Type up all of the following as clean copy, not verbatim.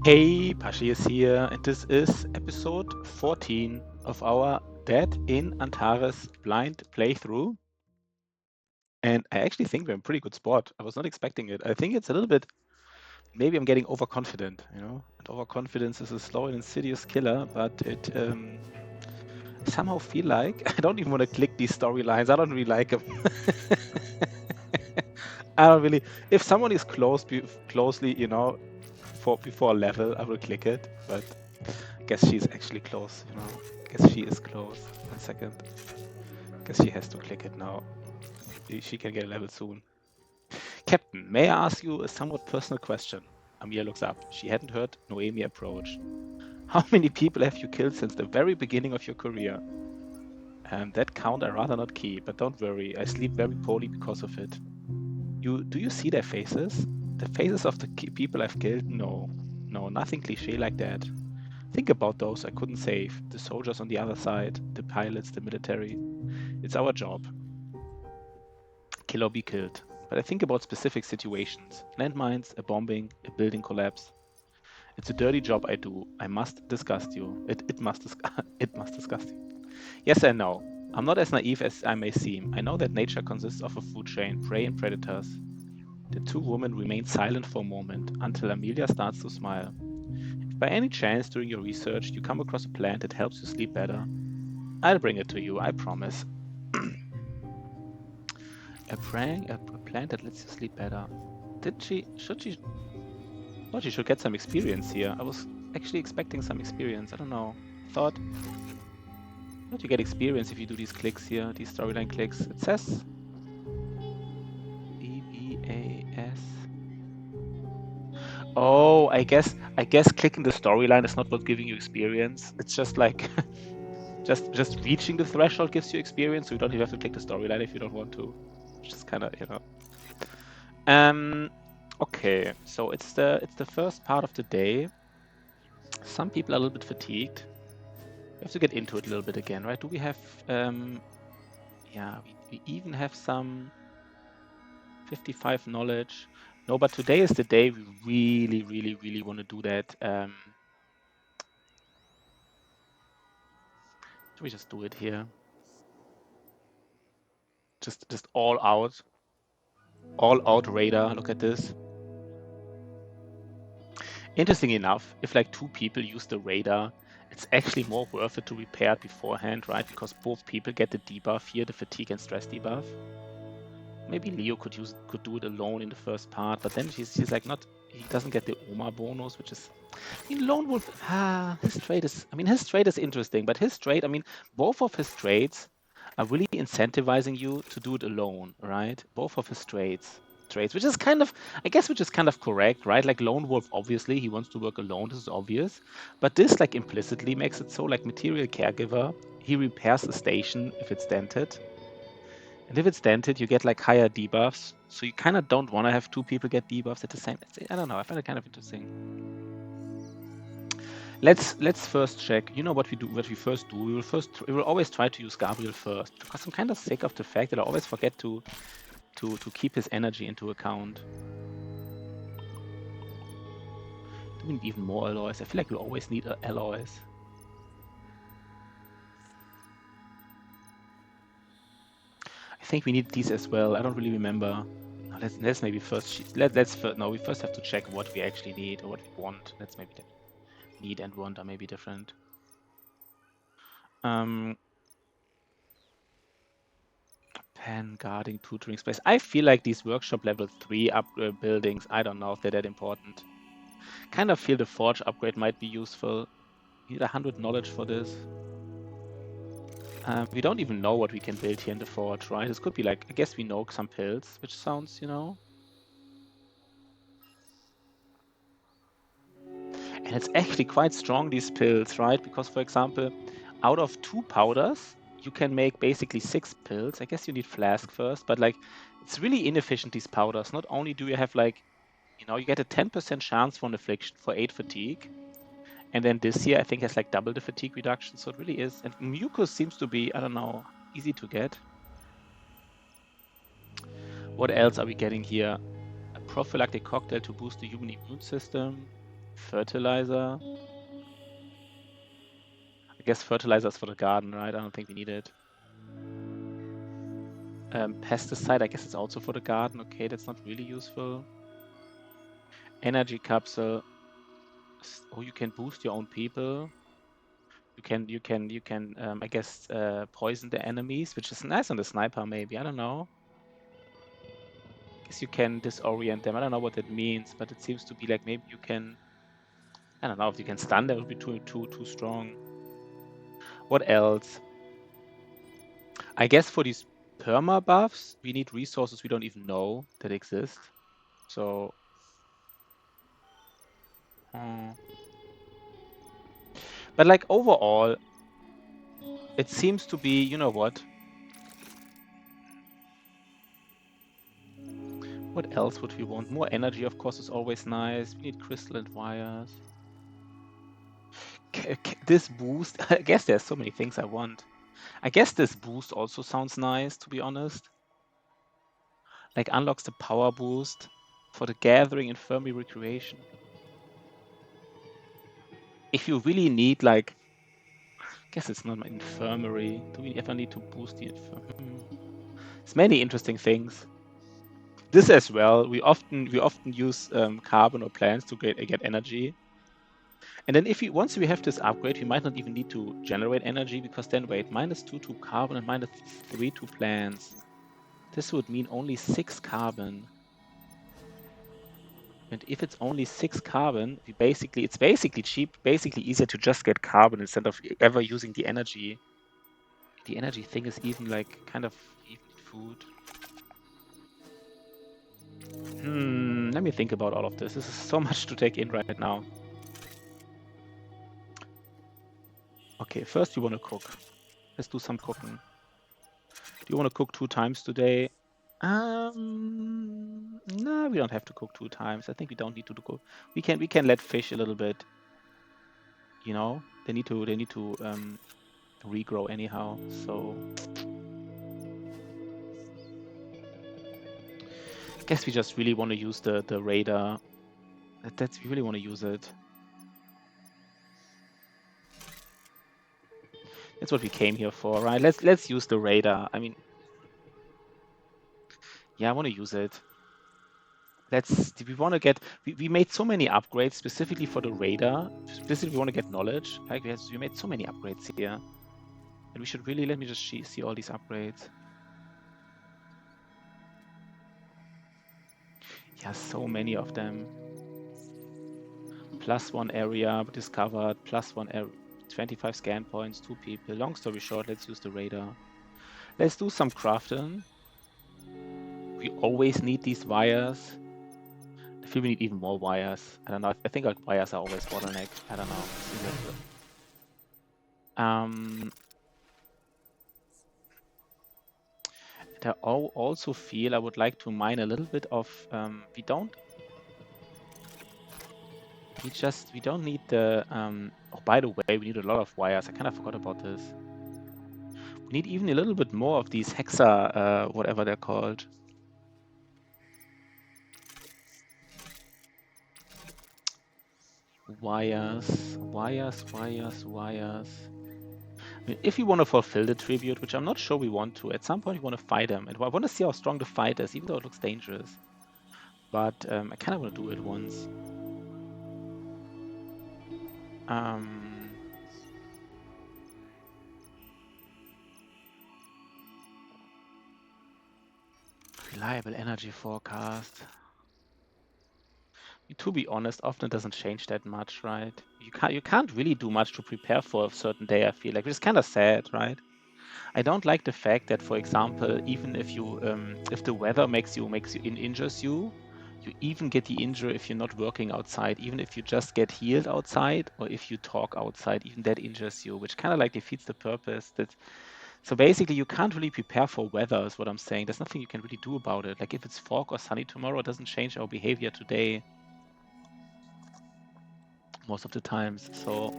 Hey, Pashi is here, and this is episode 14 of our Dead in Antares blind playthrough. And I actually think we're in a pretty good spot. I was not expecting it. I think it's a little bit, maybe I'm getting overconfident, And overconfidence is a slow and insidious killer, but it somehow feel like I don't even want to click these storylines. I don't really like them. I don't really. If someone is closely, before a level, I will click it. But I guess she's actually close, Guess she is close. 1 second. Guess she has to click it now. She can get a level soon. Captain, may I ask you a somewhat personal question? Amir looks up. She hadn't heard Noemi approach. How many people have you killed since the very beginning of your career? That count I rather not keep, but don't worry. I sleep very poorly because of it. Do you see their faces? The faces of the people I've killed? No, nothing cliche like that. Think about those I couldn't save. The soldiers on the other side, the pilots, the military. It's our job. Kill or be killed. But I think about specific situations. Landmines, a bombing, a building collapse. It's a dirty job I do. I must disgust you. It must disgust you. Yes, I know. I'm not as naive as I may seem. I know that nature consists of a food chain, prey and predators. The two women remain silent for a moment until Amelia starts to smile. If by any chance during your research you come across a plant that helps you sleep better, I'll bring it to you, I promise. A plant that lets you sleep better. Should she? Thought she should get some experience here. I was actually expecting some experience. I don't know. Thought you get experience if you do these clicks here, these storyline clicks. It says BBAS. Oh, I guess clicking the storyline is not what's giving you experience. It's just like just reaching the threshold gives you experience, so you don't even have to click the storyline if you don't want to. Just kind of, Okay, so it's the first part of the day. Some people are a little bit fatigued. We have to get into it a little bit again, right? Do we have yeah, we even have some 55 knowledge. No, but today is the day we really want to do that. Should we just do it here? Just all out radar. Look at this. Interesting enough, if like two people use the radar, it's actually more worth it to repair it beforehand, right? Because both people get the debuff here, the fatigue and stress debuff. Maybe Leo could do it alone in the first part, but then she's like he doesn't get the Oma bonus, which is, I mean, Lone Wolf. His trait is interesting, but his trait, both of his traits are really incentivizing you to do it alone, right? Both of his traits, which is kind of correct, right? Like Lone Wolf, obviously he wants to work alone. This is obvious, but this like implicitly makes it so like material caregiver. He repairs the station if it's dented. And if it's dented, you get like higher debuffs. So you kind of don't want to have two people get debuffs at the same. I don't know. I find it kind of interesting. Let's first check. You know what we first do. We will always try to use Gabriel first, because I'm kind of sick of the fact that I always forget to keep his energy into account. Do we need even more alloys? I feel like we always need alloys. I think we need these as well. I don't really remember. Let's maybe first. We first have to check what we actually need or what we want. Let's maybe need and want are maybe different. Pen, guarding, tutoring space. I feel like these workshop level 3 buildings, I don't know if they're that important. Kind of feel the forge upgrade might be useful. Need 100 knowledge for this. We don't even know what we can build here in the forge, right? This could be like, I guess we know some pills, which sounds, And it's actually quite strong, these pills, right? Because, for example, out of 2 powders, you can make basically 6 pills. I guess you need flask first, but like, it's really inefficient, these powders. Not only do you have like, you get a 10% chance for an affliction for 8 fatigue. And then this here, I think, has like double the fatigue reduction. So it really is. And mucus seems to be, I don't know, easy to get. What else are we getting here? A prophylactic cocktail to boost the human immune system. Fertilizer. I guess fertilizers for the garden, right? I don't think we need it. Pesticide, I guess it's also for the garden. Okay, that's not really useful. Energy capsule. Oh, you can boost your own people. You can. I guess poison the enemies, which is nice on the sniper. Maybe I don't know. I guess you can disorient them. I don't know what that means, but it seems to be like maybe you can. I don't know if you can stun them. It would be too strong. What else? I guess for these perma buffs, we need resources we don't even know that exist. So. But like overall, it seems to be, you know what? What else would we want? More energy, of course, is always nice. We need crystalline wires. This boost, I guess there's so many things I want. I guess this boost also sounds nice, to be honest. Like unlocks the power boost for the gathering infirmary recreation. If you really need like, I guess it's not my infirmary. Do we ever need to boost the infirmary? It's many interesting things. This as well. We often use carbon or plants to get energy. And then once we have this upgrade, we might not even need to generate energy because then wait, -2 to carbon and -3 to plants. This would mean only 6 carbon. And if it's only 6 carbon, it's basically cheap, basically easier to just get carbon instead of ever using the energy. The energy thing is even like kind of even food. Let me think about all of this. This is so much to take in right now. Okay, first we want to cook. Let's do some cooking. Do you want to cook 2 times today? No, we don't have to cook 2 times. I think we don't need to cook. We can let fish a little bit. You know, they need to regrow anyhow. So I guess we just really want to use the radar. We really want to use it. That's what we came here for, right? Let's use the radar. I mean, yeah, I want to use it. We want to get. We made so many upgrades specifically for the radar. Specifically, we want to get knowledge. Like we made so many upgrades here, and we should really let me just see all these upgrades. Yeah, so many of them. +1 area discovered. +1 area. 25 scan points. 2 people. Long story short, let's use the radar. Let's do some crafting. We always need these wires. I feel we need even more wires. I don't know. I think like wires are always bottleneck. I don't know. And I also feel I would like to mine a little bit of. We don't need the. Oh, by the way, we need a lot of wires. I kind of forgot about this. We need even a little bit more of these hexa, whatever they're called. Wires. I mean, if we want to fulfill the tribute, which I'm not sure we want to, at some point we want to fight them. And I want to see how strong the fight is, even though it looks dangerous. But I kind of want to do it once. Reliable energy forecast. To be honest, often it doesn't change that much, right? You can't really do much to prepare for a certain day, I feel like, which is kind of sad, right? I don't like the fact that, for example, even if you if the weather injures you, you even get the injury if you're not working outside, even if you just get healed outside or if you talk outside, even that injures you, which kind of like defeats the purpose. So basically you can't really prepare for weather is what I'm saying. There's nothing you can really do about it. Like if it's fog or sunny tomorrow, it doesn't change our behavior today. Most of the times. So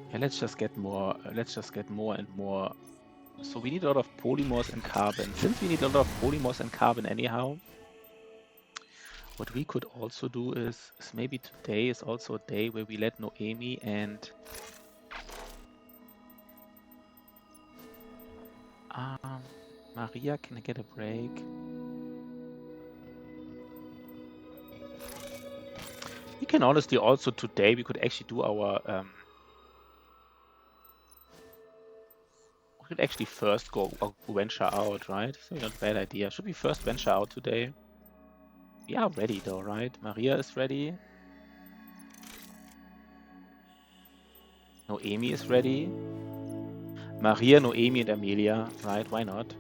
yeah, let's just get more and more. So we need a lot of polymers and carbon. Since we need a lot of polymers and carbon anyhow, What we could also do is maybe today is also a day where we let Noemi and Maria can get a break. We can honestly also today we could actually do our we could actually first go venture out, right? So not a bad idea. Should we first venture out today? We are ready though, right? Maria is ready. Noemi is ready. Maria, Noemi, and Amelia, right? Why not?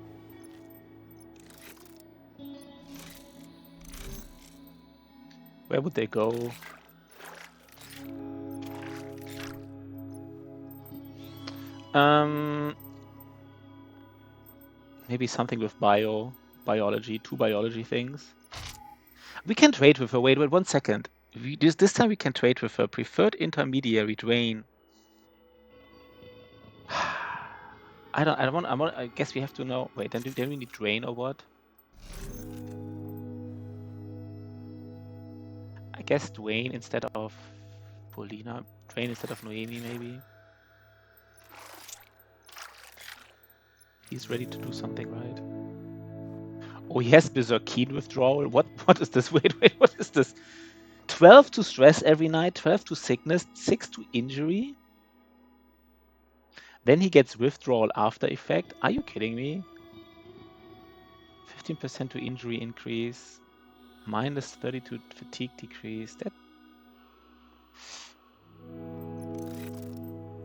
Where would they go? Maybe something with biology, 2 biology things. We can trade with her. Wait 1 second. This time we can trade with her. Preferred intermediary drain. I don't want. I guess we have to know. Wait, then we need drain or what? I guess Dwayne instead of Paulina. Drain instead of Noemi, maybe. He's ready to do something, right? Oh, he has Berserkine withdrawal. What is this? Wait, what is this? 12 to stress every night, 12 to sickness, 6 to injury. Then he gets withdrawal after effect. Are you kidding me? 15% to injury increase, minus 30 to fatigue decrease. That,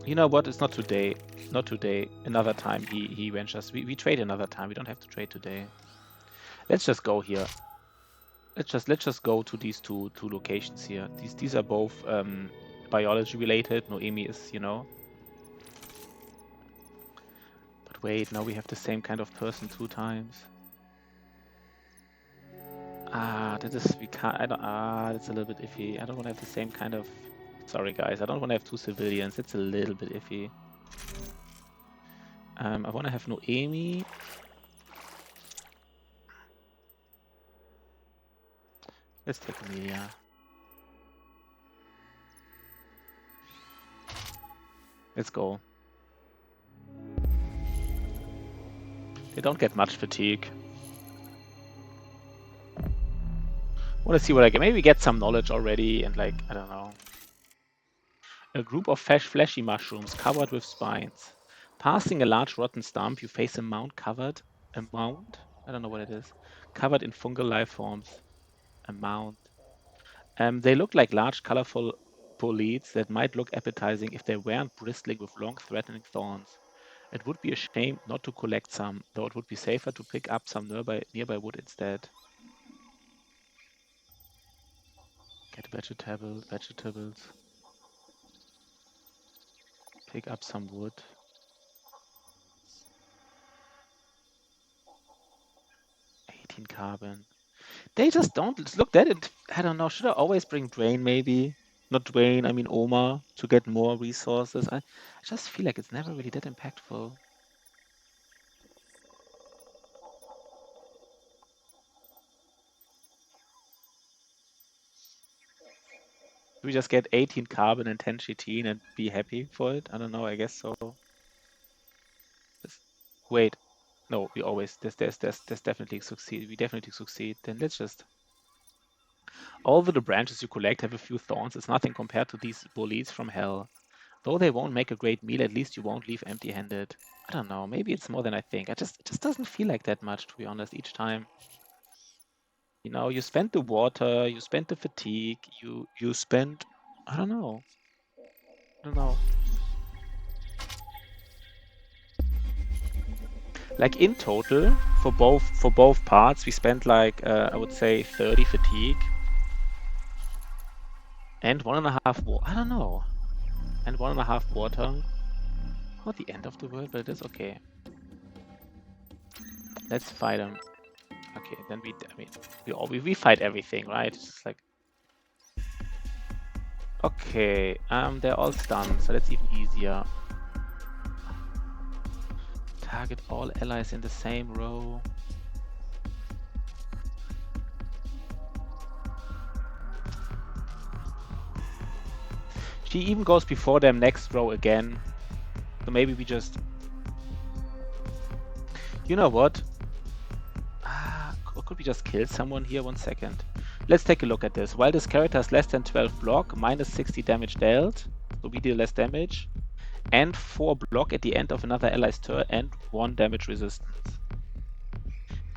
you know what? It's not today. Not today. Another time he ventures. We trade another time. We don't have to trade today. Let's just go here. Let's just go to these two locations here. These are both biology related. Noemi is, you know. But wait, now we have the same kind of person 2 times. That is, we can't, I don't, that's a little bit iffy. I don't want to have the same kind of, sorry guys, I don't want to have 2 civilians. It's a little bit iffy. I want to have Noemi. Let's take Amelia. Let's go. They don't get much fatigue. Want to see what I get. Maybe get some knowledge already and like, I don't know. A group of fleshy mushrooms covered with spines. Passing a large rotten stump, you face a mound covered. A mound? I don't know what it is. Covered in fungal life forms. A mound. They look like large, colorful bolets that might look appetizing if they weren't bristling with long, threatening thorns. It would be a shame not to collect some, though it would be safer to pick up some nearby wood instead. Get vegetables. Pick up some wood. Carbon. They just don't look at it. I don't know. Should I always bring Drain maybe? Not Dwayne, I mean Oma, to get more resources. I just feel like it's never really that impactful. Do we just get 18 carbon and 10 chitin and be happy for it? I don't know, I guess so. Wait. No, we always there's definitely succeed. We definitely succeed. Then let's just, although the branches you collect have a few thorns, it's nothing compared to these bullies from hell. Though they won't make a great meal, at least you won't leave empty-handed. I don't know, maybe it's more than I think. It just doesn't feel like that much, to be honest, each time. You know, you spend the water, you spend the fatigue, you spend, I don't know. Like in total, for both parts, we spent like I would say 30 fatigue and 1.5 water. I don't know, and 1.5 water. Not the end of the world, but it is okay. Let's fight them. Okay, then we fight everything, right? It's just like, okay, they're all stunned, so that's even easier. Target all allies in the same row. She even goes before them next row again. So maybe we just... You know what? Could we just kill someone here? 1 second. Let's take a look at this. While this character has less than 12 block, minus 60 damage dealt, so we deal less damage, and 4 block at the end of another ally's turn, and 1 damage resistance.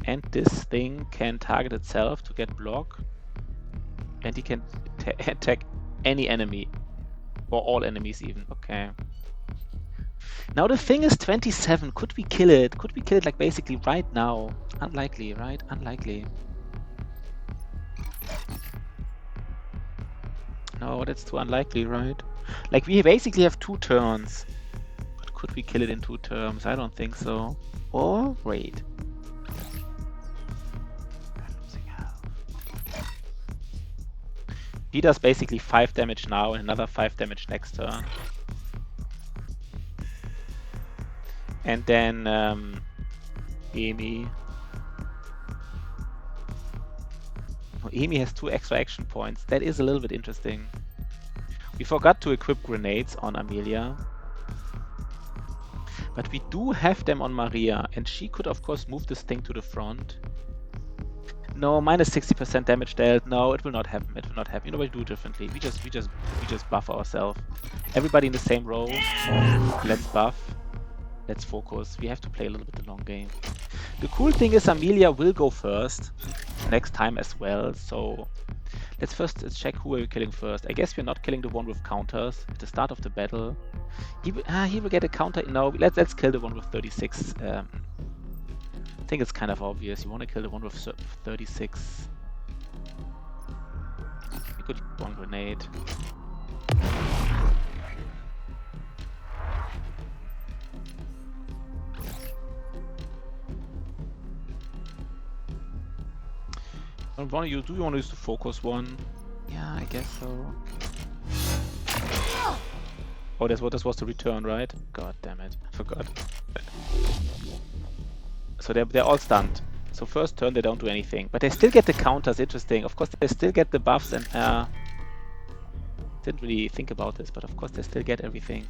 And this thing can target itself to get block, and he can attack any enemy, or all enemies even. Okay. Now the thing is 27. Could we kill it? Could we kill it like basically right now? Unlikely, right? Unlikely. No, that's too unlikely, right? Like we basically have 2 turns. But could we kill it in 2 turns? I don't think so. Or wait. He does basically 5 damage now and another 5 damage next turn. And then Amy. Oh, Amy has 2 extra action points. That is a little bit interesting. We forgot to equip grenades on Amelia. But we do have them on Maria, and she could of course move this thing to the front. No, minus 60% damage dealt. No, it will not happen. It will not happen. You know what we do differently? We just buff ourselves. Everybody in the same row. Let's buff. Let's focus. We have to play a little bit the long game. The cool thing is Amelia will go first next time as well. So let's first check who are we killing first. I guess we're not killing the one with counters at the start of the battle. He will get a counter. No, let's kill the one with 36. I think it's kind of obvious. You want to kill the one with 36. You could use one grenade. Do you want to use the focus one? Yeah, I guess so. Oh, this was the return, right? God damn it, I forgot. So they're all stunned. So first turn they don't do anything, but they still get the counters. Interesting. Of course they still get the buffs, and didn't really think about this, but of course they still get everything.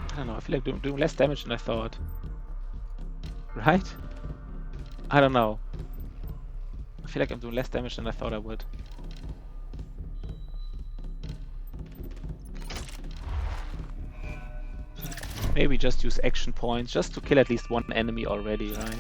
I don't know, I feel like doing less damage than I thought. Right? I don't know. I feel like I'm doing less damage than I thought I would. Maybe just use action points just to kill at least one enemy already, right?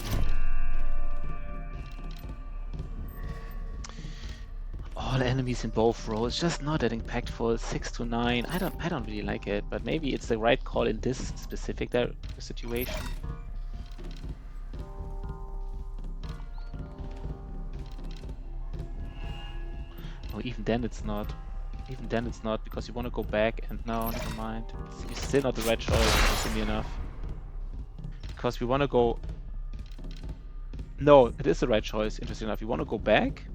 All enemies in both rows, just not that impactful. 6 to 9. I don't really like it, but maybe it's the right call in this specific situation. Oh, even then it's not. Even then it's not, because you want to go back, and no, never mind. It's still not the right choice, interestingly enough. Because we want to go... No, it is the right choice, interestingly enough. You want to go back,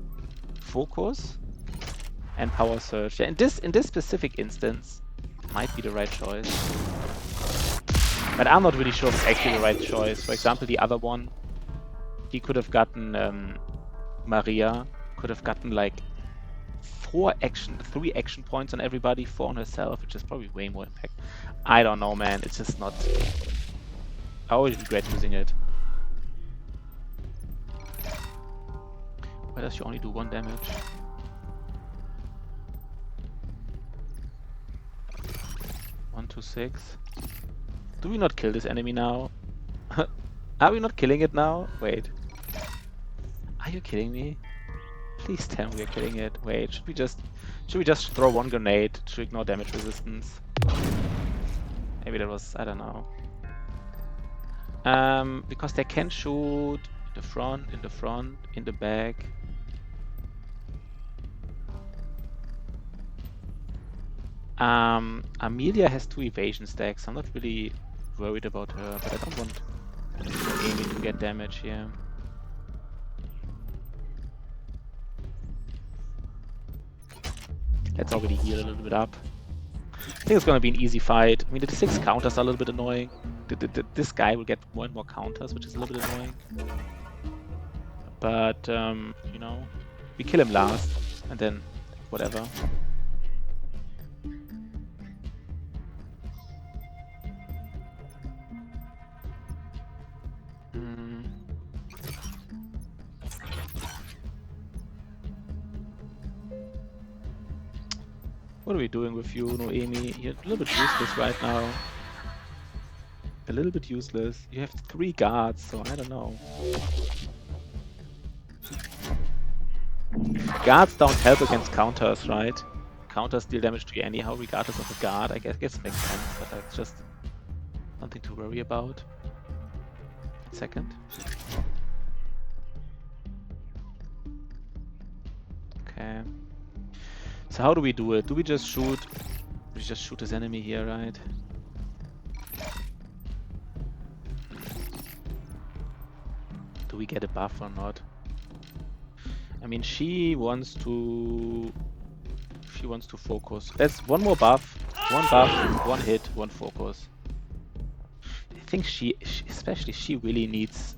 focus, and power surge. Yeah, in this specific instance, it might be the right choice. But I'm not really sure if it's actually the right choice. For example, the other one, he could have gotten Maria, could have gotten like 3 action points on everybody, 4 on herself, which is probably way more impact. I don't know, man. It's just not... I always regret using it. Why does she only do 1 damage? 1 to 6. Do we not kill this enemy now? Are we not killing it now? Wait. Are you kidding me? Please tell me we're killing it. Wait, should we just throw 1 grenade to ignore damage resistance? Maybe that was, I don't know. Because they can shoot in the front, in the back. Amelia has 2 evasion stacks. I'm not really worried about her, but I don't want Amy to get damage here. Let's already heal a little bit up. I think it's gonna be an easy fight. I mean, the 6 counters are a little bit annoying. This guy will get more and more counters, which is a little bit annoying. But, you know, we kill him last, and then whatever. What are we doing with you, Noemi? You're a little bit useless right now. A little bit useless. You have 3 guards, so I don't know. Guards don't help against counters, right? Counters deal damage to you anyhow, regardless of the guard. I guess it makes sense, but that's just something to worry about. Second. Okay. So how do we do it? Do we just shoot? We just shoot his enemy here, right? Do we get a buff or not? I mean, she wants to focus. That's one more buff, one hit, one focus. I think she especially she really needs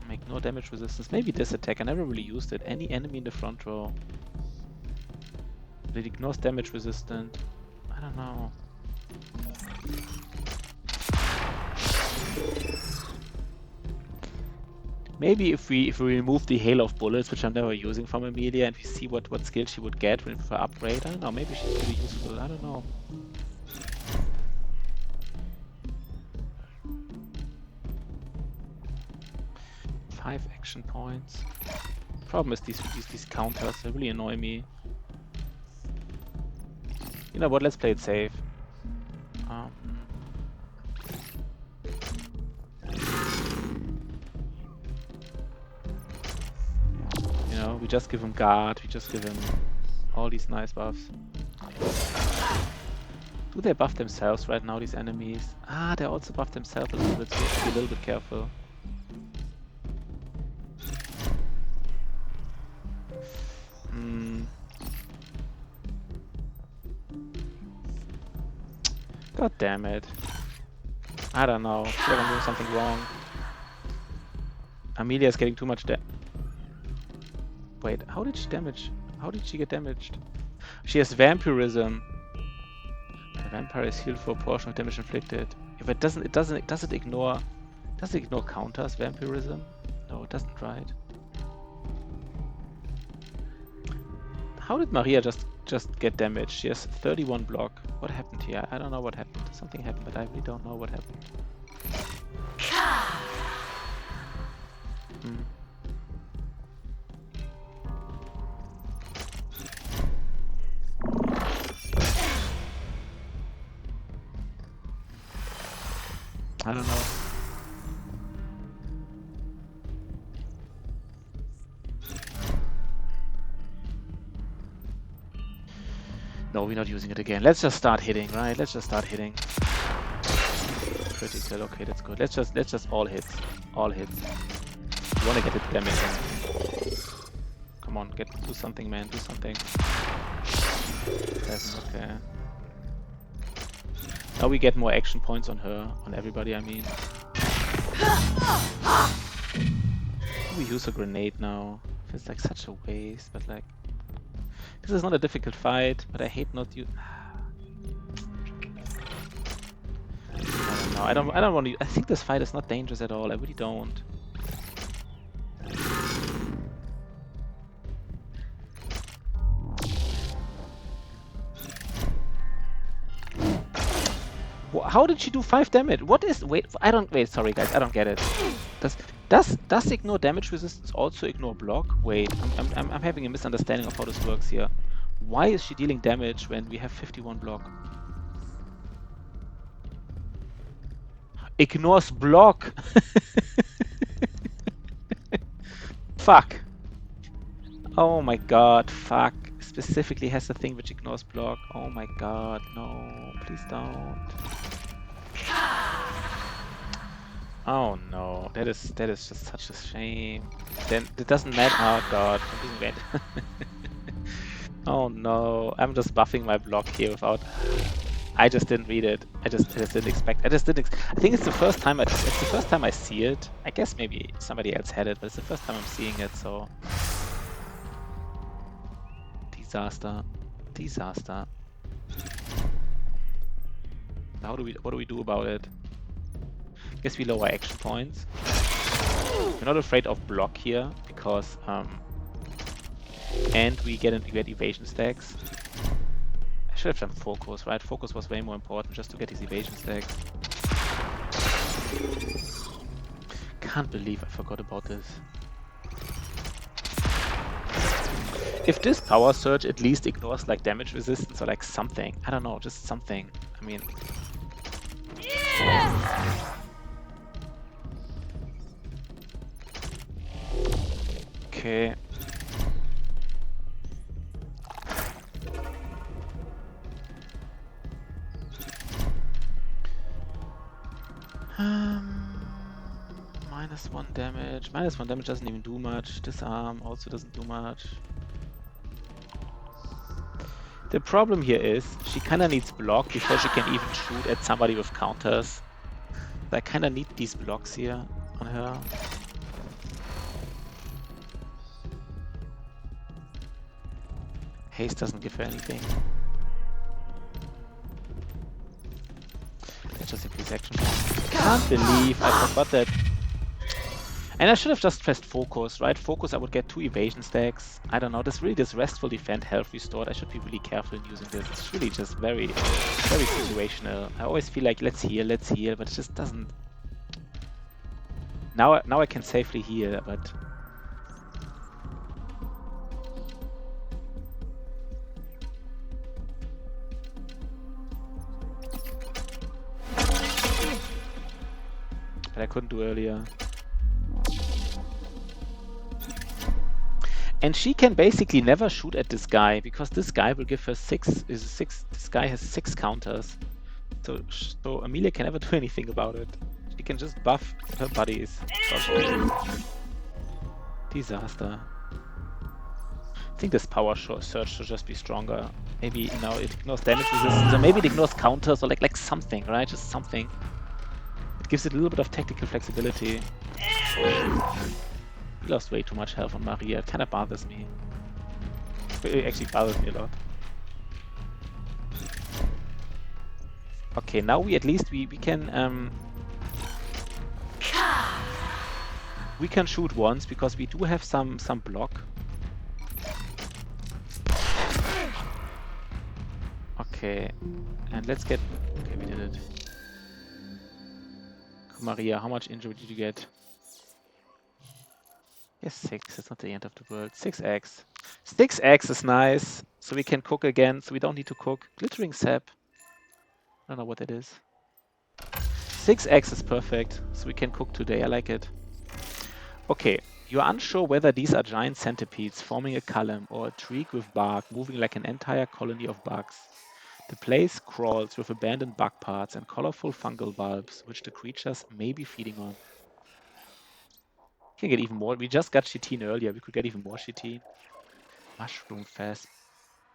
make no damage resistance. Maybe this attack. I never really used it. Any enemy in the front row that ignores damage resistant. I don't know. Maybe if we remove the hail of bullets, which I'm never using from Amelia, and we see what skill she would get with her upgrade. I don't know. Maybe she's really useful. I don't know. Five action points. Problem is these counters. They really annoy me. You know what? Let's play it safe. You know, we just give him guard. We just give him all these nice buffs. Do they buff themselves right now, these enemies? Ah, they also buff themselves a little bit, so we have to be a little bit careful. God damn it. I don't know. Feel like I'm doing something wrong. Amelia's getting too much damage. Wait, how did she damage? How did she get damaged? She has vampirism. The vampire is healed for a portion of damage inflicted. If it does it ignore counters vampirism? No, it doesn't, right? How did Maria just get damaged? She has 31 block. What happened here? I don't know what happened. Something happened, but I really don't know what happened. I don't know. No, we're not using it again. Let's just start hitting, right? Let's just start hitting. Critical, okay, that's good. Let's just all hits. All hits. You wanna get it damage. Come on, do something, man, do something. That's okay. Now we get more action points on her, on everybody, I mean. We use a grenade now. Feels like such a waste, but like... This is not a difficult fight, but I hate not you. I don't know. I don't want to. I think this fight is not dangerous at all. I really don't. How did she do 5 damage? What is? Wait, sorry guys, I don't get it. Does ignore damage resistance also ignore block? Wait, I'm having a misunderstanding of how this works here. Why is she dealing damage when we have 51 block? Ignores block. Fuck. Oh my god, fuck. Specifically has a thing which ignores block. Oh my god, no, please don't. Oh no, that is just such a shame. Then it doesn't matter. Oh god, I'm losing weight. Oh no, I'm just buffing my block here without. I just didn't read it. I just didn't expect. I just didn't. I think it's the first time. It's the first time I see it. I guess maybe somebody else had it, but it's the first time I'm seeing it. So disaster, disaster. How do we? What do we do about it? Guess we lower action points. We're not afraid of block here because and we get evasion stacks. I should have done focus, right? Focus was way more important just to get these evasion stacks. Can't believe I forgot about this. If this power surge at least ignores like damage resistance or like something, I don't know, just something. I mean, okay. -1 damage. -1 damage doesn't even do much. Disarm also doesn't do much. The problem here is she kind of needs block before she can even shoot at somebody with counters. I kind of need these blocks here on her. Haste doesn't give her anything. Let's just increase action. Can't believe I forgot that. And I should have just pressed focus, right? Focus, I would get 2 evasion stacks. I don't know. This restful defend health restored. I should be really careful in using this. It's really just very, very situational. I always feel like let's heal, but it just doesn't. Now I can safely heal, but. But I couldn't do earlier. And she can basically never shoot at this guy because this guy will give her 6. This guy has 6 counters, so Amelia can never do anything about it. She can just buff her buddies. Disaster. I think this power surge should just be stronger. Maybe it ignores damage resistance, or maybe it ignores counters, or like something, right? Just something. It gives it a little bit of tactical flexibility. We lost way too much health on Maria. It kind of bothers me. It actually bothers me a lot. Okay, now we at least we can shoot once because we do have some block. Okay, and let's get. Okay, we did it. Maria, how much injury did you get? Yes, 6. It's not the end of the world. 6x. 6x is nice. So we can cook again. So we don't need to cook. Glittering sap. I don't know what that is. 6x is perfect. So we can cook today. I like it. Okay. You're unsure whether these are giant centipedes forming a column or a tree with bark moving like an entire colony of bugs. The place crawls with abandoned bug parts and colorful fungal bulbs, which the creatures may be feeding on. Can get even more. We just got chitin earlier. We could get even more chitin. Mushroom fest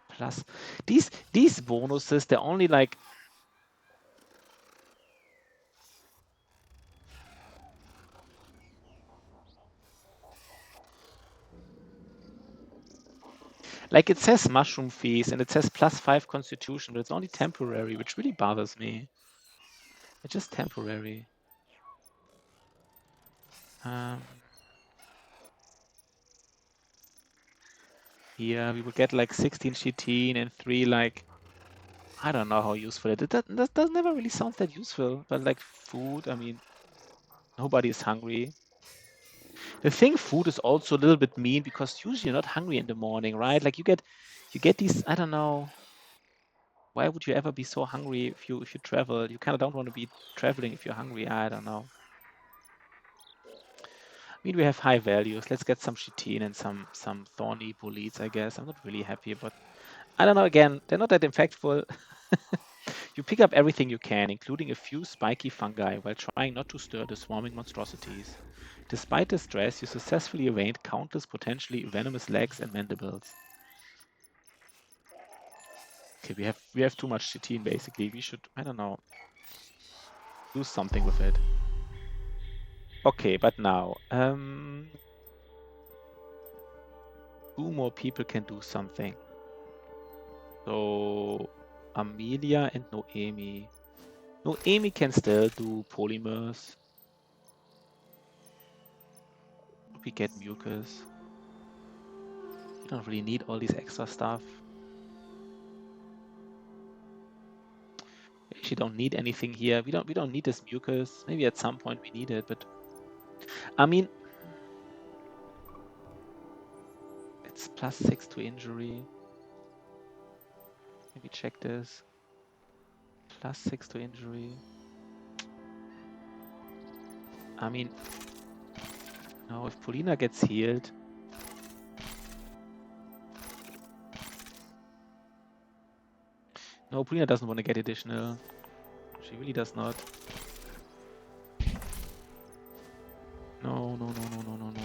plus these bonuses. They're only like it says mushroom feast and it says +5 constitution, but it's only temporary, which really bothers me. It's just temporary. Yeah, we would get like 16 chitin and 3 like. I don't know how useful it is. That never really sounds that useful, but like food, I mean, nobody is hungry. The thing, food is also a little bit mean because usually you're not hungry in the morning, right? Like you get these, I don't know. Why would you ever be so hungry if you travel? You kind of don't want to be traveling if you're hungry. I don't know. I mean, we have high values. Let's get some chitin and some thorny bolides, I guess. I'm not really happy, but I don't know. Again, they're not that impactful. You pick up everything you can, including a few spiky fungi, while trying not to stir the swarming monstrosities. Despite the stress, you successfully evade countless potentially venomous legs and mandibles. Okay, we have too much chitin basically. We should, I don't know, do something with it. Okay, but now, 2 more people can do something. So Amelia and Noemi. Noemi can still do polymers. We get mucus. We don't really need all this extra stuff. We actually don't need anything here. We don't need this mucus. Maybe at some point we need it, but I mean, it's +6 to injury. Maybe check this. +6 to injury. I mean, no, if Polina gets healed. No, Polina doesn't want to get additional. She really does not. No, no, no, no, no, no, no.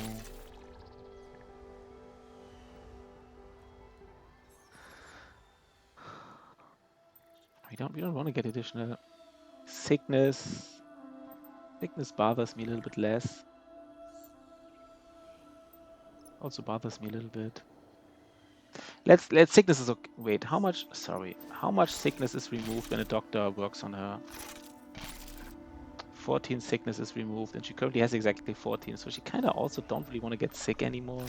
We don't want to get additional. Sickness bothers me a little bit less. Also bothers me a little bit. Let's sickness is okay. Wait, how much sickness is removed when a doctor works on her? 14 sickness is removed, and she currently has exactly 14, so she kind of also don't really want to get sick anymore.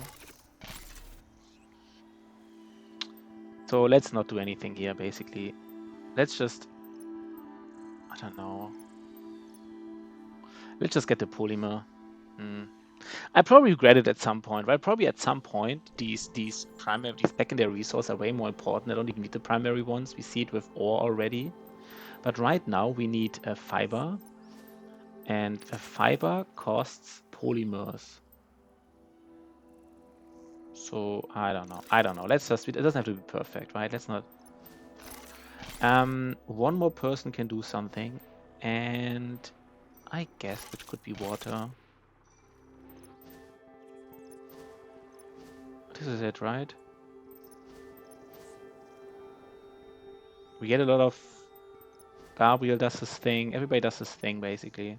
So let's not do anything here, basically. Let's just, I don't know. Let's just get the polymer. I probably regret it at some point, right? Probably at some point, these secondary resources are way more important. I don't even need the primary ones. We see it with ore already. But right now we need a fiber, and a fiber costs polymers. So I don't know. Let's just, it doesn't have to be perfect, right? Let's not. One more person can do something, and I guess it could be water. This is it, right? We get a lot of. Gabriel does his thing. Everybody does his thing, basically.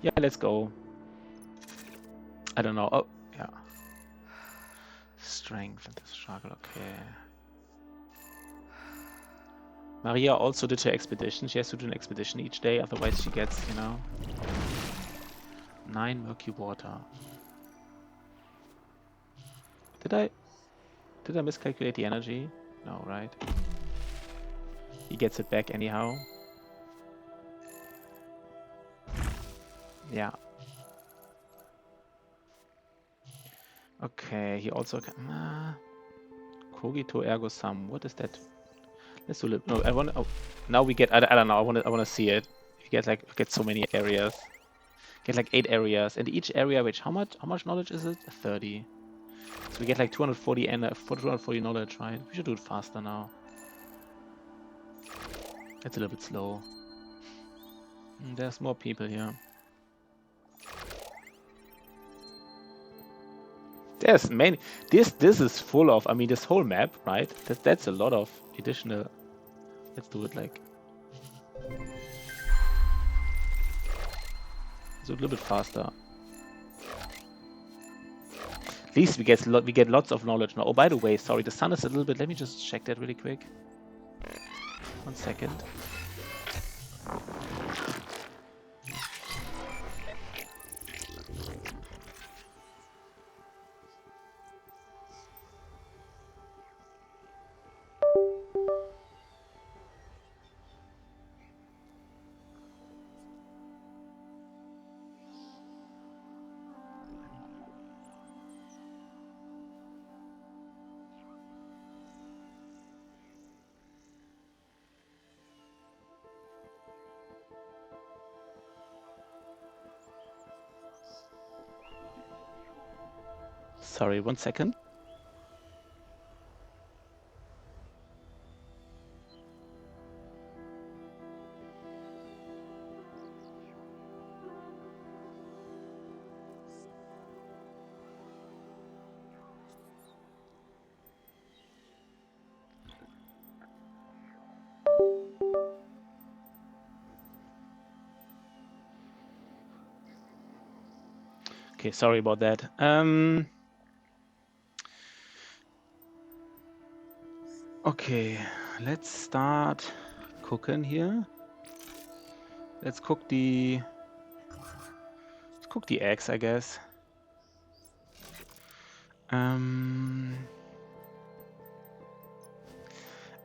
Yeah, let's go. I don't know. Oh, yeah. Strength and the struggle, okay. Maria also did her expedition. She has to do an expedition each day, otherwise she gets, 9 murky water. Did I miscalculate the energy? No, right? He gets it back anyhow. Yeah. Okay, he also can. Cogito ergo sum. What is that? Let's do it. No, I want. Oh, now we get. I don't know. I want to see it. You get so many areas. Get like 8 areas, and each area, which how much knowledge is it? 30. So we get like 240 and 240 knowledge, right? We should do it faster now. It's a little bit slow. There's more people here. There's many. This is full of. I mean, this whole map, right? That's a lot of additional. Let's do it like. Let's do it a little bit faster. At least we get lots of knowledge now. Oh, by the way, sorry, the sun is a little bit. Let me just check that really quick. 1 second. Sorry, 1 second. Okay, sorry about that. Okay, let's start cooking here. Let's cook the eggs, I guess. And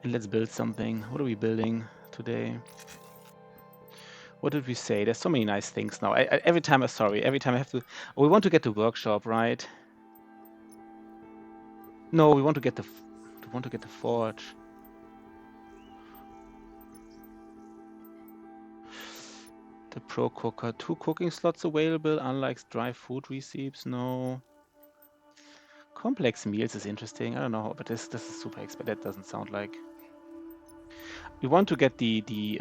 let's build something. What are we building today? What did we say? There's so many nice things now. Every time I have to. Oh, we want to get the workshop, right? No, we want to get the forge. The pro cooker. 2 cooking slots available, unlike dry food recipes. No. Complex meals is interesting. I don't know, but this is super expensive. That doesn't sound like. We want to get the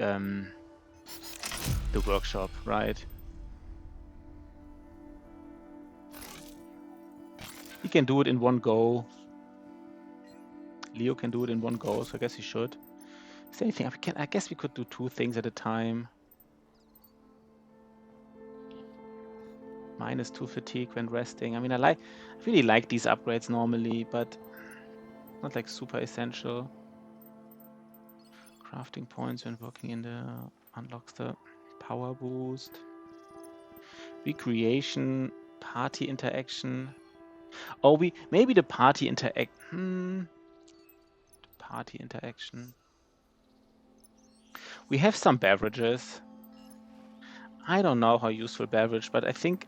workshop, right? He can do it in one go. Leo can do it in one go, so I guess he should. Is there anything I guess we could do 2 things at a time. -2 fatigue when resting. I mean, I really like these upgrades normally, but not like super essential. Crafting points when working in the unlocks the power boost. Recreation, party interaction. Oh, maybe the party party interaction. We have some beverages. I don't know how useful beverage, but I think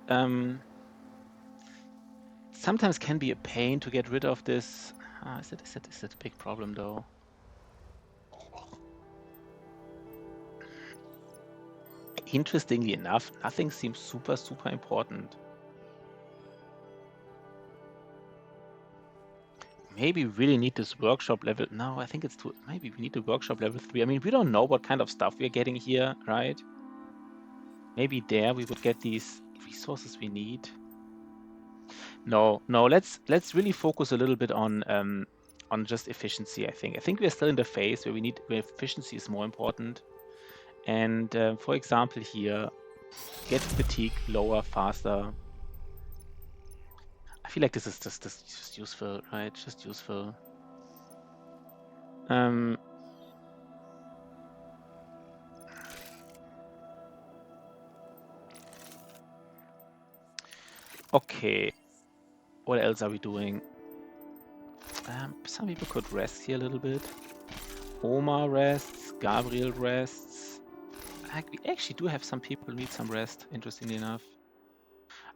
sometimes can be a pain to get rid of this. Is that a big problem though? Interestingly enough, nothing seems super important. Maybe we really need this workshop level. No, I think it's too. Maybe we need the workshop level 3. I mean, we don't know what kind of stuff we're getting here, right? Maybe there we would get these resources we need. No. Let's really focus a little bit on just efficiency. I think we're still in the phase where where efficiency is more important. And for example, here, get fatigue lower faster. I feel like this is just useful, right? Just useful. Okay. What else are we doing? Some people could rest here a little bit. Oma rests. Gabriel rests. We actually do have some people who need some rest, interestingly enough.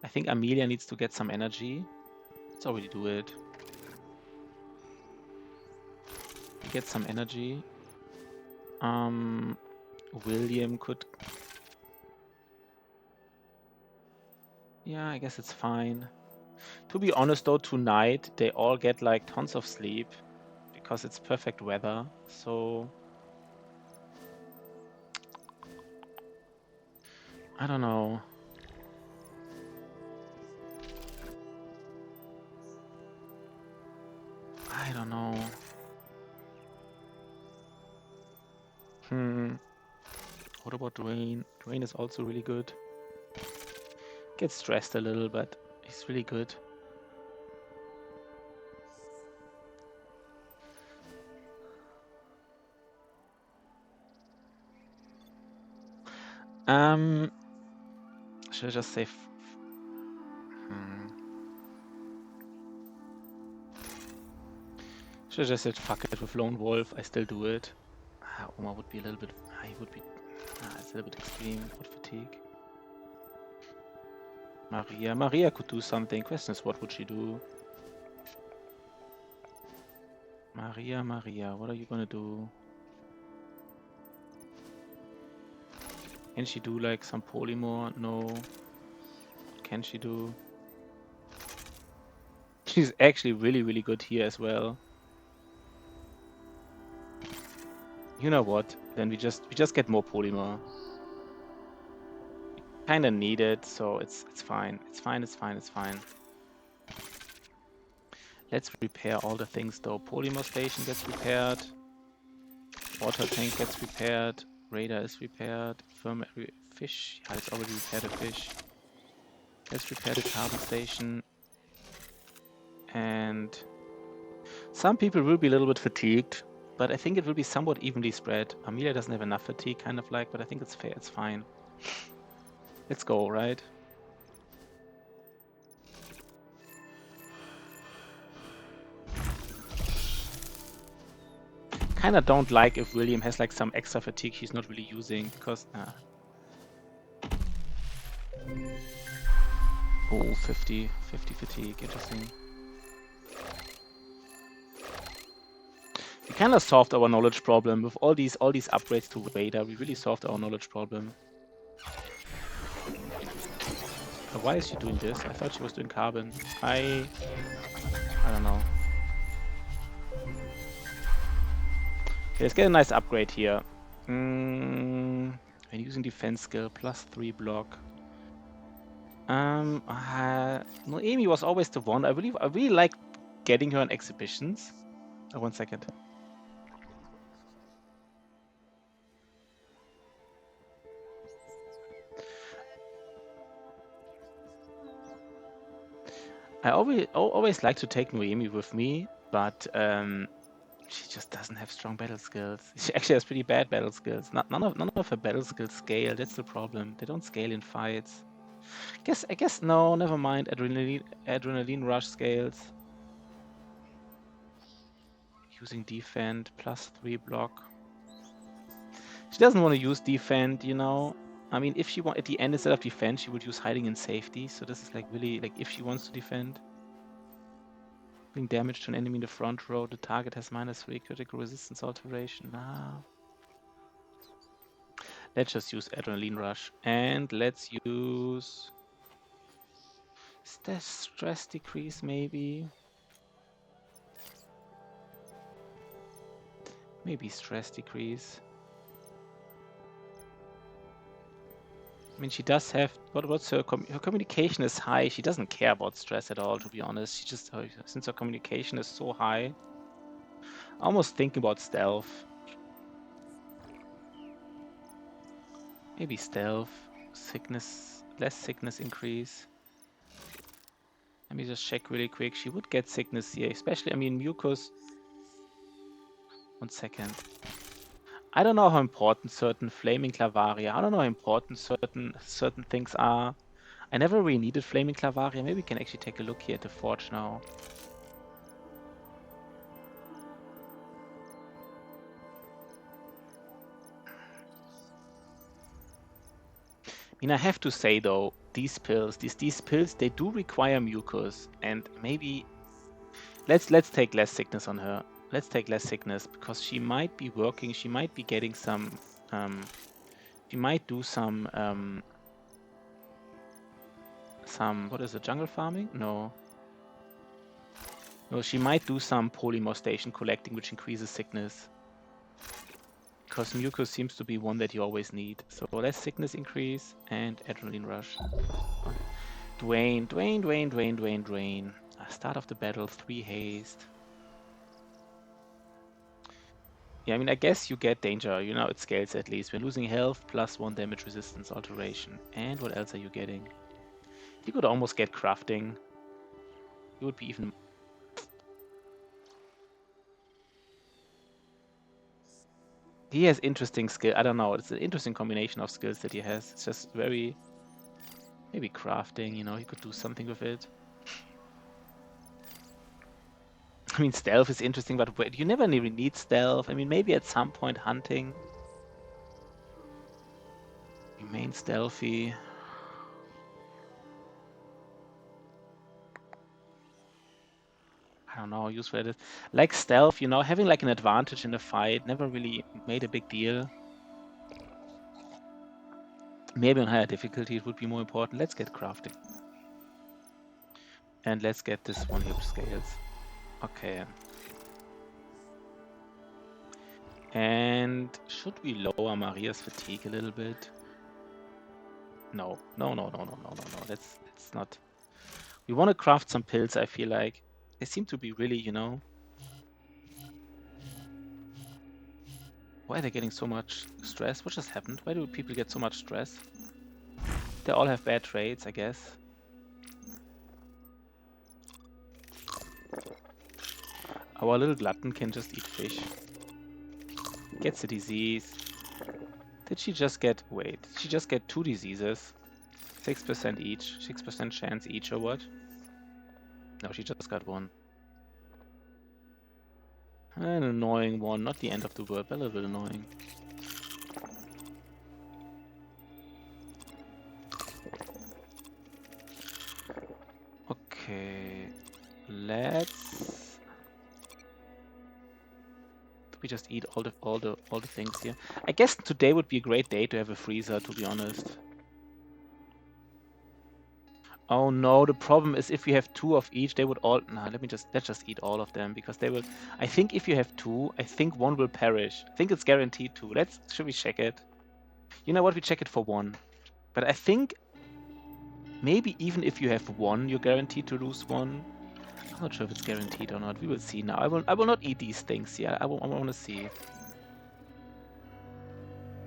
I think Amelia needs to get some energy. Let's already do it. Get some energy. William could... Yeah, I guess it's fine. To be honest though, tonight they all get like tons of sleep because it's perfect weather, so... I don't know. I don't know. What about Dwayne? Dwayne is also really good. Gets stressed a little, but he's really good. Should I just say... Should I just say fuck it with Lone Wolf? I still do it. Oma would be a little bit... He would be... it's a little bit extreme for fatigue. Maria could do something. Question is, what would she do? Maria, what are you gonna do? Can she do like some polymorph? No. What can she do? She's actually really good here as well. You know what? Then we just get more polymer. Kinda need it, so it's fine. It's fine. Let's repair all the things though. Polymer station gets repaired. Water tank gets repaired. Radar is repaired. Fish. Yeah, it's already repaired a fish. Let's repair the carbon station. And some people will be a little bit fatigued, but I think it will be somewhat evenly spread. Amelia doesn't have enough fatigue, kind of like, but I think it's fair. It's fine. Let's go, right? Kind of don't like if William has like some extra fatigue he's not really using, because oh, 50 fatigue, interesting. We kind of solved our knowledge problem with all these upgrades to Vader. We really solved our knowledge problem. But why is she doing this? I thought she was doing carbon. I don't know. Okay, let's get a nice upgrade here. When using defense skill, +3 block. Noemi was always the one. I really like getting her on exhibitions. Oh, 1 second. I always like to take Noemi with me, but she just doesn't have strong battle skills. She actually has pretty bad battle skills. None of her battle skills scale. That's the problem. They don't scale in fights. I guess no. Never mind. Adrenaline rush scales. Using defend +3 block. She doesn't want to use defend, you know. I mean, if she want at the end instead of defend, she would use hiding in safety. So this is like really like if she wants to defend. Doing damage to an enemy in the front row, the target has -3 critical resistance alteration. Let's just use Adrenaline Rush. And let's use stress decrease maybe. Maybe stress decrease. I mean, she does have what's her communication is high. She doesn't care about stress at all, to be honest. She just since her communication is so high, I almost think about stealth. Maybe stealth, sickness, less sickness increase. Let me just check really quick. She would get sickness here, especially. I mean, mucus. 1 second. I don't know how important certain flaming clavaria. I don't know how important certain things are. I never really needed flaming clavaria. Maybe we can actually take a look here at the forge now. I mean, I have to say though, these pills, they do require mucus, and maybe let's take less sickness on her. Let's take less sickness because she might be working. She might be getting some. She might do some. What is it? Jungle farming? No. No, she might do some polymer station collecting, which increases sickness. Because mucus seems to be one that you always need. So less sickness increase and adrenaline rush. Dwayne. Start of the battle, 3 haste. Yeah, I mean, I guess you get danger. You know, it scales at least. We're losing health, +1 damage resistance alteration. And what else are you getting? You could almost get crafting. You would be even... He has interesting skill. I don't know. It's an interesting combination of skills that he has. It's just very... Maybe crafting, you know, he could do something with it. I mean, stealth is interesting, but you never really need stealth. I mean, maybe at some point hunting. Remain stealthy. I don't know, use for it. Like stealth, you know, having like an advantage in a fight never really made a big deal. Maybe on higher difficulty it would be more important. Let's get crafting. And let's get this one here scales. Okay. And should we lower Maria's fatigue a little bit? No. Let's not. We want to craft some pills, I feel like. They seem to be really, you know. Why are they getting so much stress? What just happened? Why do people get so much stress? They all have bad traits, I guess. Our little glutton can just eat fish. Gets a disease. Did she just get... Wait, did she just get 2 diseases? 6% each. 6% chance each or what? No, she just got 1. An annoying one. Not the end of the world, but a little bit annoying. Okay. Let's... We just eat all the things here. I guess today would be a great day to have a freezer, to be honest. Oh no, the problem is if we have 2 of each, they would all... Nah, let's just eat all of them, because they will... I think if you have 2, I think 1 will perish. I think it's guaranteed 2. Should we check it? You know what, we check it for 1. But I think maybe even if you have 1, you're guaranteed to lose 1. I'm not sure if it's guaranteed or not. We will see now. I will not eat these things. Yeah, I want to see.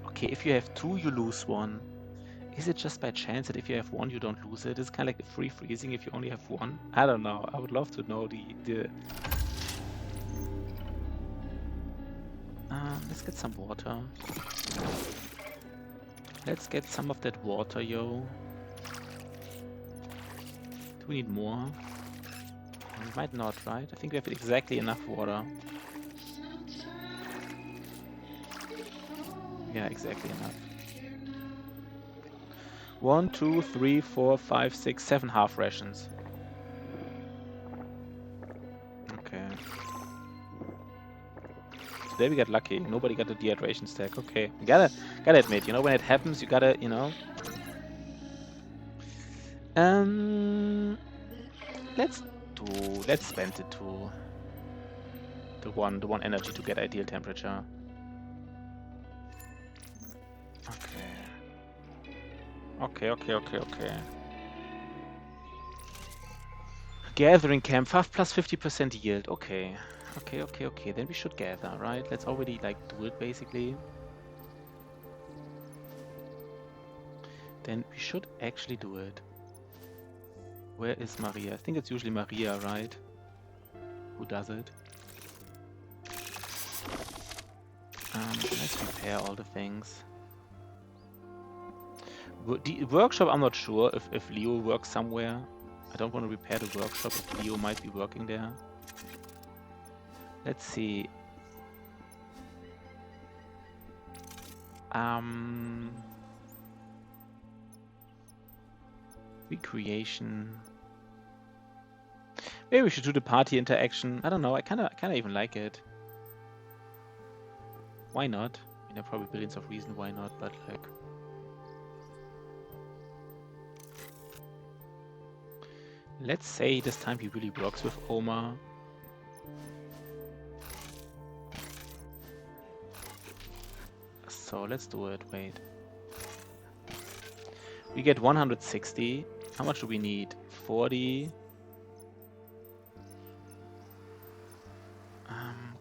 Okay, if you have 2, you lose 1. Is it just by chance that if you have 1, you don't lose it? It's kind of like a free freezing if you only have 1. I don't know. I would love to know the... Let's get some water. Let's get some of that water, yo. Do we need more? We might not, right? I think we have exactly enough water. Yeah, exactly enough. 1, 2, 3, 4, 5, 6, 7 half rations. Okay. Today we got lucky. Nobody got a dehydration stack. Okay. You gotta admit, you know, when it happens, you gotta, you know. Let's spend it to the one energy to get ideal temperature. Okay. Gathering camp, 5 plus 50% yield. Okay. Then we should gather, right? Let's already like do it basically. Then we should actually do it. Where is Maria? I think it's usually Maria, right? Who does it? Let's repair all the things. The workshop, I'm not sure if Leo works somewhere. I don't want to repair the workshop if Leo might be working there. Let's see. Recreation. Maybe we should do the party interaction. I don't know. I kinda even like it. Why not? I mean, there are probably billions of reasons why not, but like. Let's say this time he really works with Oma. So let's do it. Wait. We get 160. How much do we need? 40.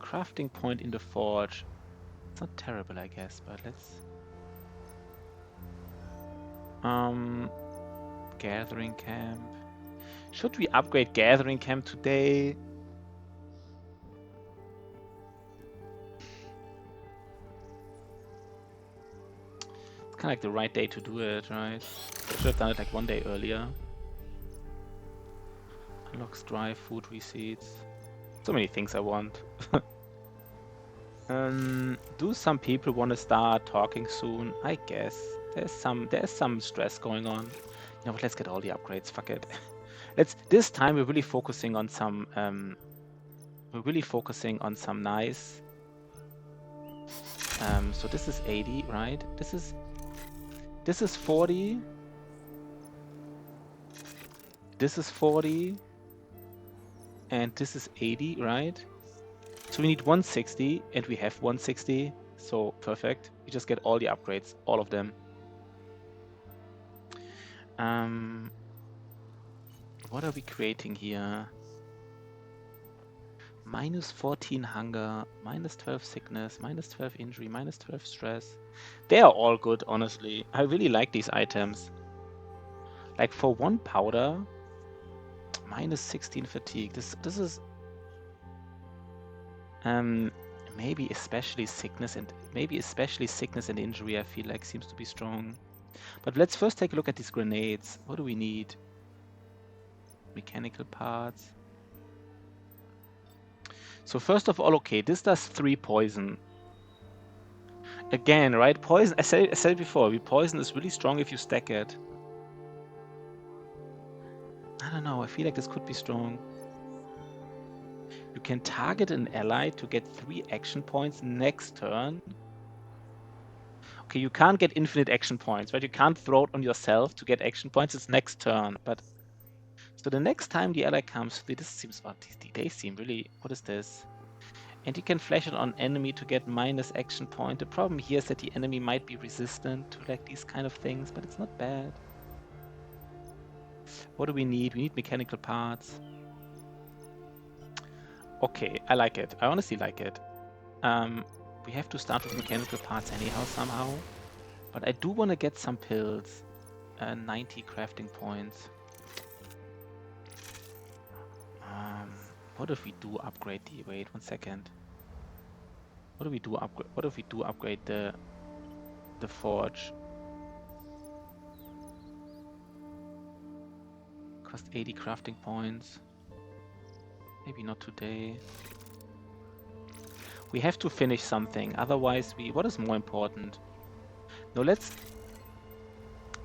Crafting point in the forge. It's not terrible, I guess, but let's... Gathering camp. Should we upgrade gathering camp today? It's kind of like the right day to do it, right? Should have done it like 1 day earlier. Unlocks dry food receipts. So many things I want. Do some people want to start talking soon? I guess there's some stress going on. You know what? Let's get all the upgrades. Fuck it. This time we're really focusing on some. Nice. So this is 80, right? This is 40. This is 40. And this is 80, right? So we need 160, and we have 160. So perfect. We just get all the upgrades, all of them. What are we creating here? Minus 14 hunger, minus 12 sickness, minus 12 injury, minus 12 stress. They are all good, honestly. I really like these items. Like for 1 powder, minus 16 fatigue. This is... Maybe especially sickness and injury, I feel like seems to be strong. But let's first take a look at these grenades. What do we need? Mechanical parts. So first of all, okay, this does 3 poison. Again, right? Poison, I said before, poison is really strong if you stack it. I don't know, I feel like this could be strong. You can target an ally to get 3 action points next turn. Okay, you can't get infinite action points, right? You can't throw it on yourself to get action points. It's next turn, but so the next time the ally comes, this seems odd. They seem really. What is this? And you can flash it on enemy to get minus action point. The problem here is that the enemy might be resistant to like these kind of things, but it's not bad. What do we need? We need mechanical parts. Okay, I like it. I honestly like it. We have to start with mechanical parts anyhow somehow. But I do want to get some pills. 90 crafting points. What if we do upgrade the... Wait, 1 second. What if we do upgrade? What if we do upgrade the forge? Cost 80 crafting points. Maybe not today. We have to finish something, otherwise we... What is more important? No, let's...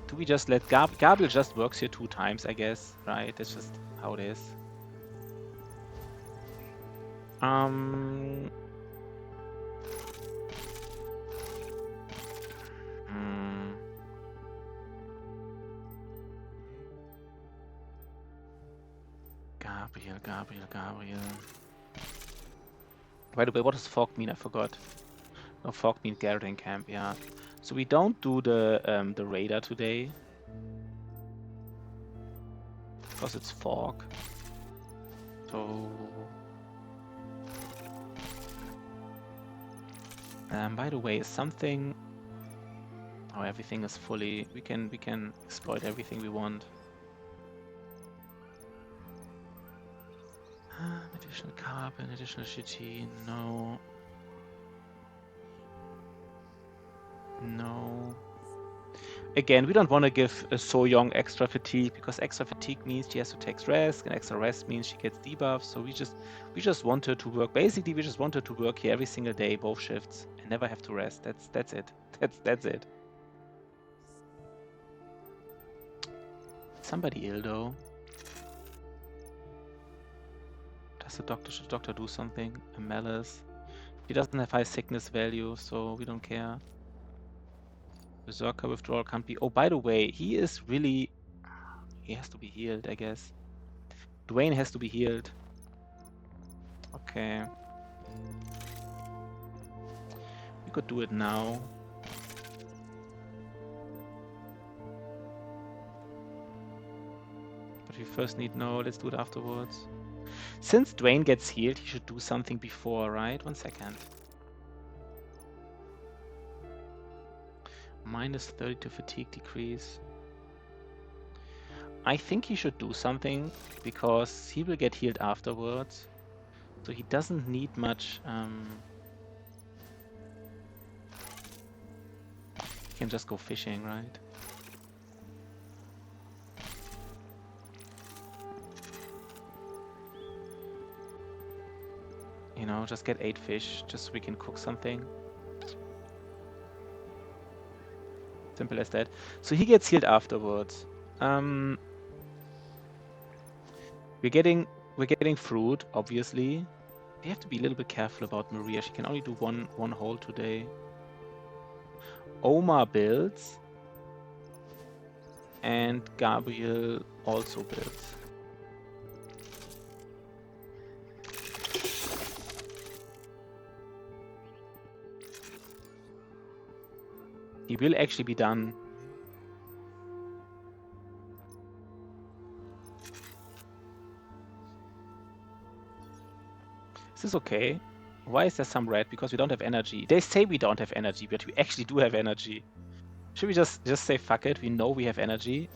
Do we just let... Gabriel just works here 2 times, I guess, right? That's just how it is. Gabriel. By the way, what does fog mean? I forgot. No, fog means gathering camp, yeah. So we don't do the radar today. Because it's fog. So... by the way, is something... Oh, everything is fully... We can exploit everything we want. Additional carbon, additional chitin, no. No. Again, we don't want to give So Young extra fatigue, because extra fatigue means she has to take rest, and extra rest means she gets debuffs. So we just want her to work. Basically, we just want her to work here every single day, both shifts, and never have to rest. That's it. That's it. Somebody ill though. Should the doctor do something? A malice. He doesn't have high sickness value, so we don't care. Berserker withdrawal can't be... Oh, by the way, he is really... He has to be healed, I guess. Dwayne has to be healed. Okay. We could do it now. But we first need... No, let's do it afterwards. Since Dwayne gets healed, he should do something before, right? 1 second. Minus 30 to fatigue decrease. I think he should do something, because he will get healed afterwards. So he doesn't need much... He can just go fishing, right? You know, just get 8 fish, just so we can cook something. Simple as that. So he gets healed afterwards. We're getting fruit, obviously. We have to be a little bit careful about Maria. She can only do one hole today. Omar builds. And Gabriel also builds. He will actually be done. Is this okay? Why is there some red? Because we don't have energy. They say we don't have energy, but we actually do have energy. Should we just say fuck it? We know we have energy.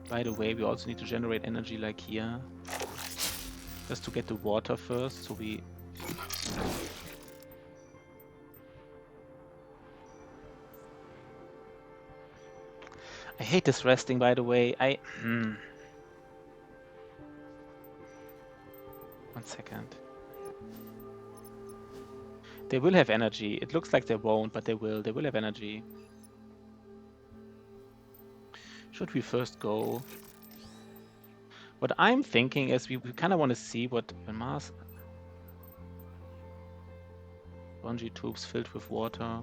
By the way, we also need to generate energy like here. Just to get the water first, so we... I hate this resting, by the way. One second. They will have energy. It looks like they won't, but they will. They will have energy. Should we first go? What I'm thinking is we kind of want to see what... When Mars... Bungee tubes filled with water.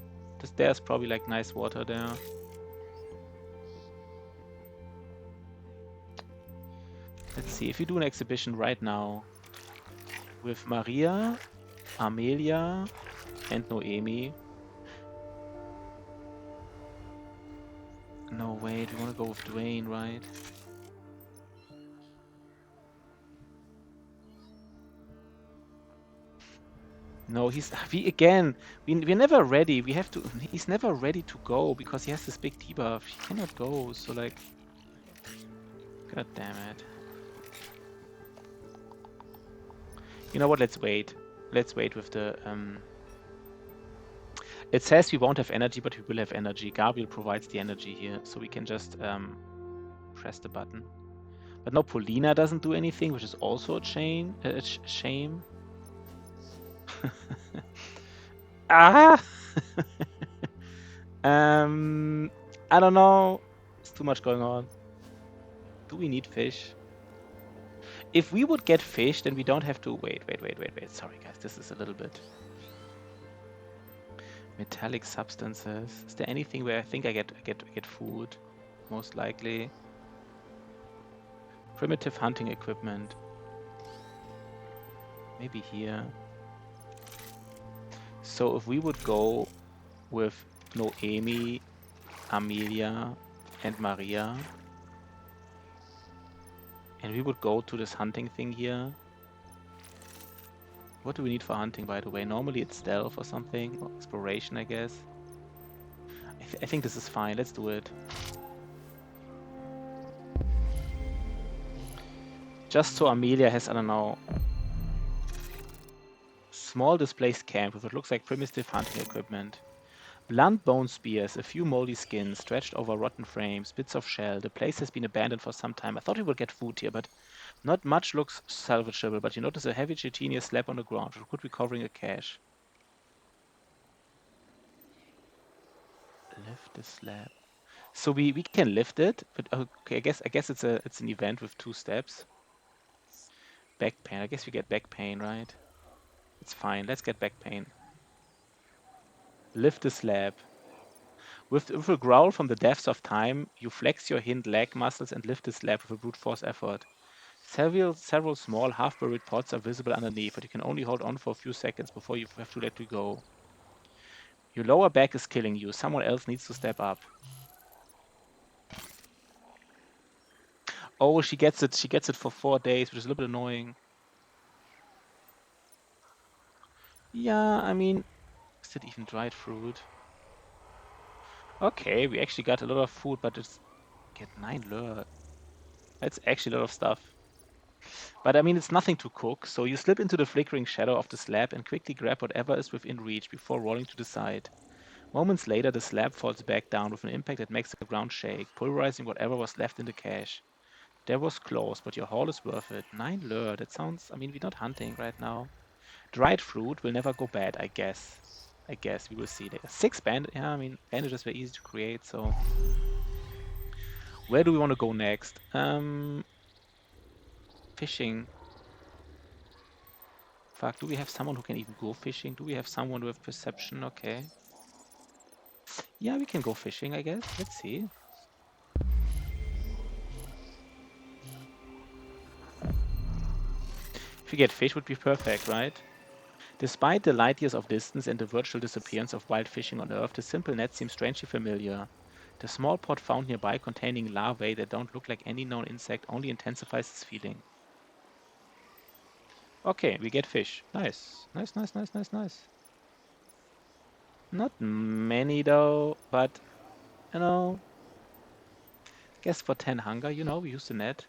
There's probably like nice water there. Let's see, if you do an exhibition right now with Maria, Amelia, and Noemi. No, wait, we want to go with Dwayne, right? No, we're never ready. We have to, he's never ready to go because he has this big debuff. He cannot go, so like, god damn it. You know what, let's wait. Let's wait with the, it says we won't have energy, but we will have energy. Gabriel provides the energy here, so we can just press the button. But no, Polina doesn't do anything, which is also a shame. Ah! I don't know. It's too much going on. Do we need fish? If we would get fish, then we don't have to... Wait. Sorry, guys. This is a little bit... Metallic substances. Is there anything where I think I get food? Most likely. Primitive hunting equipment. Maybe here. So if we would go with Noemi, Amelia, and Maria, and we would go to this hunting thing here. What do we need for hunting, by the way? Normally it's stealth or something, or exploration, I guess. I think this is fine. Let's do it. Just so Amelia has, I don't know, small displaced camp with what looks like primitive hunting equipment. Blunt bone spears, a few moldy skins stretched over rotten frames, bits of shell. The place has been abandoned for some time. I thought we would get food here, but not much looks salvageable. But you notice a heavy chitinous slab on the ground, which could be covering a cache. Lift the slab. So we can lift it, but okay, I guess it's an event with 2 steps. Back pain. I guess we get back pain, right? It's fine. Let's get back pain. Lift the slab. With a growl from the depths of time, you flex your hind leg muscles and lift the slab with a brute force effort. Several small, half-buried pots are visible underneath, but you can only hold on for a few seconds before you have to let it go. Your lower back is killing you. Someone else needs to step up. Oh, she gets it. She gets it for 4 days, which is a little bit annoying. Yeah, I mean, is it even dried fruit? Okay, we actually got a lot of food, but it's get 9 lure. That's actually a lot of stuff. But I mean, it's nothing to cook, so you slip into the flickering shadow of the slab and quickly grab whatever is within reach before rolling to the side. Moments later, the slab falls back down with an impact that makes the ground shake, pulverizing whatever was left in the cache. That was close, but your haul is worth it. 9 lure, that sounds... I mean, we're not hunting right now. Dried fruit will never go bad, I guess. I guess, we will see. 6 yeah, I mean, bandages were easy to create, so... Where do we want to go next? Fishing. Fuck, do we have someone who can even go fishing? Do we have someone with perception? Okay. Yeah, we can go fishing, I guess. Let's see. If we get fish, would be perfect, right? Despite the light years of distance and the virtual disappearance of wild fishing on Earth, the simple net seems strangely familiar. The small pot found nearby containing larvae that don't look like any known insect only intensifies this feeling. Okay, we get fish. Nice. Nice. Not many though, but, you know, I guess for 10 hunger, you know, we use the net.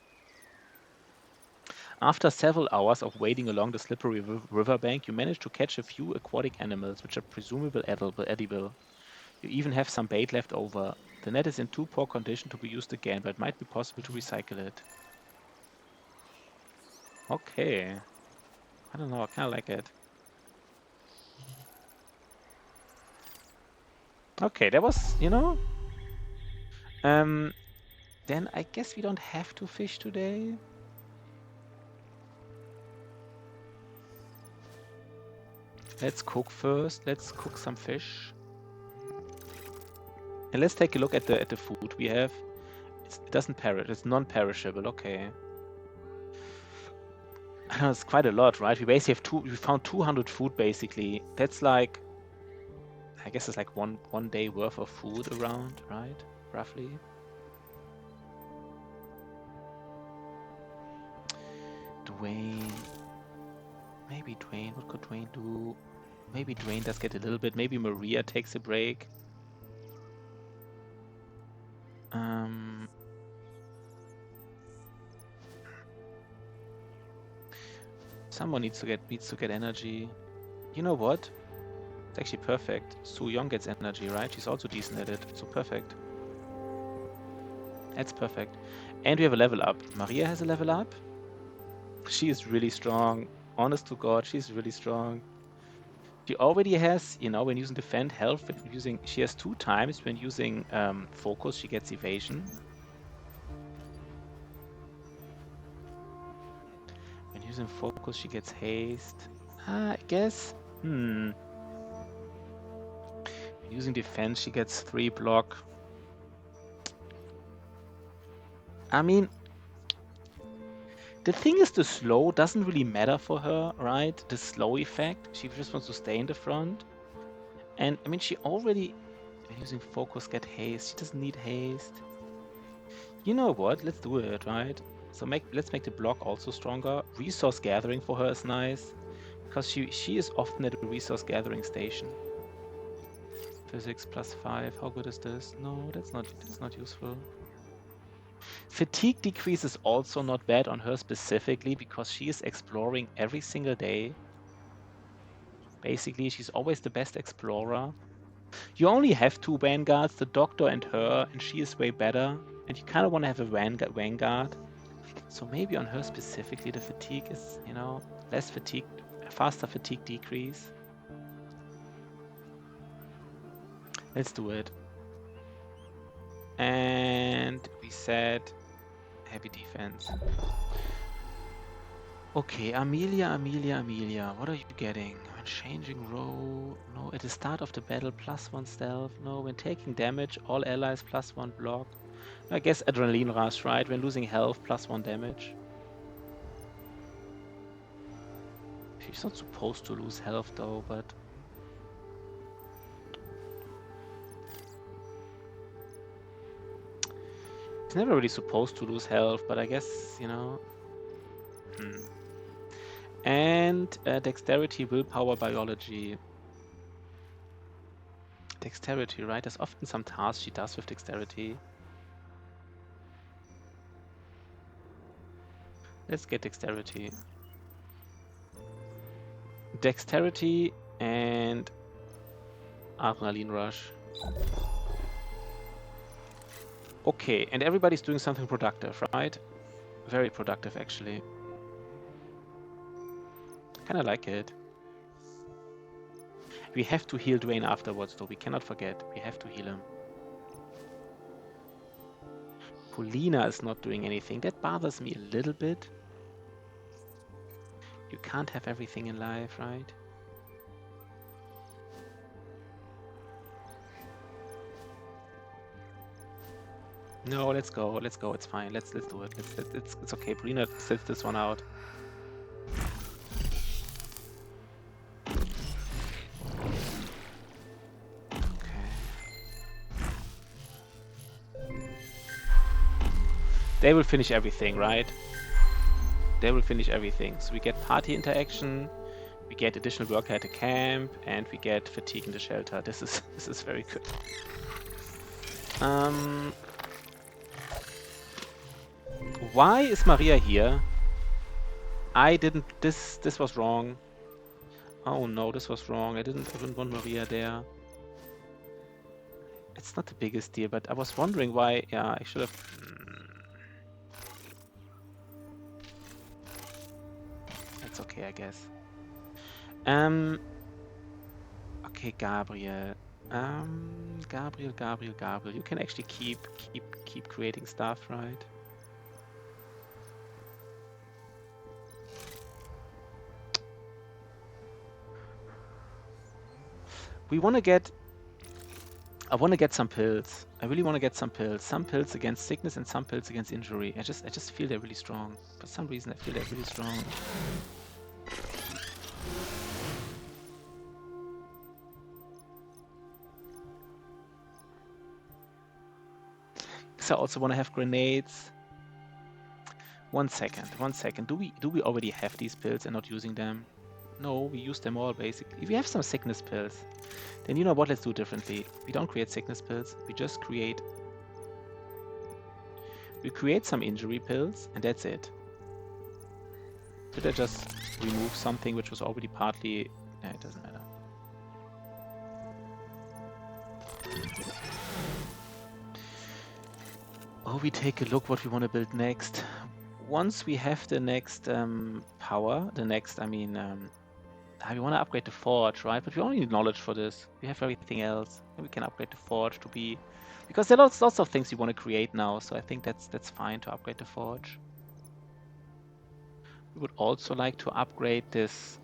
After several hours of wading along the slippery riverbank, you manage to catch a few aquatic animals, which are presumably edible. You even have some bait left over. The net is in too poor condition to be used again, but it might be possible to recycle it. Okay. I don't know, I kind of like it. Okay, that was, then I guess we don't have to fish today. Let's cook first. Let's cook some fish. And let's take a look at the food we have. It doesn't perish. It's non-perishable. Okay. It's quite a lot, right? We basically have we found 200 food basically. That's like, I guess it's like one day worth of food around, right? Roughly. Dwayne. Maybe Dwayne. What could Dwayne do? Maybe Dwayne does get a little bit. Maybe Maria takes a break. Someone needs to get energy. You know what? It's actually perfect. Su Yong gets energy, right? She's also decent at it. So perfect. That's perfect. And we have a level up. Maria has a level up. She is really strong. Honest to God, she's really strong. She already has, when using defend, health, she has 2 times when using focus, she gets evasion. When using focus, she gets haste. I guess. When using defense, she gets 3 block. I mean, the thing is, the slow doesn't really matter for her, right? The slow effect, she just wants to stay in the front. And I mean, she already, using focus, get haste. She doesn't need haste. You know what? Let's do it, right? So let's make the block also stronger. Resource gathering for her is nice, because she is often at a resource gathering station. Physics +5. How good is this? No, that's not useful. Fatigue decrease is also not bad on her specifically because she is exploring every single day. Basically, she's always the best explorer. You only have 2 vanguards, the doctor and her, and she is way better. And you kind of want to have a vanguard. So maybe on her specifically, the fatigue is, less fatigue, faster fatigue decrease. Let's do it. And we said heavy defense. Okay, Amelia. What are you getting? When changing row. No, at the start of the battle, +1 stealth. No, when taking damage, all allies +1 block. I guess adrenaline rush, right? When losing health, +1 damage. She's not supposed to lose health though, but... She's never really supposed to lose health, but I guess, And dexterity, willpower, biology. Dexterity, right? There's often some tasks she does with dexterity. Let's get dexterity. Dexterity and adrenaline rush. Okay, and everybody's doing something productive, right? Very productive, actually. Kind of like it. We have to heal Dwayne afterwards, though. We cannot forget. We have to heal him. Polina is not doing anything. That bothers me a little bit. You can't have everything in life, right? No, let's go. It's fine. Let's do it. It's okay. Polina sits this one out. They will finish everything, right? They will finish everything. So we get party interaction, we get additional worker at the camp, and we get fatigue in the shelter. This is very good. Why is Maria here? I didn't. This was wrong. Oh no, this was wrong. I didn't want Maria there. It's not the biggest deal, but I was wondering why. Yeah, I should have. That's okay, I guess. Okay, Gabriel. Gabriel. You can actually keep creating stuff, right? We want to get. I want to get some pills. I really want to get some pills. Some pills against sickness and some pills against injury. I just feel they're really strong. For some reason, I feel they're really strong. So I also want to have grenades. 1 second. Do we already have these pills and not using them? No, we use them all basically. If we have some sickness pills, then you know what? Let's do differently. We don't create sickness pills. We just create. We create some injury pills, and that's it. Did I just remove something which was already partly? No, it doesn't matter. Oh, we take a look what we want to build next. Once we have the next power, the next, we want to upgrade the forge, right? But we only need knowledge for this. We have everything else, and we can upgrade the forge to be, because there are lots of things we want to create now. So I think that's fine to upgrade the forge. We would also like to upgrade this.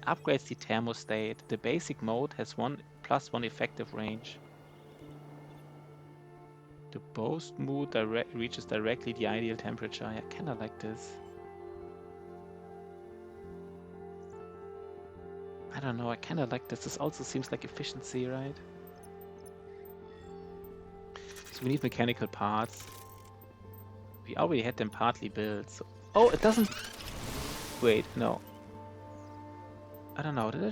Upgrades the thermostat. The basic mode has +1 effective range. The boost mood reaches directly the ideal temperature. I kinda like this. I don't know, I kinda like this. This also seems like efficiency, right? So we need mechanical parts. We already had them partly built. So... Oh, it doesn't... Wait, no. I don't know, did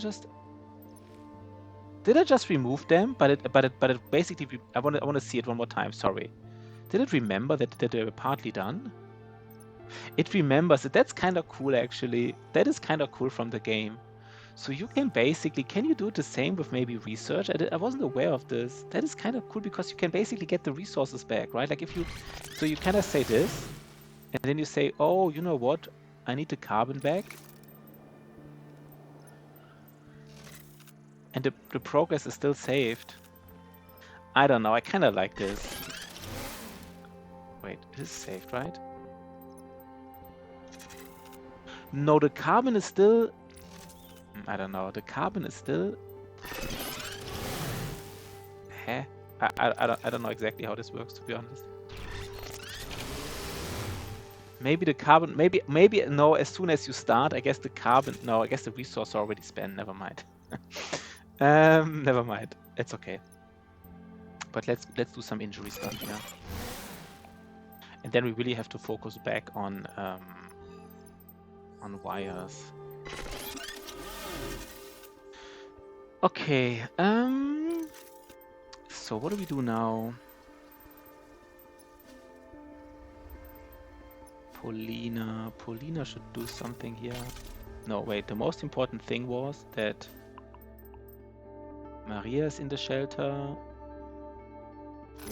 I just remove them? But it basically... I want to see it one more time, sorry. Did it remember that they were partly done? It remembers it. That's kind of cool, actually. That is kind of cool from the game. So you can basically... Can you do the same with maybe research? I wasn't aware of this. That is kind of cool because you can basically get the resources back, right? Like if you... So you kind of say this, and then you say, oh, you know what? I need the carbon back. And the progress is still saved. I don't know. I kind of like this. Wait, it is saved, right? No, the carbon is still... I don't know. The carbon is still... Huh? I don't know exactly how this works, to be honest. Maybe the carbon... Maybe no, as soon as you start, I guess the carbon... No, I guess the resource already spent. Never mind. Never mind. It's okay. But let's do some injury stuff here. And then we really have to focus back on wires. Okay. So what do we do now? Polina should do something here. No, wait. The most important thing was that Maria is in the shelter.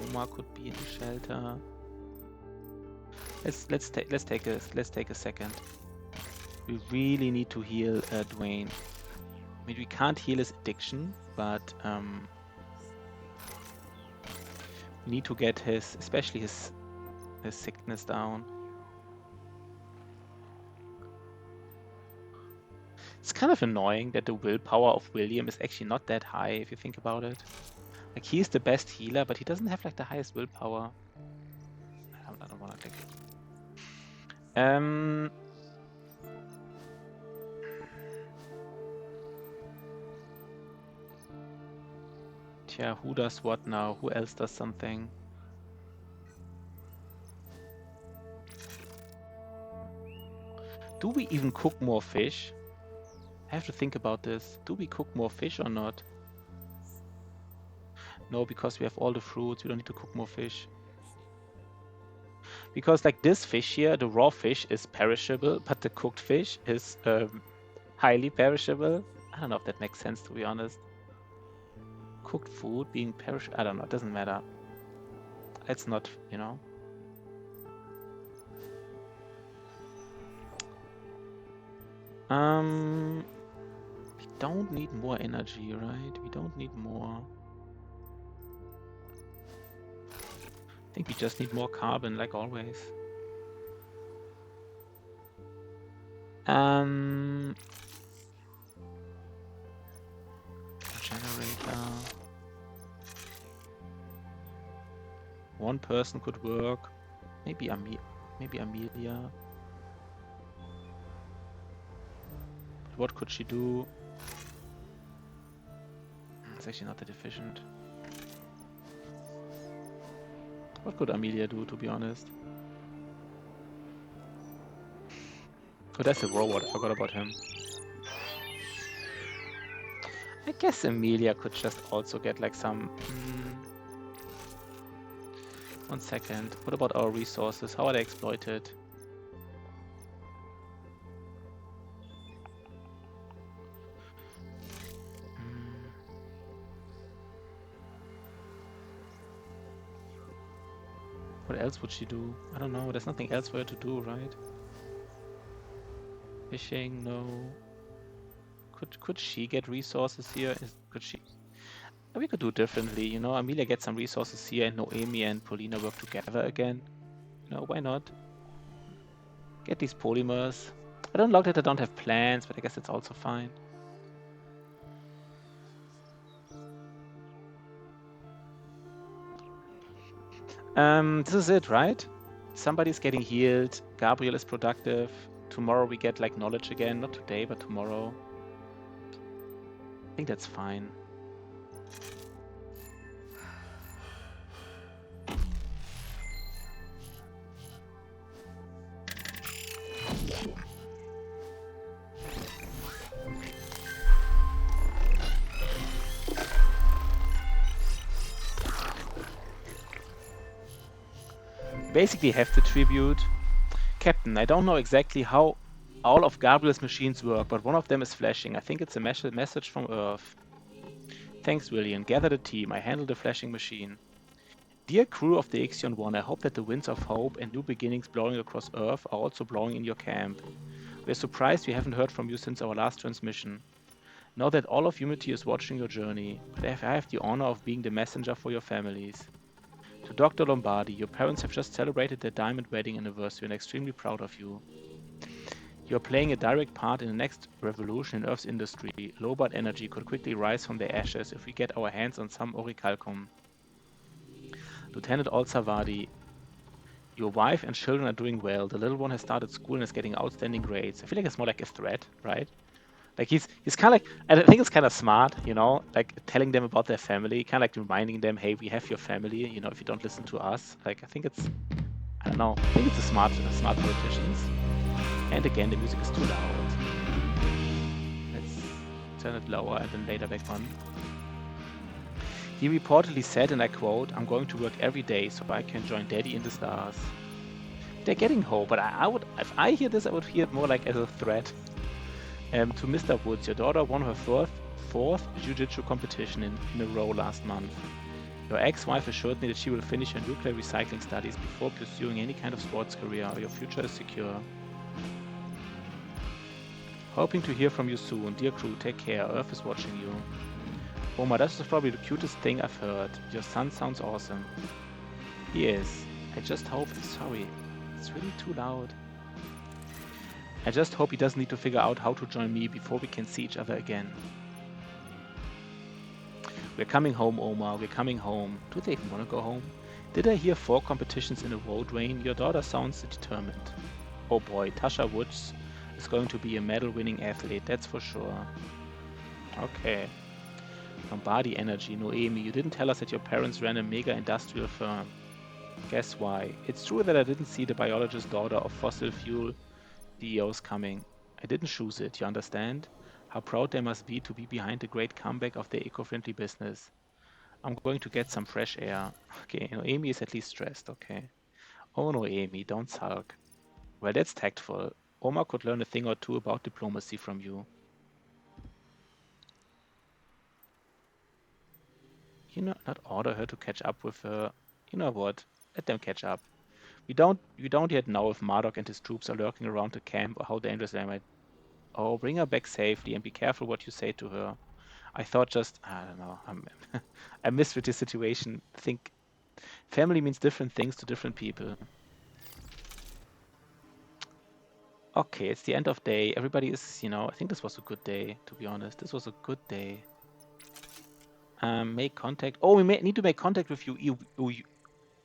Oma could be in the shelter. Let's take a second. We really need to heal Dwayne. I mean, we can't heal his addiction, but we need to get especially his sickness down. It's kind of annoying that the willpower of William is actually not that high if you think about it. Like, he's the best healer, but he doesn't have like the highest willpower. I don't want to take it. Tja, who does what now? Who else does something? Do we even cook more fish? I have to think about this. Do we cook more fish or not? No, because we have all the fruits. We don't need to cook more fish. Because like this fish here, the raw fish is perishable, but the cooked fish is highly perishable. I don't know if that makes sense, to be honest. Cooked food being perishable, I don't know, it doesn't matter. It's not, you know. We don't need more energy, right? We don't need more. I think we just need more carbon, like always. Generator. One person could work. Maybe Amelia. But what could she do? It's actually not that efficient. What could Amelia do, to be honest? Oh, that's a robot. I forgot about him. I guess Amelia could just also get like some... 1 second. What about our resources? How are they exploited? What else would she do? I don't know. There's nothing else for her to do, right? Fishing, no. Could she get resources here? Could she? We could do differently, you know. Amelia gets some resources here, and Noemi and Paulina work together again. You know, why not? Get these polymers. I don't like that I don't have plans, but I guess it's also fine. This is it, right? Somebody's getting healed. Gabriel is productive. Tomorrow we get like knowledge again. Not today, but tomorrow. I think that's fine. Basically have to tribute. Captain, I don't know exactly how all of Gabriel's machines work, but one of them is flashing. I think it's a message from Earth. Thanks, William. Gather the team. I handle the flashing machine. Dear crew of the Ixion 1, I hope that the winds of hope and new beginnings blowing across Earth are also blowing in your camp. We're surprised we haven't heard from you since our last transmission. Know that all of humanity is watching your journey, but I have the honor of being the messenger for your families. To Dr. Lombardi, your parents have just celebrated their diamond wedding anniversary and are extremely proud of you. You are playing a direct part in the next revolution in Earth's industry. Lobart energy could quickly rise from the ashes if we get our hands on some orichalcum. Lieutenant Al-Savadi, your wife and children are doing well. The little one has started school and is getting outstanding grades. I feel like it's more like a threat, right? Like he's kind of like, I think it's kind of smart, you know, like telling them about their family, kind of like reminding them, hey, we have your family, you know, if you don't listen to us. Like I think it's, I don't know, I think it's a smart politicians. And again, the music is too loud. Let's turn it lower and then later back on. He reportedly said, and I quote, I'm going to work every day so I can join Daddy in the stars. They're getting hope, but I would, if I hear this, I would hear it more like as a threat. To Mr. Woods, your daughter won her fourth jiu-jitsu competition in a row last month. Your ex-wife assured me that she will finish her nuclear recycling studies before pursuing any kind of sports career. Your future is secure. Hoping to hear from you soon. Dear crew, take care. Earth is watching you. Oma, this is probably the cutest thing I've heard. Your son sounds awesome. He is. I just hope... Sorry. It's really too loud. I just hope he doesn't need to figure out how to join me before we can see each other again. We're coming home, Omar. We're coming home. Do they even want to go home? Did I hear 4 competitions in a row, Dwayne? Your daughter sounds determined. Oh boy, Tasha Woods is going to be a medal-winning athlete, that's for sure. Okay. Lombardi Energy, Noemi, you didn't tell us that your parents ran a mega industrial firm. Guess why? It's true that I didn't see the biologist's daughter of fossil fuel CEOs coming. I didn't choose it, you understand? How proud they must be to be behind the great comeback of their eco-friendly business. I'm going to get some fresh air. Okay, Amy is at least stressed, okay. Oh no, Amy, don't sulk. Well, that's tactful. Oma could learn a thing or two about diplomacy from you. You know, not order her to catch up with her. You know what? Let them catch up. We don't yet know if Marduk and his troops are lurking around the camp or how dangerous they might. Oh, bring her back safely and be careful what you say to her. I thought just I don't know. I misread the situation. Think family means different things to different people. Okay, it's the end of day. Everybody is, I think this was a good day, to be honest. This was a good day. Make contact. Oh, we need to make contact with you,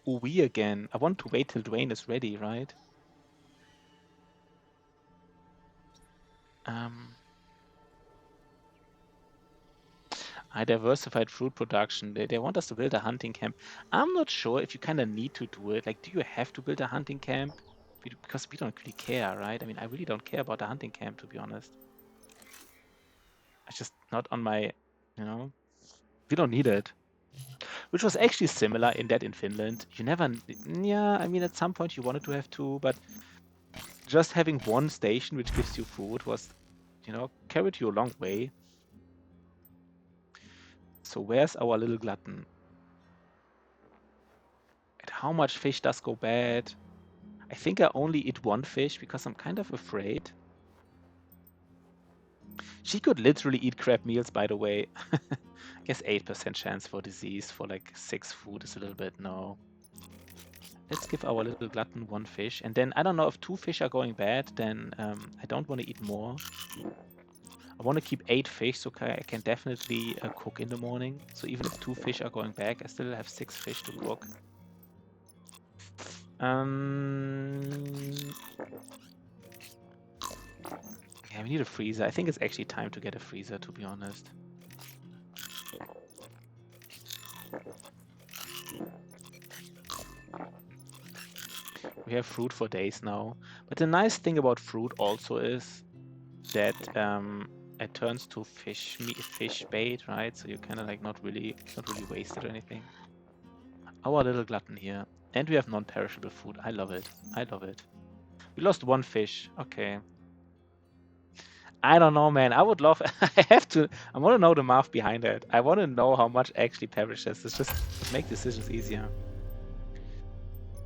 we again. I want to wait till Dwayne is ready, right? I diversified fruit production. They want us to build a hunting camp. I'm not sure if you kind of need to do it. Like, do you have to build a hunting camp? Because we don't really care, right? I mean, I really don't care about a hunting camp, to be honest. It's just not on my, we don't need it. Which was actually similar in that in Finland. You never, yeah, I mean, at some point you wanted to have two, but just having one station which gives you food was, carried you a long way. So where's our little glutton? And how much fish does go bad? I think I only eat one fish because I'm kind of afraid. She could literally eat crab meals, by the way. I guess 8% chance for disease for like 6 food is a little bit, no. Let's give our little glutton one fish. And then, I don't know, if 2 fish are going bad, then I don't want to eat more. I want to keep 8 fish, so I can definitely cook in the morning. So even if 2 fish are going back, I still have 6 fish to cook. Yeah, we need a freezer. I think it's actually time to get a freezer, to be honest. We have fruit for days now. But the nice thing about fruit also is that it turns to fish bait, right? So you're kind of like not really wasted or anything. Our little glutton here. And we have non-perishable food. I love it. I love it. We lost 1 fish. Okay. I don't know, man. I would love. I want to know the math behind it. I want to know how much actually perishes. It's just to make decisions easier.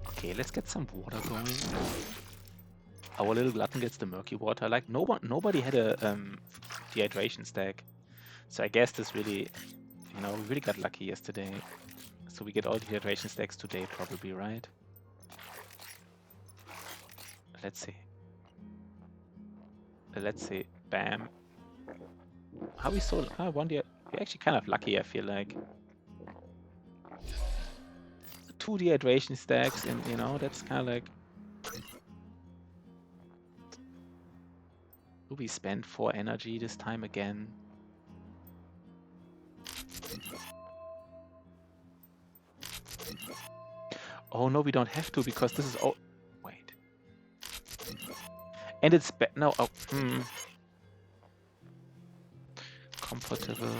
Okay, let's get some water going. Our little glutton gets the murky water. Like nobody had a dehydration stack, so I guess this really, we really got lucky yesterday. So we get all dehydration stacks today, probably, right? Let's see. Let's see. Bam. How we so? One day we're actually kind of lucky. I feel like 2 dehydration stacks, and that's kind of like. Do we spend 4 energy this time again? Oh no, we don't have to because this is wait. And it's no. Oh, comfortable.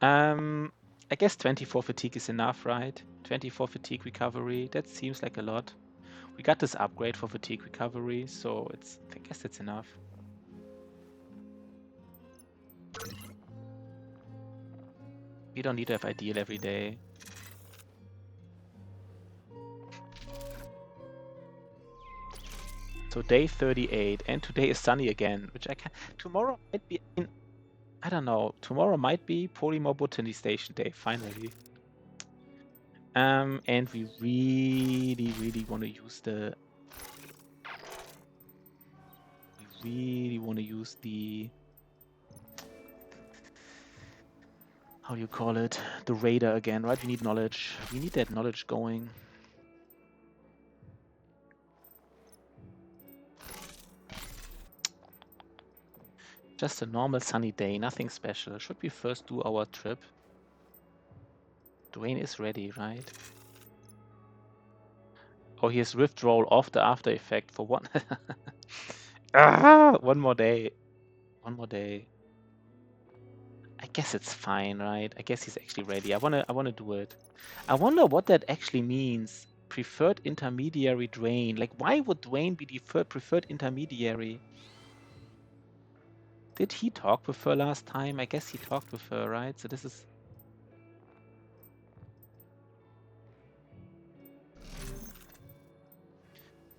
I guess 24 fatigue is enough, right? 24 fatigue recovery. That seems like a lot. We got this upgrade for fatigue recovery, so I guess that's enough. We don't need to have ideal every day. So day 38, and today is sunny again, which I can. Tomorrow might be. I don't know. Tomorrow might be Polymorph Botany Station Day, finally. And we really want to use the. We really want to use the. How do you call it? The radar again, right? We need knowledge. We need that knowledge going. Just a normal sunny day, nothing special. Should we first do our trip? Dwayne is ready, right? Oh, he has withdrawal off the after effect for one. One more day. One more day. I guess it's fine, right? I guess he's actually ready. I wanna do it. I wonder what that actually means. Preferred intermediary Dwayne. Like, why would Dwayne be the preferred intermediary? Did he talk with her last time? I guess he talked with her, right? So this is...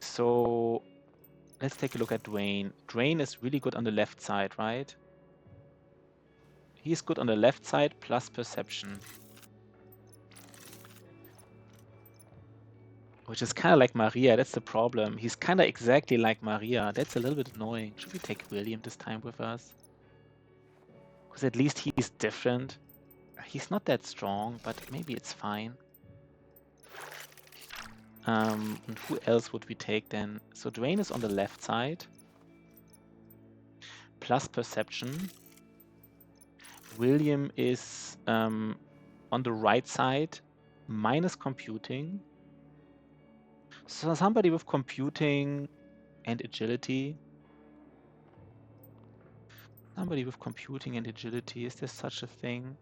So let's take a look at Dwayne. Dwayne is really good on the left side, right? He's good on the left side plus perception. Which is kind of like Maria, that's the problem. He's kind of exactly like Maria. That's a little bit annoying. Should we take William this time with us? Because at least he's different. He's not that strong, but maybe it's fine. And who else would we take then? So Dwayne is on the left side. Plus perception. William is on the right side. Minus computing. So somebody with computing and agility. Somebody with computing and agility. Is there such a thing?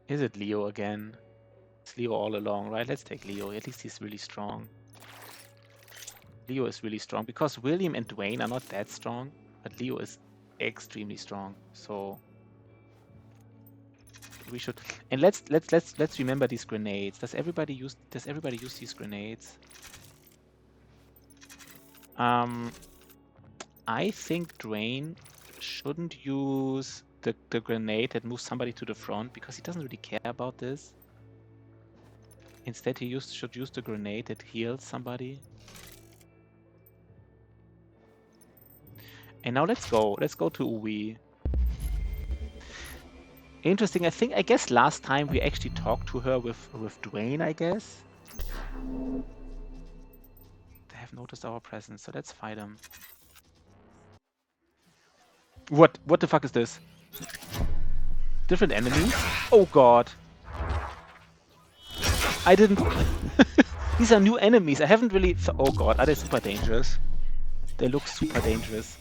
Is it Leo again? It's Leo all along, right? Let's take Leo. At least he's really strong. Leo is really strong because William and Dwayne are not that strong, but Leo is extremely strong. So we should. And let's remember these grenades. Does everybody use these grenades? I think Dwayne shouldn't use the grenade that moves somebody to the front because he doesn't really care about this. Instead, he should use the grenade that heals somebody. And now let's go. Let's go to Uwe. Interesting. I guess last time we actually talked to her with Dwayne, I guess. They have noticed our presence, so let's fight them. What the fuck is this? Different enemy? Oh god. I didn't... These are new enemies. I haven't really... Oh god, are they super dangerous? They look super dangerous.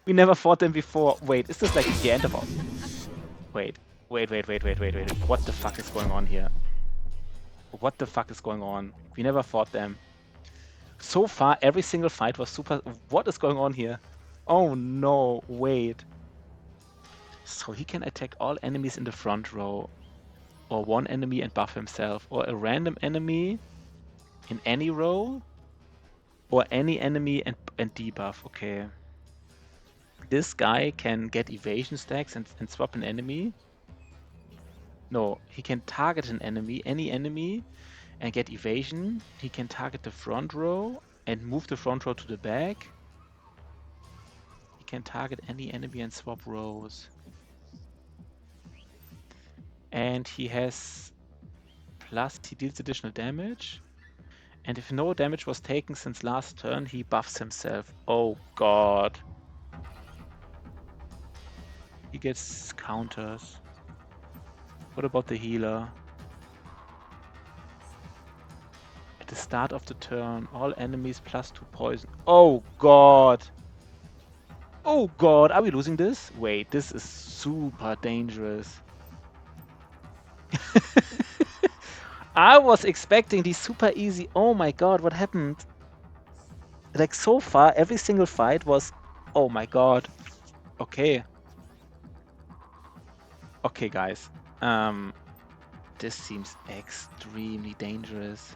We never fought them before. Wait, is this like the end of all? Wait. What the fuck is going on here? What the fuck is going on? We never fought them. So far, every single fight was super... What is going on here? Oh no, wait. So he can attack all enemies in the front row. Or one enemy and buff himself. Or a random enemy in any row. Or any enemy and debuff. Okay. This guy can get evasion stacks and swap an enemy. No, he can target an enemy, any enemy, and get evasion. He can target the front row and move the front row to the back. He can target any enemy and swap rows. And he has plus, he deals additional damage. And if no damage was taken since last turn, he buffs himself. Oh god. He gets counters. What about the healer? At the start of the turn, all enemies plus 2 poison. Oh god! Oh god, are we losing this? Wait, this is super dangerous. I was expecting these super easy. Oh my god, what happened? Like so far, every single fight was... Oh my god. Okay. Okay, guys. This seems extremely dangerous.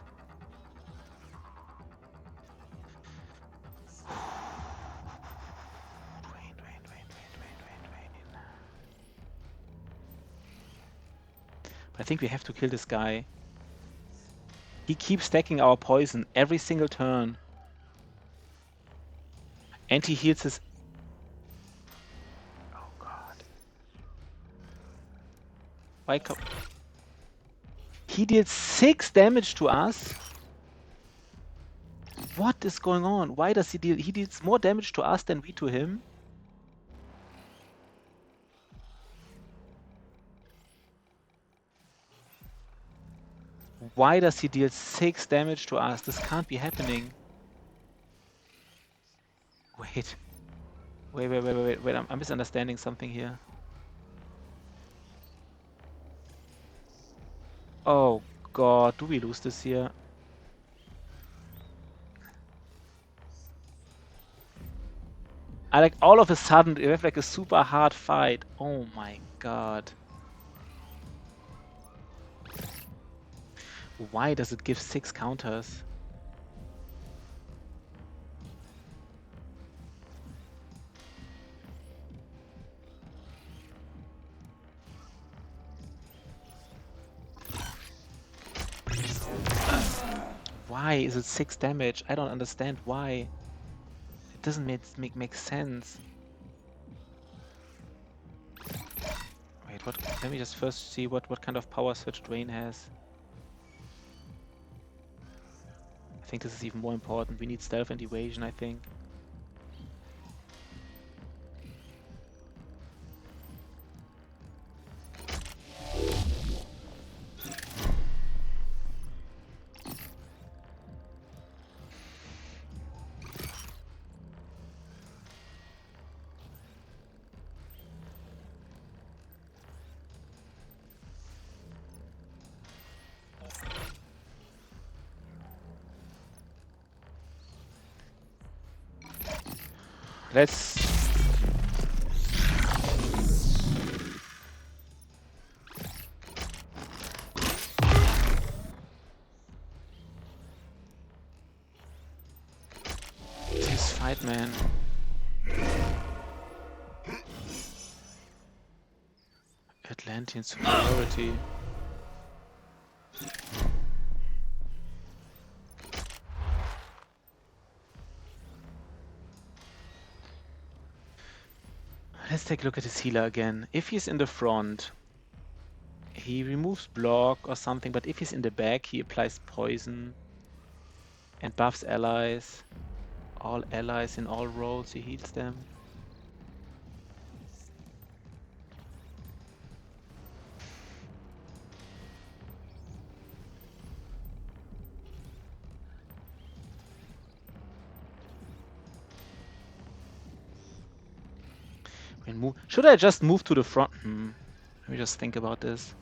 But I think we have to kill this guy. He keeps stacking our poison every single turn. And he heals his... Oh god. Why come... He deals 6 damage to us? What is going on? Why does he deal... He deals more damage to us than we to him? Why does he deal 6 damage to us? This can't be happening. Wait. Wait, I'm misunderstanding something here. Oh god, do we lose this here? I like all of a sudden we have like a super hard fight. Oh my god. Why does it give 6 counters? Why is it 6 damage? I don't understand why. It doesn't make sense. Wait, what? Let me just first see what kind of power switch Drain has. I think this is even more important. We need stealth and evasion, I think. Let's... This fight, man. Atlantean superiority. Let's take a look at his healer again. If he's in the front, he removes block or something, but if he's in the back, he applies poison and buffs allies. All allies in all roles, he heals them. Should I just move to the front? Let me just think about this.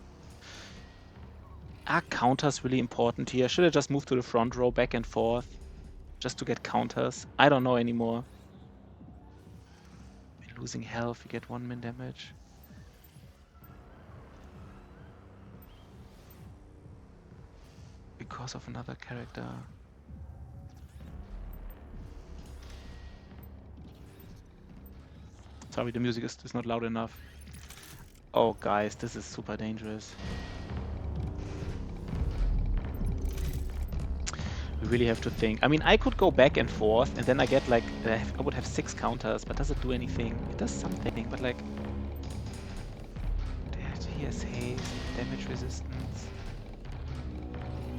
Are counters really important here? Should I just move to the front row back and forth? Just to get counters? I don't know anymore. When losing health, you get 1 min damage. Because of another character. Sorry, the music is not loud enough. Oh, guys, this is super dangerous. We really have to think. I mean, I could go back and forth, and then I get like... I would have 6 counters, but does it do anything? It does something, but like... He has haste, damage resistance.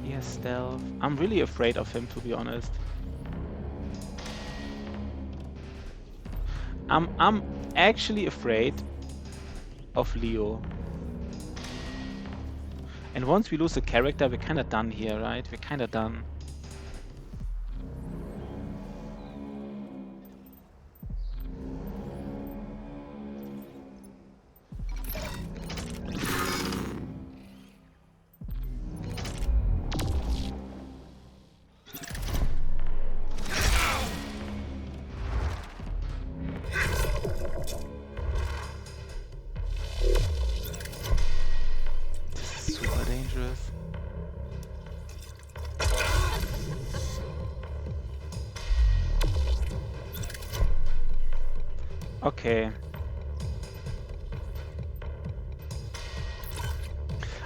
He has stealth. I'm really afraid of him, to be honest. I'm actually afraid of Leo. And once we lose a character, we're kinda done here, right? We're kinda done. Okay.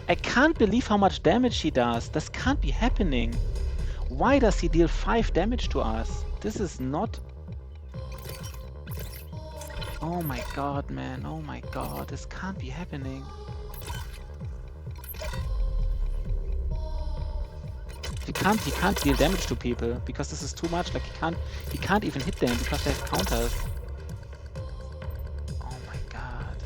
I can't believe how much damage he does. This can't be happening. Why does he deal 5 damage to us? This is not... Oh my god, man. Oh my god. This can't be happening. He can't deal damage to people because this is too much. Like he can't even hit them because they have counters. Oh my god.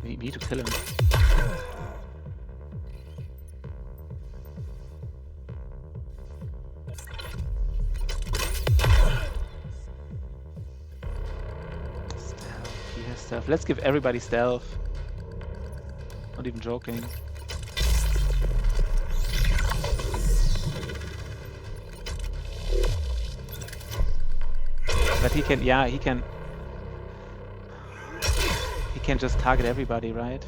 We need to kill him. Stealth, he has stealth. Let's give everybody stealth. Not even joking. But he can, yeah, he can just target everybody, right?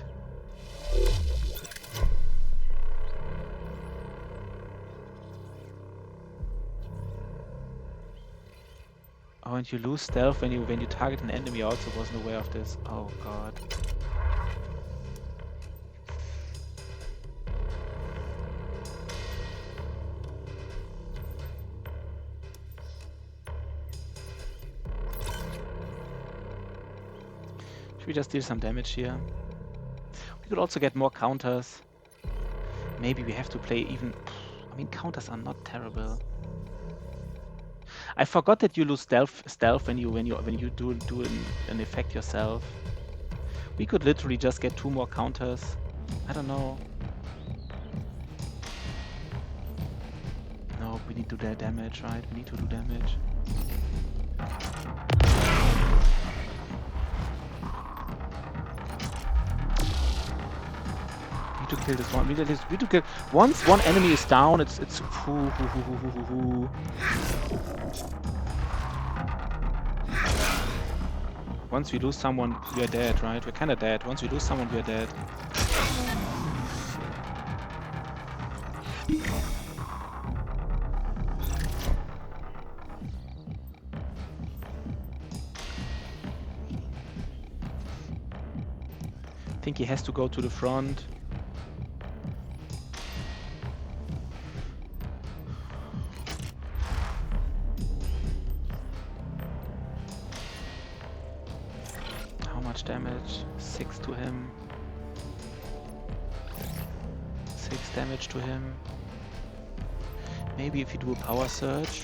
Oh, and you lose stealth when you target an enemy. I also wasn't aware of this. Oh god. Should we just deal some damage here? We could also get more counters. Maybe we have to play even. I mean, counters are not terrible. I forgot that you lose stealth when you do an effect yourself. We could literally just get 2 more counters. I don't know. No, we need to do damage, right? We need to do damage. We need to kill this one. We need to kill. Once one enemy is down, it's. Once we lose someone, we are dead, right? We're kind of dead. Once we lose someone, we are dead. I think he has to go to the front. Damage, 6 to him, 6 damage to him. Maybe if you do a power surge,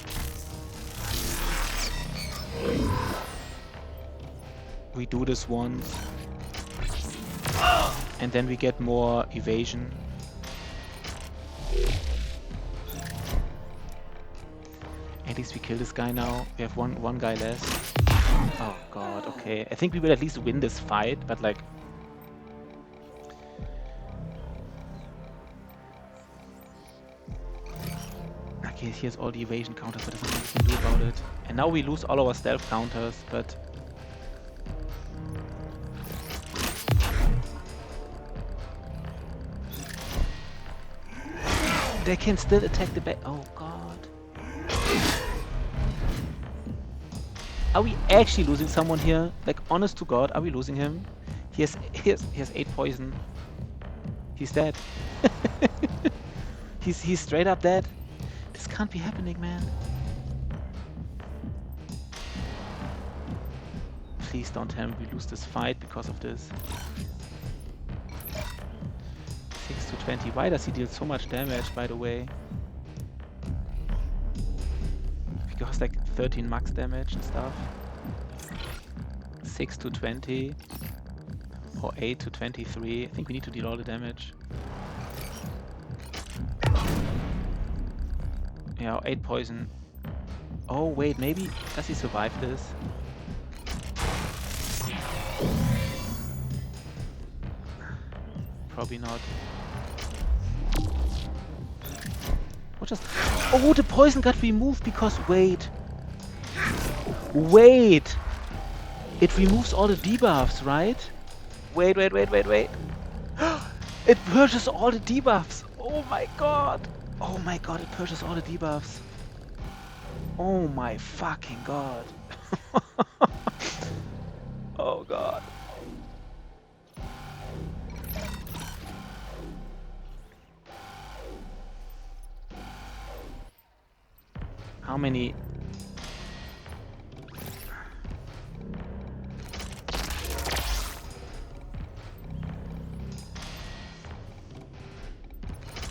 we do this once, and then we get more evasion. At least we kill this guy now. We have one guy less. Oh god, okay. I think we will at least win this fight, but like... Okay, here's all the evasion counters, but there's nothing we can do about it. And now we lose all our stealth counters, but... They can still attack the back. Oh god. Are we actually losing someone here? Like, honest to God, are we losing him? He has 8 poison. He's dead. he's straight up dead. This can't be happening, man. Please don't tell me we lose this fight because of this. 6 to 20. Why does he deal so much damage, by the way? Because like 13 max damage and stuff. 6 to 20 or 8 to 23. I think we need to deal all the damage. Yeah, 8 poison. Oh wait, maybe does he survive this? Probably not. What just... Oh, the poison got removed because... Wait. Wait! It removes all the debuffs, right? Wait. It purges all the debuffs! Oh my god! Oh my god, it purges all the debuffs. Oh my fucking god. Oh god. How many...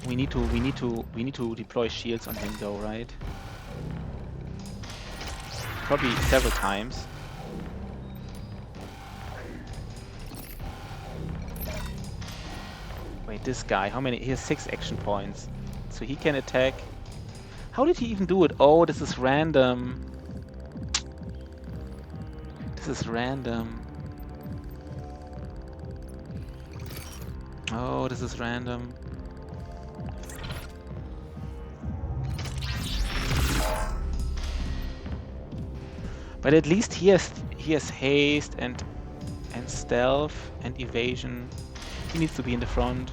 We need to deploy shields on him though, right? Probably several times. Wait, this guy, how many? He has 6 action points. So he can attack. How did he even do it? Oh, this is random. This is random. Oh, this is random. But at least he has haste and stealth and evasion. He needs to be in the front.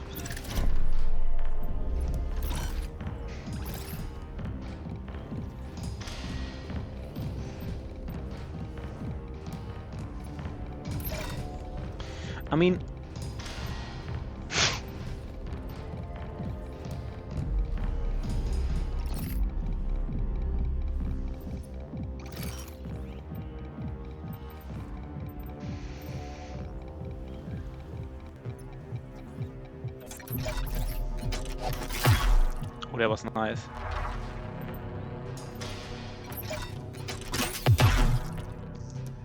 I mean, oh, that was nice.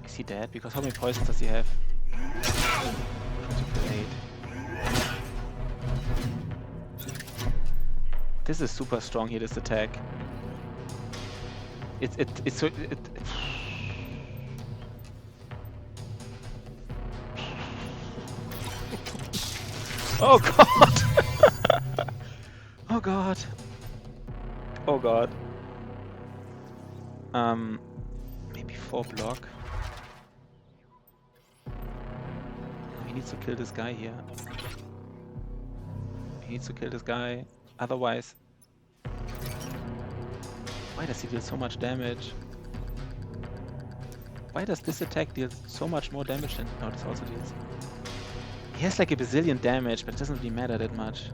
Is he dead? Because how many poisons does he have? 8. This is super strong here, this attack. It's so... Oh god! Oh god! Oh god. Maybe 4 block. He needs to kill this guy here. He needs to kill this guy. Otherwise... Why does he deal so much damage? Why does this attack deal so much more damage than... No, this also deals... He has like a bazillion damage, but it doesn't really matter that much.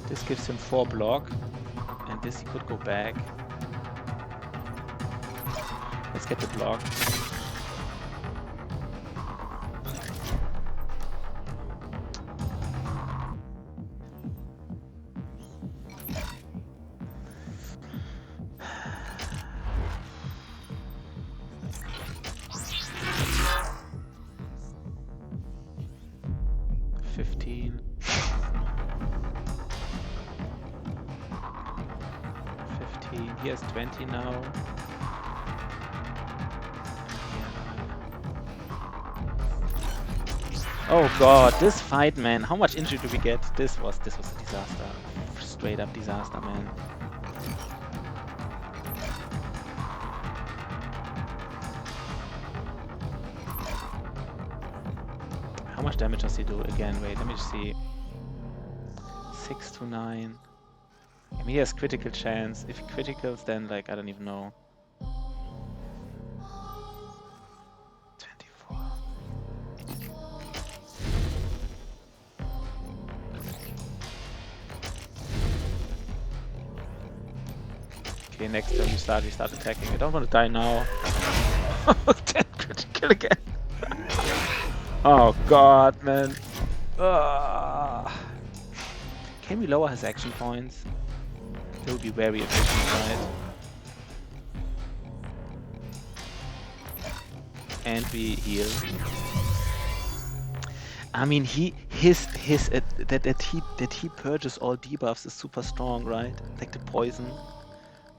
This gives him 4 block. And this he could go back. Let's get the block. He has 20 now. Oh god, this fight, man. How much injury do we get? This was a disaster. Straight up disaster, man. How much damage does he do again? Wait, let me see. 6 to 9. I mean, he has critical chance. If he criticals, then like I don't even know. 24. Okay, next turn we start attacking. I don't want to die now. 10 critical again. Oh god, man. Can we lower his action points? That would be very efficient, right? And we heal. I mean, that he purges all debuffs is super strong, right? Like the poison,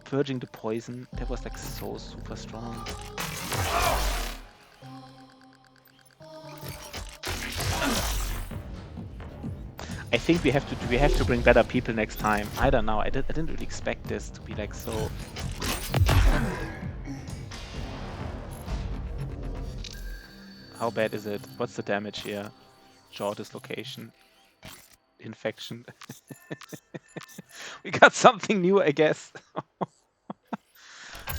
purging the poison. That was like so super strong. I think we have to bring better people next time. I don't know. I didn't really expect this to be like so. How bad is it? What's the damage here? Jaw dislocation, infection. We got something new, I guess.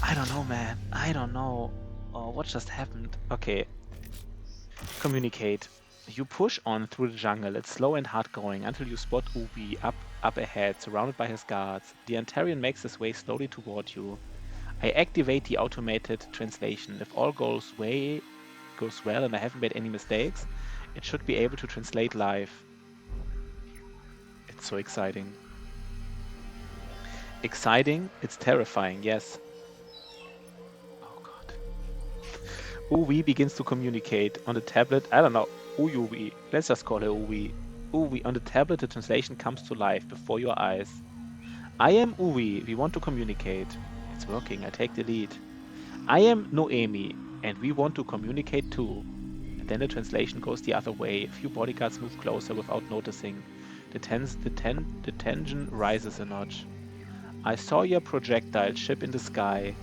I don't know, man. I don't know. Oh, what just happened? Okay. Communicate. You push on through the jungle. It's slow and hard going until you spot Ubi up ahead, surrounded by his guards. The Antarian makes his way slowly toward you. I activate the automated translation. If all goes well and I haven't made any mistakes, it should be able to translate live. It's so exciting. Exciting? It's terrifying, yes. Oh god. Uwi begins to communicate on the tablet. I don't know. Uyuwi. Let's just call her Uwi. Uwi. On the tablet, the translation comes to life before your eyes. I am Uwi. We want to communicate. It's working. I take the lead. I am Noemi, and we want to communicate too. And then the translation goes the other way. A few bodyguards move closer without noticing. The tension rises a notch. I saw your projectile ship in the sky.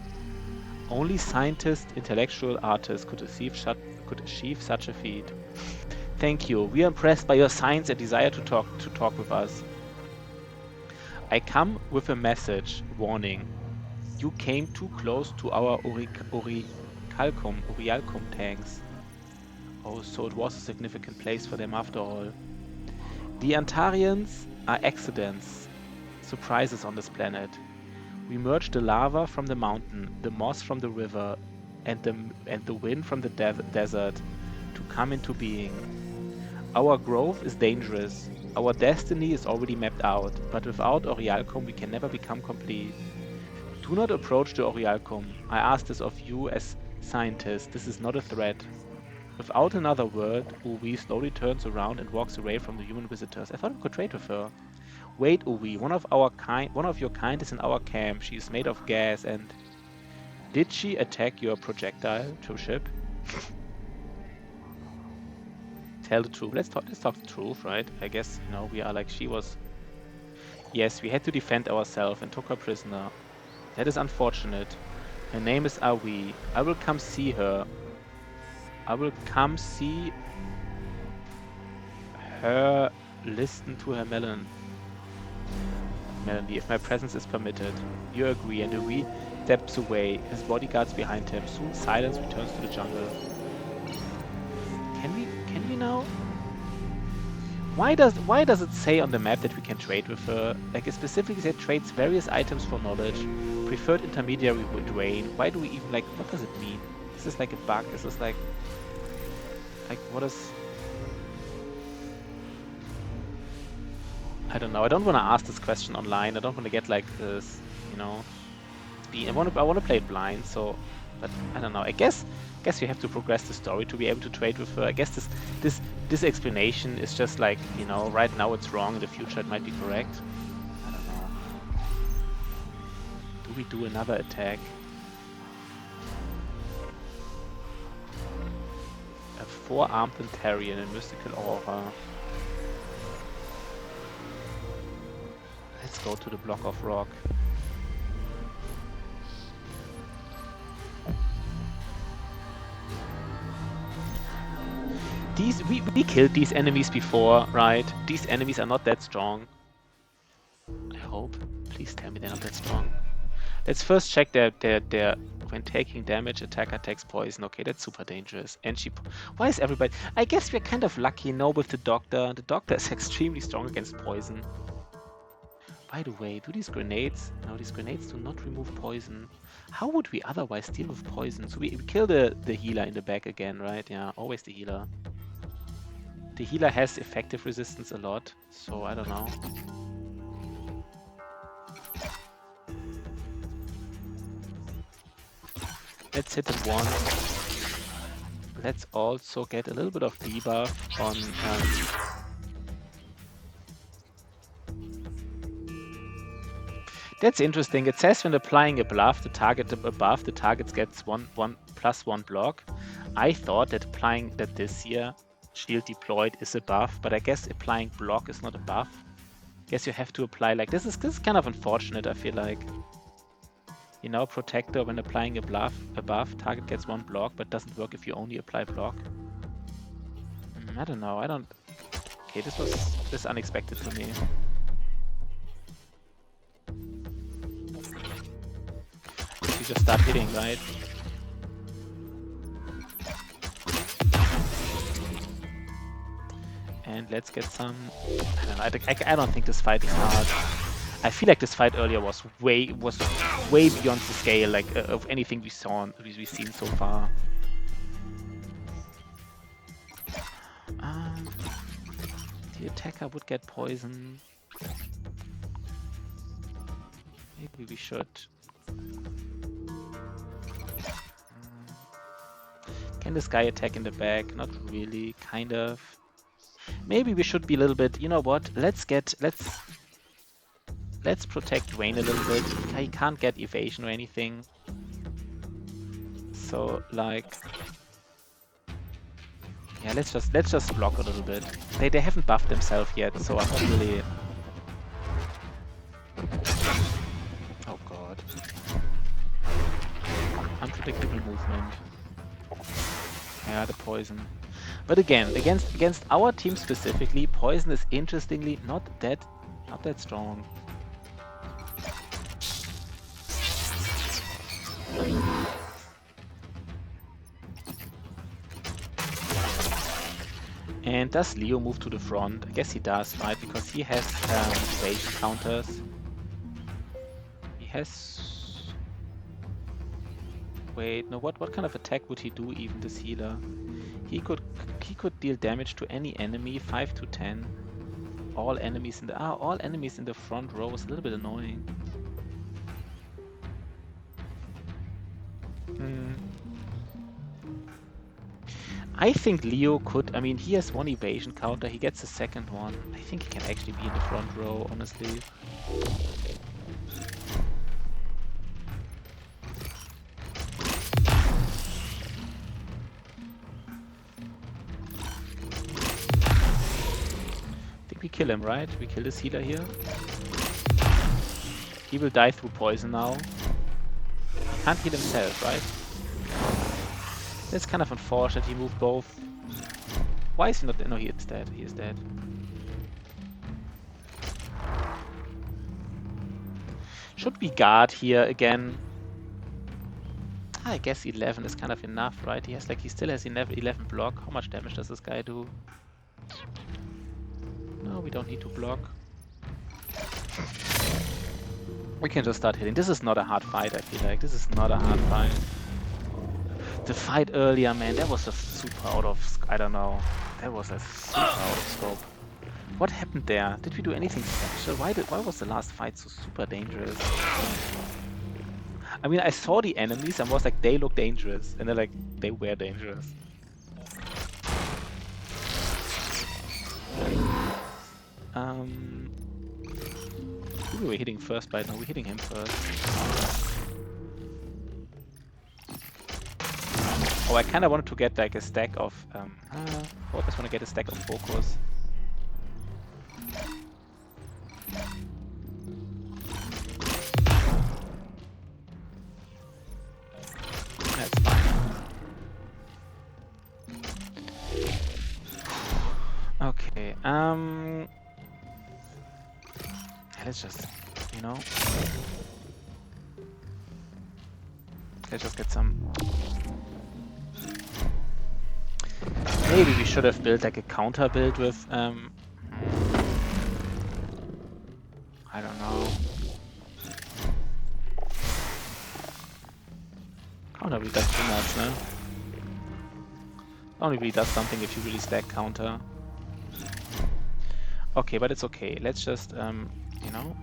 Only scientists, intellectual artists could achieve such a feat. Thank you. We are impressed by your science and desire to talk with us. I come with a message, warning. You came too close to our Orialcum tanks. Oh, so it was a significant place for them after all. The Antarians are accidents, surprises on this planet. We merged the lava from the mountain, the moss from the river, and the wind from the desert to come into being. Our growth is dangerous. Our destiny is already mapped out, but without Orialcum we can never become complete. Do not approach the Orialcum. I ask this of you as scientists. This is not a threat. Without another word, Uwi slowly turns around and walks away from the human visitors. I thought we could trade with her. Wait, Uwi, one of your kind is in our camp. She is made of gas and... Did she attack your projectile ship? Tell the truth. Let's talk the truth, right? I guess, you know, we are like she was... Yes, we had to defend ourselves and took her prisoner. That is unfortunate. Her name is Awi. I will come see her. I will come see her, listen to her melody if my presence is permitted. You agree, and Awi steps away, his bodyguards behind him. Soon silence returns to the jungle. Can we now? Why does it say on the map that we can trade with her? Like, it specifically said trades various items for knowledge, preferred intermediary with drain. Why do we even, like, what does it mean? Is this like a bug? Is this like what is... I don't know. I don't want to ask this question online. I don't want to get like this, you know. I want to play it blind. So, but I don't know. I guess we have to progress the story to be able to trade with her. I guess this explanation is just like, you know, right now it's wrong. In the future it might be correct. I don't know. Do we do another attack? A four-armed Antarian in mystical aura. Let's go to the block of rock. We killed these enemies before, right? These enemies are not that strong. I hope. Please tell me they're not that strong. Let's first check their when taking damage, attacker takes poison. Okay, that's super dangerous. And why is everybody... I guess we're kind of lucky, no, with the doctor. The doctor is extremely strong against poison. By the way, do these grenades... No, these grenades do not remove poison. How would we otherwise deal with poison? So we kill the healer in the back again, right? Yeah, always the healer. The healer has effective resistance a lot, so I don't know. Let's hit it once. Let's also get a little bit of debuff on... That's interesting. It says when applying a bluff, the target above the target gets +1 block. I thought that applying that this here, shield deployed, is a buff, but I guess applying block is not a buff. Guess you have to apply like this is kind of unfortunate, I feel like. You know, protector when applying a bluff above, target gets 1 block, but doesn't work if you only apply block. I don't know. Okay, this is unexpected to me. You just start hitting, right? And let's get some... I don't know. I don't think this fight is hard. I feel like this fight earlier was way beyond the scale like of anything we've seen so far. The attacker would get poison. Maybe we should. Can this guy attack in the back? Not really, kind of. Maybe we should be a little bit, you know what? Let's protect Dwayne a little bit. He can't get evasion or anything. So like, yeah, let's just block a little bit. They haven't buffed themselves yet, so I'm not really. Oh god. Unpredictable movement. Yeah, the poison. But again, against our team specifically, poison is interestingly not that strong. And does Leo move to the front? I guess he does, right? Because he has evasion counters. He has... Wait, no, what kind of attack would he do even, this healer? He could deal damage to any enemy, 5 to 10. All enemies in the front row is a little bit annoying. I think Leo could, I mean, he has one evasion counter, he gets a second one. I think he can actually be in the front row, honestly. I think we kill him, right? We kill this healer here. He will die through poison now. He can't heal himself, right? That's kind of unfortunate, he moved both. Why is he not dead? No, he is dead. He is dead. Should we guard here again? I guess 11 is kind of enough, right? He still has 11 block. How much damage does this guy do? No, we don't need to block. We can just start hitting. This is not a hard fight, I feel like. This is not a hard fight. The fight earlier, man, that was a super out of... I don't know. That was a super out of scope. What happened there? Did we do anything special? Why was the last fight so super dangerous? I mean, I saw the enemies and was like, they look dangerous. And then like, they were dangerous. Who were we hitting first right now? We're hitting him first. Oh, I kind of wanted to get like a stack of... I just want to get a stack of focus. That's fine. Okay, let's just, you know... Let's just get some... Maybe we should have built like a counter build with, I don't know. Counter really does too much, no? Only really does something if you really stack counter. Okay, but it's okay. Let's just, you know.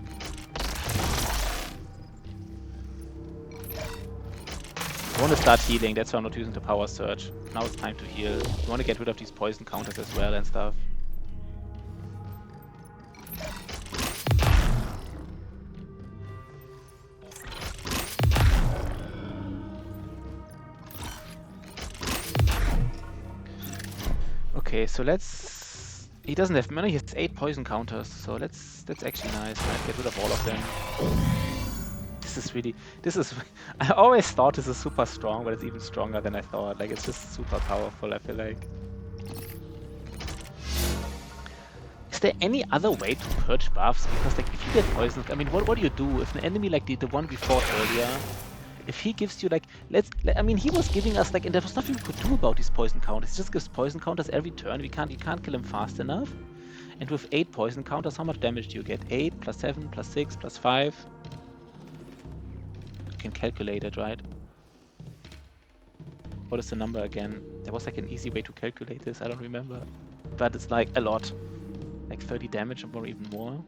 I want to start healing, that's why I'm not using the power surge. Now it's time to heal. We want to get rid of these poison counters as well and stuff. Okay, so let's... He doesn't have many, he has 8 poison counters, so that's actually nice, right? Get rid of all of them. This is I always thought this is super strong, but it's even stronger than I thought. Like, it's just super powerful, I feel like. Is there any other way to purge buffs? Because like, if you get poisoned, I mean, what do you do if an enemy like the one before earlier, if he gives you like, I mean, he was giving us like, and there was nothing we could do about these poison counters. He just gives poison counters every turn. You can't kill him fast enough. And with 8 poison counters, how much damage do you get? 8 plus 7 plus 6 plus 5. Can calculate it, right? What is the number again? There was like an easy way to calculate this, I don't remember. But it's like a lot. Like 30 damage or even more.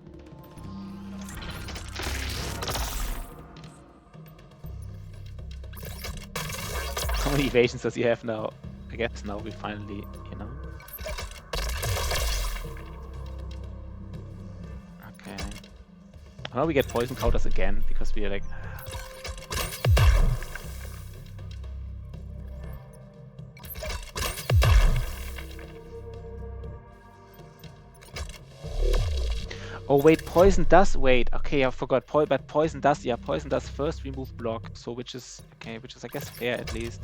How many evasions does he have now? I guess now we finally, you know. Okay. Now we get poison counters again because we are like. Oh wait, poison does wait. Okay, I forgot. But poison does, yeah, poison does first remove block. So which is okay, which is I guess fair at least.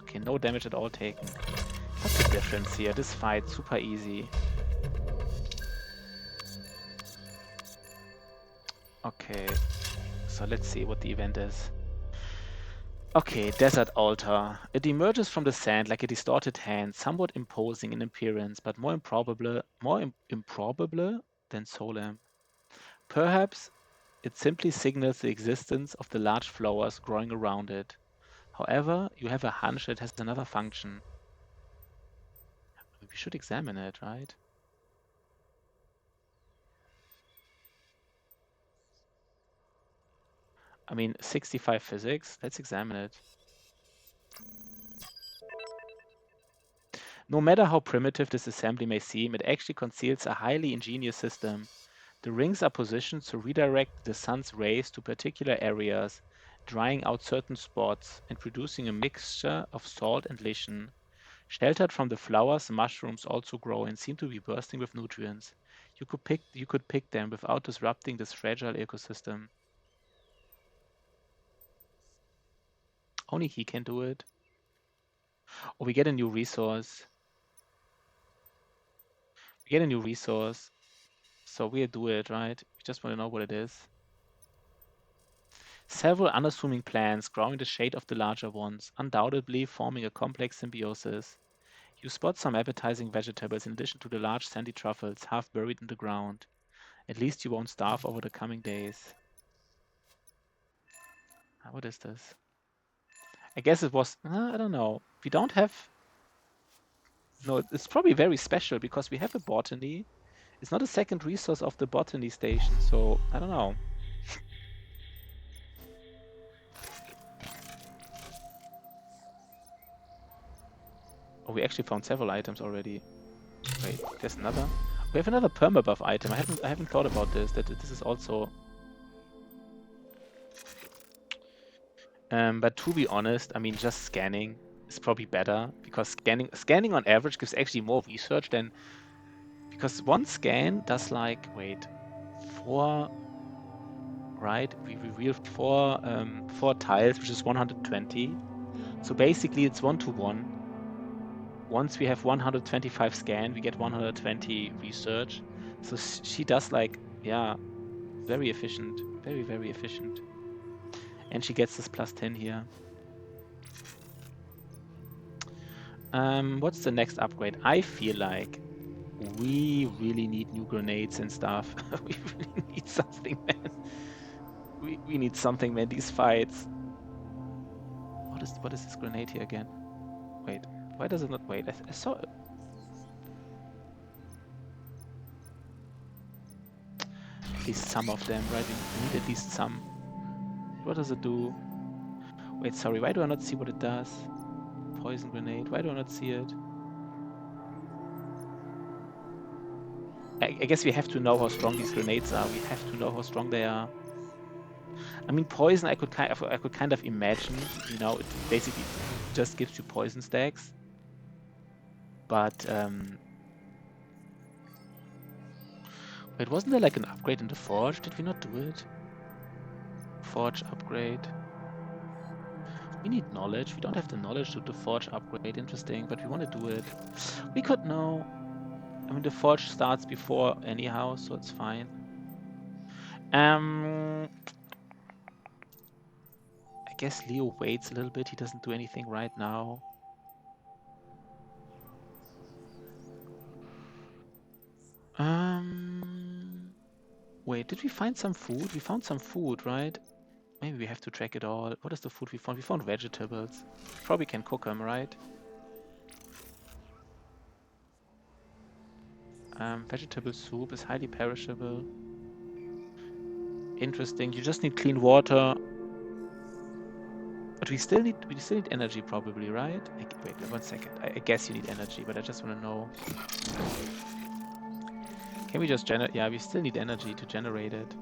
Okay, no damage at all taken. What's the difference here? This fight super easy. Okay, so let's see what the event is. Okay, Desert Altar. It emerges from the sand like a distorted hand, somewhat imposing in appearance, but more improbable than solemn. Perhaps it simply signals the existence of the large flowers growing around it. However, you have a hunch it has another function. We should examine it, right? I mean, 65 physics. Let's examine it. No matter how primitive this assembly may seem, it actually conceals a highly ingenious system. The rings are positioned to redirect the sun's rays to particular areas, drying out certain spots and producing a mixture of salt and lichen. Sheltered from the flowers, mushrooms also grow and seem to be bursting with nutrients. You could pick them without disrupting this fragile ecosystem. Only he can do it. Or we get a new resource. We get a new resource. So we'll do it, right? We just want to know what it is. Several unassuming plants grow in the shade of the larger ones, undoubtedly forming a complex symbiosis. You spot some appetizing vegetables in addition to the large sandy truffles half buried in the ground. At least you won't starve over the coming days. What is this? I guess it was, I don't know. We don't have, no, it's probably very special because we have a botany. It's not a second resource of the botany station, so I don't know. Oh, we actually found several items already. Wait, there's another. We have another permabuff item. I haven't thought about this. That this is also. But to be honest, I mean, just scanning is probably better because scanning on average gives actually more research than, because one scan does like, wait, 4, right? We reveal 4 tiles, which is 120. So basically, it's 1-to-1. Once we have 125 scan, we get 120 research. So she does like, yeah, very efficient, very, very efficient. And she gets this +10 here. What's the next upgrade? I feel like we really need new grenades and stuff. We really need something, man. We need something, man. These fights. What is this grenade here again? Wait, why does it not wait? I saw it. At least some of them, right? We need at least some. What does it do? Wait, sorry, why do I not see what it does? Poison grenade, why do I not see it? I guess we have to know how strong these grenades are. We have to know how strong they are. I mean, poison, I could kind of imagine, you know, it basically just gives you poison stacks. But wait, wasn't there like an upgrade in the forge? Did we not do it? Forge upgrade. We need knowledge. We don't have the knowledge to the forge upgrade. Interesting, but we want to do it. We could know. I mean, the forge starts before anyhow, so it's fine. I guess Leo waits a little bit. He doesn't do anything right now. Wait, did we find some food? We found some food, right? Maybe we have to track it all. What is the food we found? We found vegetables. Probably can cook them, right? Vegetable soup is highly perishable. Interesting. You just need clean water. But we still need energy probably, right? Wait 1 second. I guess you need energy, but I just want to know. Can we just generate? Yeah, we still need energy to generate it.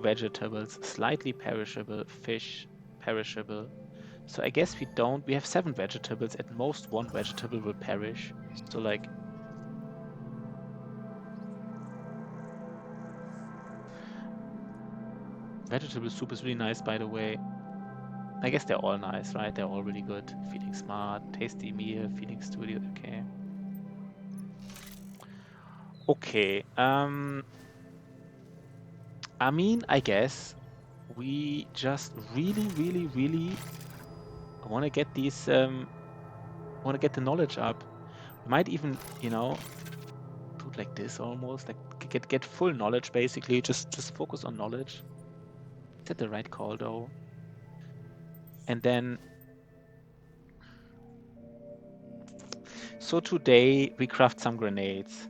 Vegetables, slightly perishable. Fish, perishable. So I guess we don't. We have 7 vegetables. At most, 1 vegetable will perish. So like. Vegetable soup is really nice, by the way. I guess they're all nice, right? They're all really good. Feeling smart, tasty meal, feeling studio. Okay. Okay. I mean, I guess we just really want to get these. Want to get the knowledge up. We might even, you know, do it like this almost, like get full knowledge basically. Just focus on knowledge. Is that the right call though? And then. So today we craft some grenades.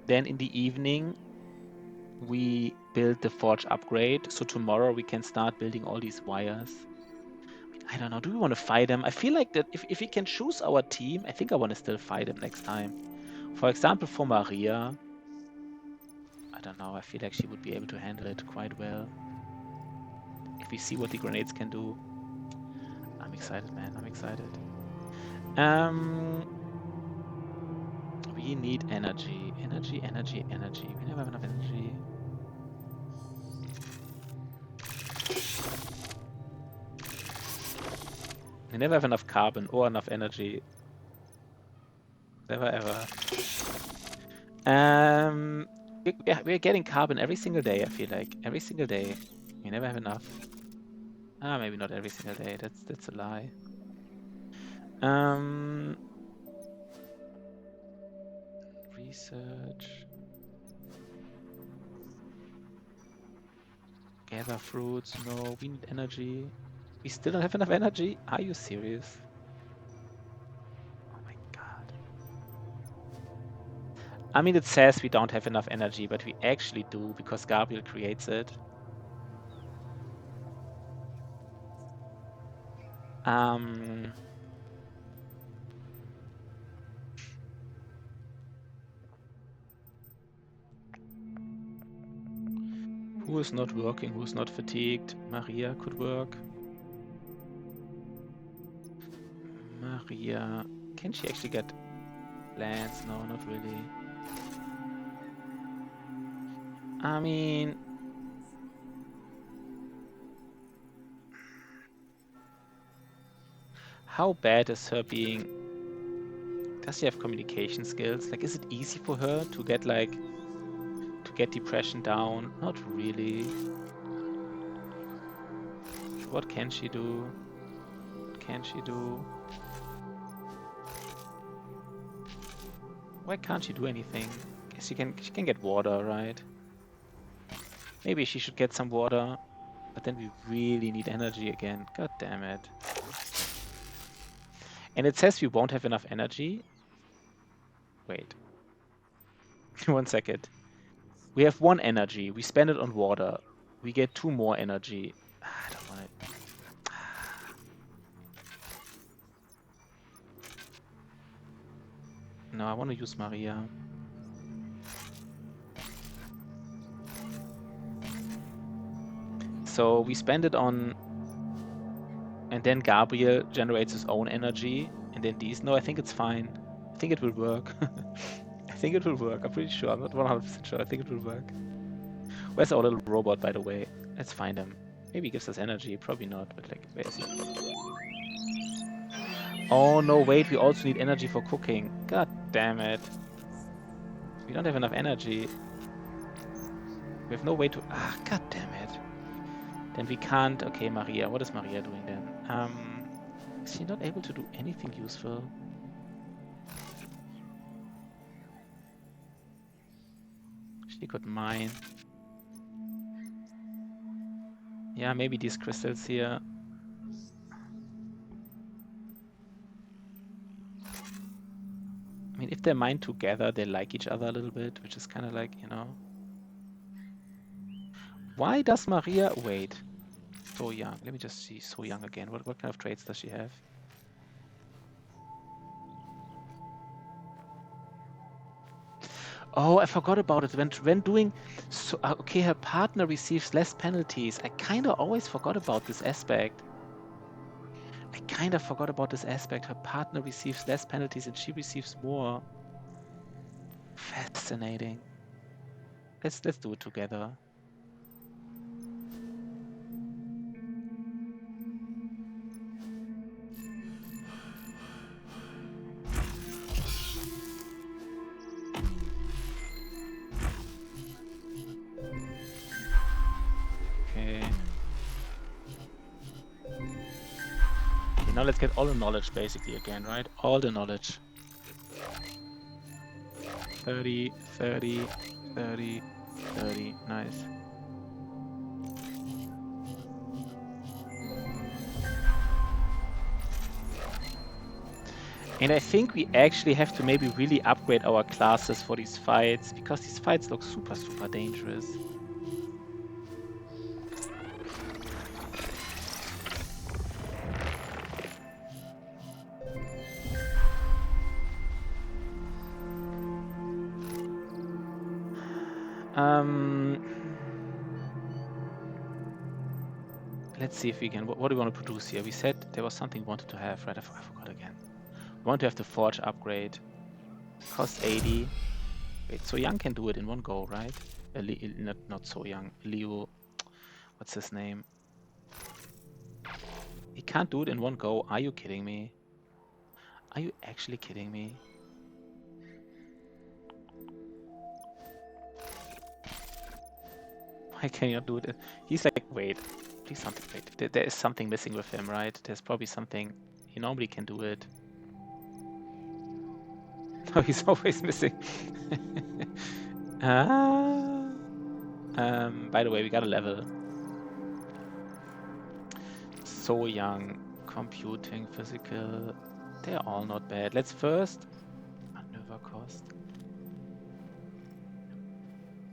Then in the evening we build the forge upgrade. So tomorrow we can start building all these wires. I don't know. Do we want to fight them? I feel like that if we can choose our team, I think I want to still fight them next time. For example, for Maria, I don't know. I feel like she would be able to handle it quite well. If we see what the grenades can do. I'm excited, man. I'm excited. We need energy. Energy. We never have enough energy. We never have enough carbon or enough energy. Never ever. We're getting carbon every single day, I feel like. Every single day. We never have enough. Maybe not every single day. That's a lie. Research. Gather fruits. No, we need energy. We still don't have enough energy? Are you serious? Oh my god. I mean, it says we don't have enough energy, but we actually do because Gabriel creates it. Who is not working? Who is not fatigued? Maria could work. Maria. Can she actually get lands? No, not really. I mean... How bad is her being... Does she have communication skills? Like, is it easy for her to get, like... To get depression down? Not really. So what can she do? What can she do? Why can't she do anything? Guess she can get water, right? Maybe she should get some water. But then we really need energy again. God damn it. And it says we won't have enough energy. Wait. 1 second. We have 1 energy. We spend it on water. We get 2 more energy. I don't want it. No, I want to use Maria. So we spend it on... And then Gabriel generates his own energy. And then these... No, I think it's fine. I think it will work. I think it will work. I'm pretty sure. I'm not 100% sure. I think it will work. Where's our little robot, by the way? Let's find him. Maybe he gives us energy. Probably not, but like, where is he? Oh, no, wait. We also need energy for cooking. God damn it. We don't have enough energy. We have no way to... God damn it. Then we can't... Okay, Maria. What is Maria doing then? Is she not able to do anything useful? She could mine. Yeah, maybe these crystals here. I mean, if they mine together, they like each other a little bit, which is kind of like, you know... Why does Maria... Wait. So Young. Let me just see So Young again. What kind of traits does she have? Oh, I forgot about it. When doing so, okay, her partner receives less penalties. I kind of always forgot about this aspect. Her partner receives less penalties and she receives more. Fascinating. Let's do it together. Okay. Okay, now let's get all the knowledge basically again, right? All the knowledge. 30, 30, 30, 30. Nice. And I think we actually have to maybe really upgrade our classes for these fights, because these fights look super, super dangerous. Let's see if we can. What do we want to produce here? We said there was something we wanted to have, right? I forgot again. We want to have the forge upgrade. Cost 80. Wait, So Young can do it in one go, right? Not So Young. Leo. What's his name? He can't do it in one go. Are you kidding me? Are you actually kidding me? Why can you not do it? He's like, wait, please something. Wait, there is something missing with him, right? There's probably something. He normally can do it. No, he's always missing. By the way, we got a level. So Young, computing, physical. They're all not bad. Let's first maneuver cost.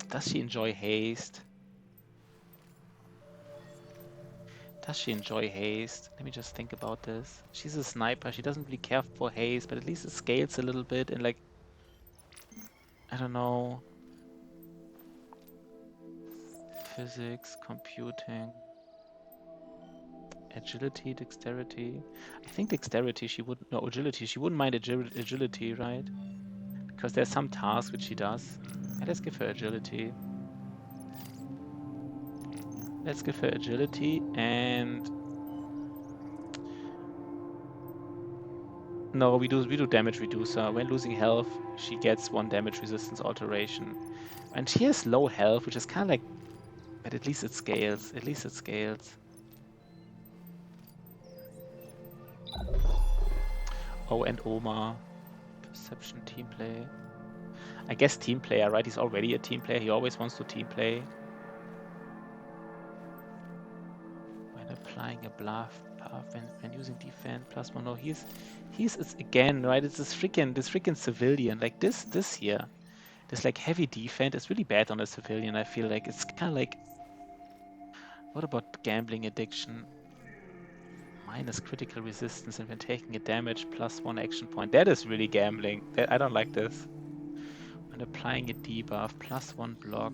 Does she enjoy haste? Let me just think about this. She's a sniper. She doesn't really care for haste, but at least it scales a little bit. And like, I don't know. Physics, computing, agility, dexterity. I think dexterity she would, no, agility. She wouldn't mind agility, right? Because there's some tasks which she does. And let's give her agility. And no, we do damage reducer. When losing health, she gets 1 damage resistance alteration. And she has low health, which is kind of like, but at least it scales. Oh, and Oma. Perception, team play. I guess team player, right? He's already a team player. He always wants to team play. When applying a bluff path, when using defense, +1. No, he's again, right? It's this freaking civilian. Like this here. This like heavy defense is really bad on a civilian. I feel like it's kind of like, what about gambling addiction? Minus critical resistance, and when taking a damage, +1 action point. That is really gambling. I don't like this. When applying a debuff, +1 block.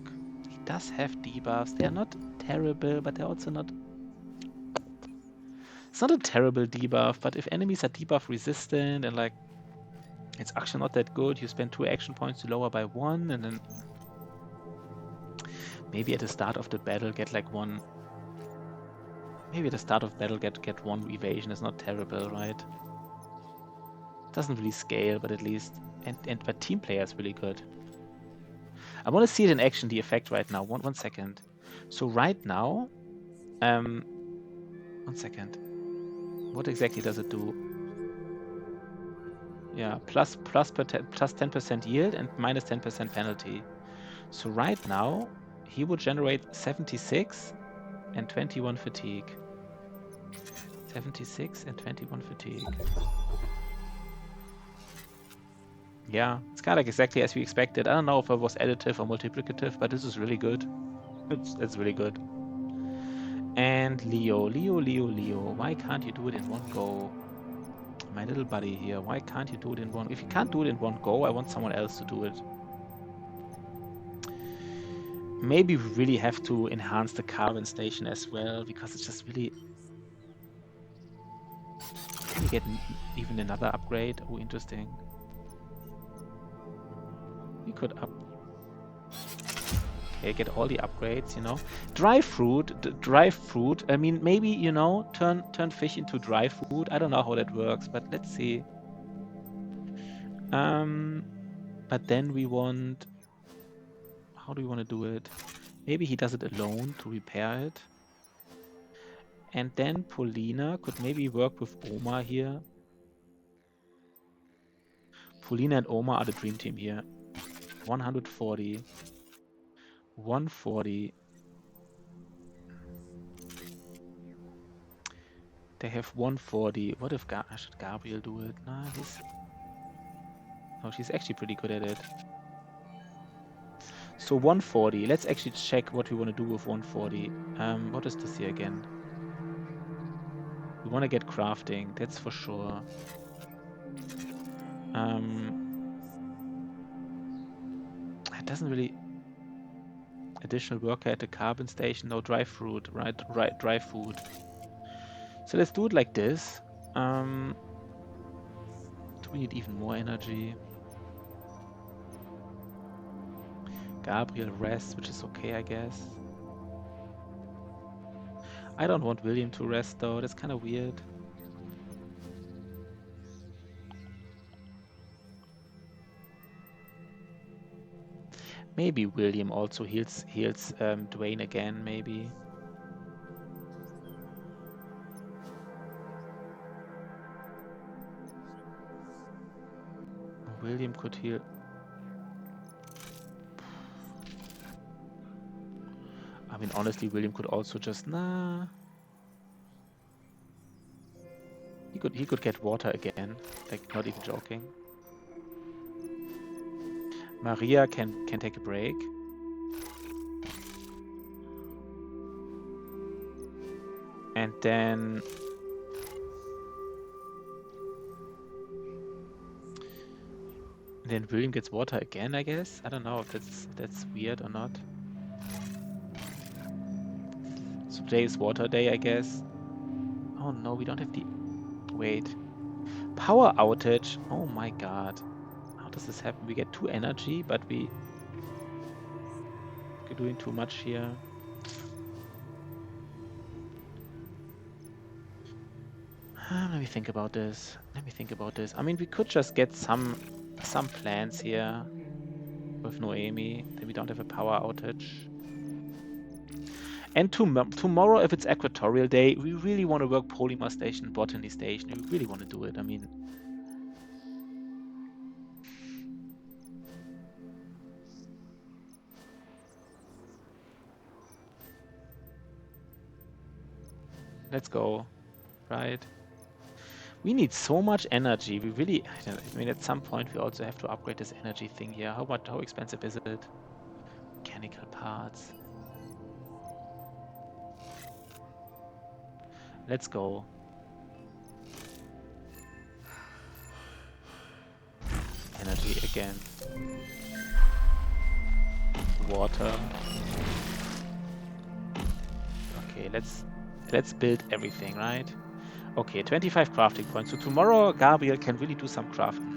He does have debuffs. They are not terrible, but they're also not. It's not a terrible debuff, but if enemies are debuff resistant and like, it's actually not that good. You spend 2 action points to lower by 1, and then maybe at the start of the battle get like 1. Maybe at the start of battle get 1 evasion. Is not terrible, right? Doesn't really scale, but at least but team player is really good. I want to see it in action, the effect right now. One second. So right now, 1 second. What exactly does it do? Yeah, plus 10% yield and minus 10% penalty. So right now, he would generate 76 and 21 fatigue. 76 and 21 fatigue. Yeah, it's kind of like exactly as we expected. I don't know if it was additive or multiplicative, but this is really good. It's really good. And Leo. Why can't you do it in one go? My little buddy here. Why can't you do it in one? If you can't do it in one go, I want someone else to do it. Maybe we really have to enhance the carbon station as well, because it's just really... Can we get even another upgrade? Oh, interesting. We could up... Okay, get all the upgrades, you know. Dry fruit. I mean, maybe, you know, turn fish into dry food. I don't know how that works, but let's see. But then we want... How do we want to do it? Maybe he does it alone to repair it. And then Polina could maybe work with Oma here. Polina and Oma are the dream team here. 140. 140. They have 140. What if should Gabriel do it? Nah, she's actually pretty good at it. So 140. Let's actually check what we want to do with 140. What is this here again? We want to get crafting, that's for sure. It doesn't really... Additional worker at the carbon station, no dry fruit, right? Dry food. So let's do it like this. Do we need even more energy? Gabriel rests, which is okay, I guess. I don't want William to rest though, that's kind of weird. Maybe William also heals Dwayne again, maybe. William could heal. I mean, honestly, William could also just... Nah. He could get water again. Like, not even joking. Maria can take a break. And then... William gets water again, I guess? I don't know if that's weird or not. So today is water day, I guess. Oh no, we don't have the... Wait. Power outage. Oh my god. How does this happen? We get 2 energy, but we're doing too much here. Let me think about this. I mean, we could just get some plans here with Noemi. Then we don't have a power outage. And tomorrow, if it's Equatorial Day, we really want to work Polymer Station, Botany Station. We really want to do it. I mean... Let's go. Right? We need so much energy. We really... I mean, at some point, we also have to upgrade this energy thing here. How expensive is it? Mechanical parts. Let's go. Energy again. Water. Okay, let's build everything, right? Okay, 25 crafting points. So tomorrow, Gabriel can really do some crafting.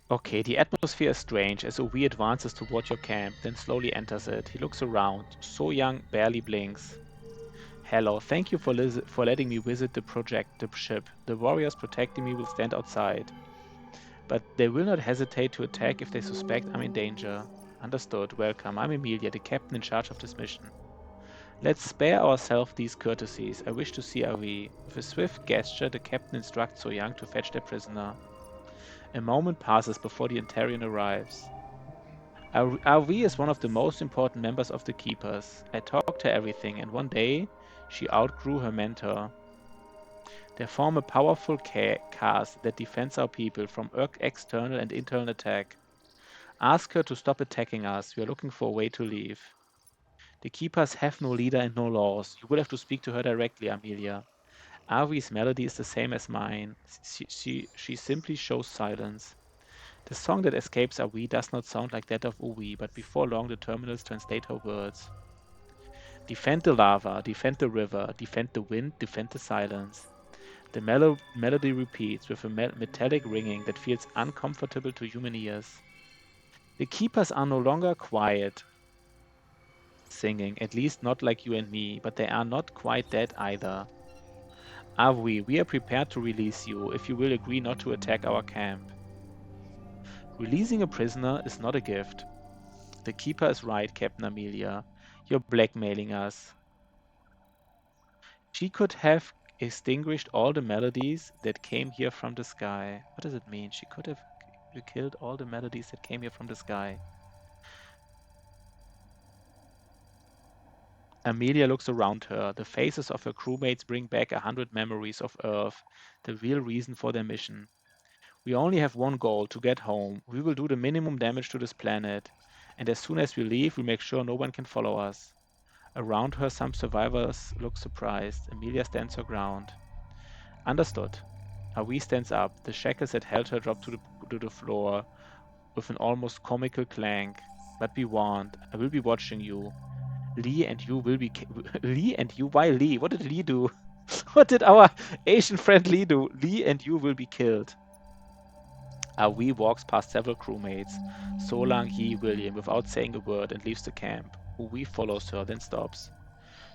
Okay, the atmosphere is strange as Ovi advances toward your camp, then slowly enters it. He looks around. So young, barely blinks. Hello, thank you for letting me visit the ship. The warriors protecting me will stand outside. But they will not hesitate to attack if they suspect I'm in danger. Understood, welcome. I'm Emilia, the captain in charge of this mission. Let's spare ourselves these courtesies. I wish to see Avi. With a swift gesture, the captain instructs So Young to fetch their prisoner. A moment passes before the Antarian arrives. Avi is one of the most important members of the Keepers. I talked her everything, and one day, she outgrew her mentor. They form a powerful caste that defends our people from external and internal attack. Ask her to stop attacking us. We are looking for a way to leave. The Keepers have no leader and no laws. You will have to speak to her directly, Amelia. Avi's melody is the same as mine. She simply shows silence. The song that escapes Avi does not sound like that of Uwi, but before long the terminals translate her words. Defend the lava, defend the river, defend the wind, defend the silence. The melody repeats with a metallic ringing that feels uncomfortable to human ears. The Keepers are no longer quiet, singing, at least not like you and me, but they are not quite dead either. Avi, we are prepared to release you if you will agree not to attack our camp. Releasing a prisoner is not a gift. The Keeper is right, Captain Amelia. You're blackmailing us. She could have extinguished all the melodies that came here from the sky. What does it mean? She could have killed all the melodies that came here from the sky. Amelia looks around her. The faces of her crewmates bring back 100 memories of Earth, the real reason for their mission. We only have one goal, to get home. We will do the minimum damage to this planet. And as soon as we leave, we make sure no one can follow us. Around her, some survivors look surprised. Amelia stands her ground. Understood. Avi stands up. The shackles that held her drop to the floor with an almost comical clank. But be warned, I will be watching you. Lee and you will be... Lee and you? Why Lee? What did Lee do? What did our Asian friend Lee do? Lee and you will be killed. Avi walks past several crewmates, Solang, Yi, William, without saying a word and leaves the camp. Uwi follows her, then stops.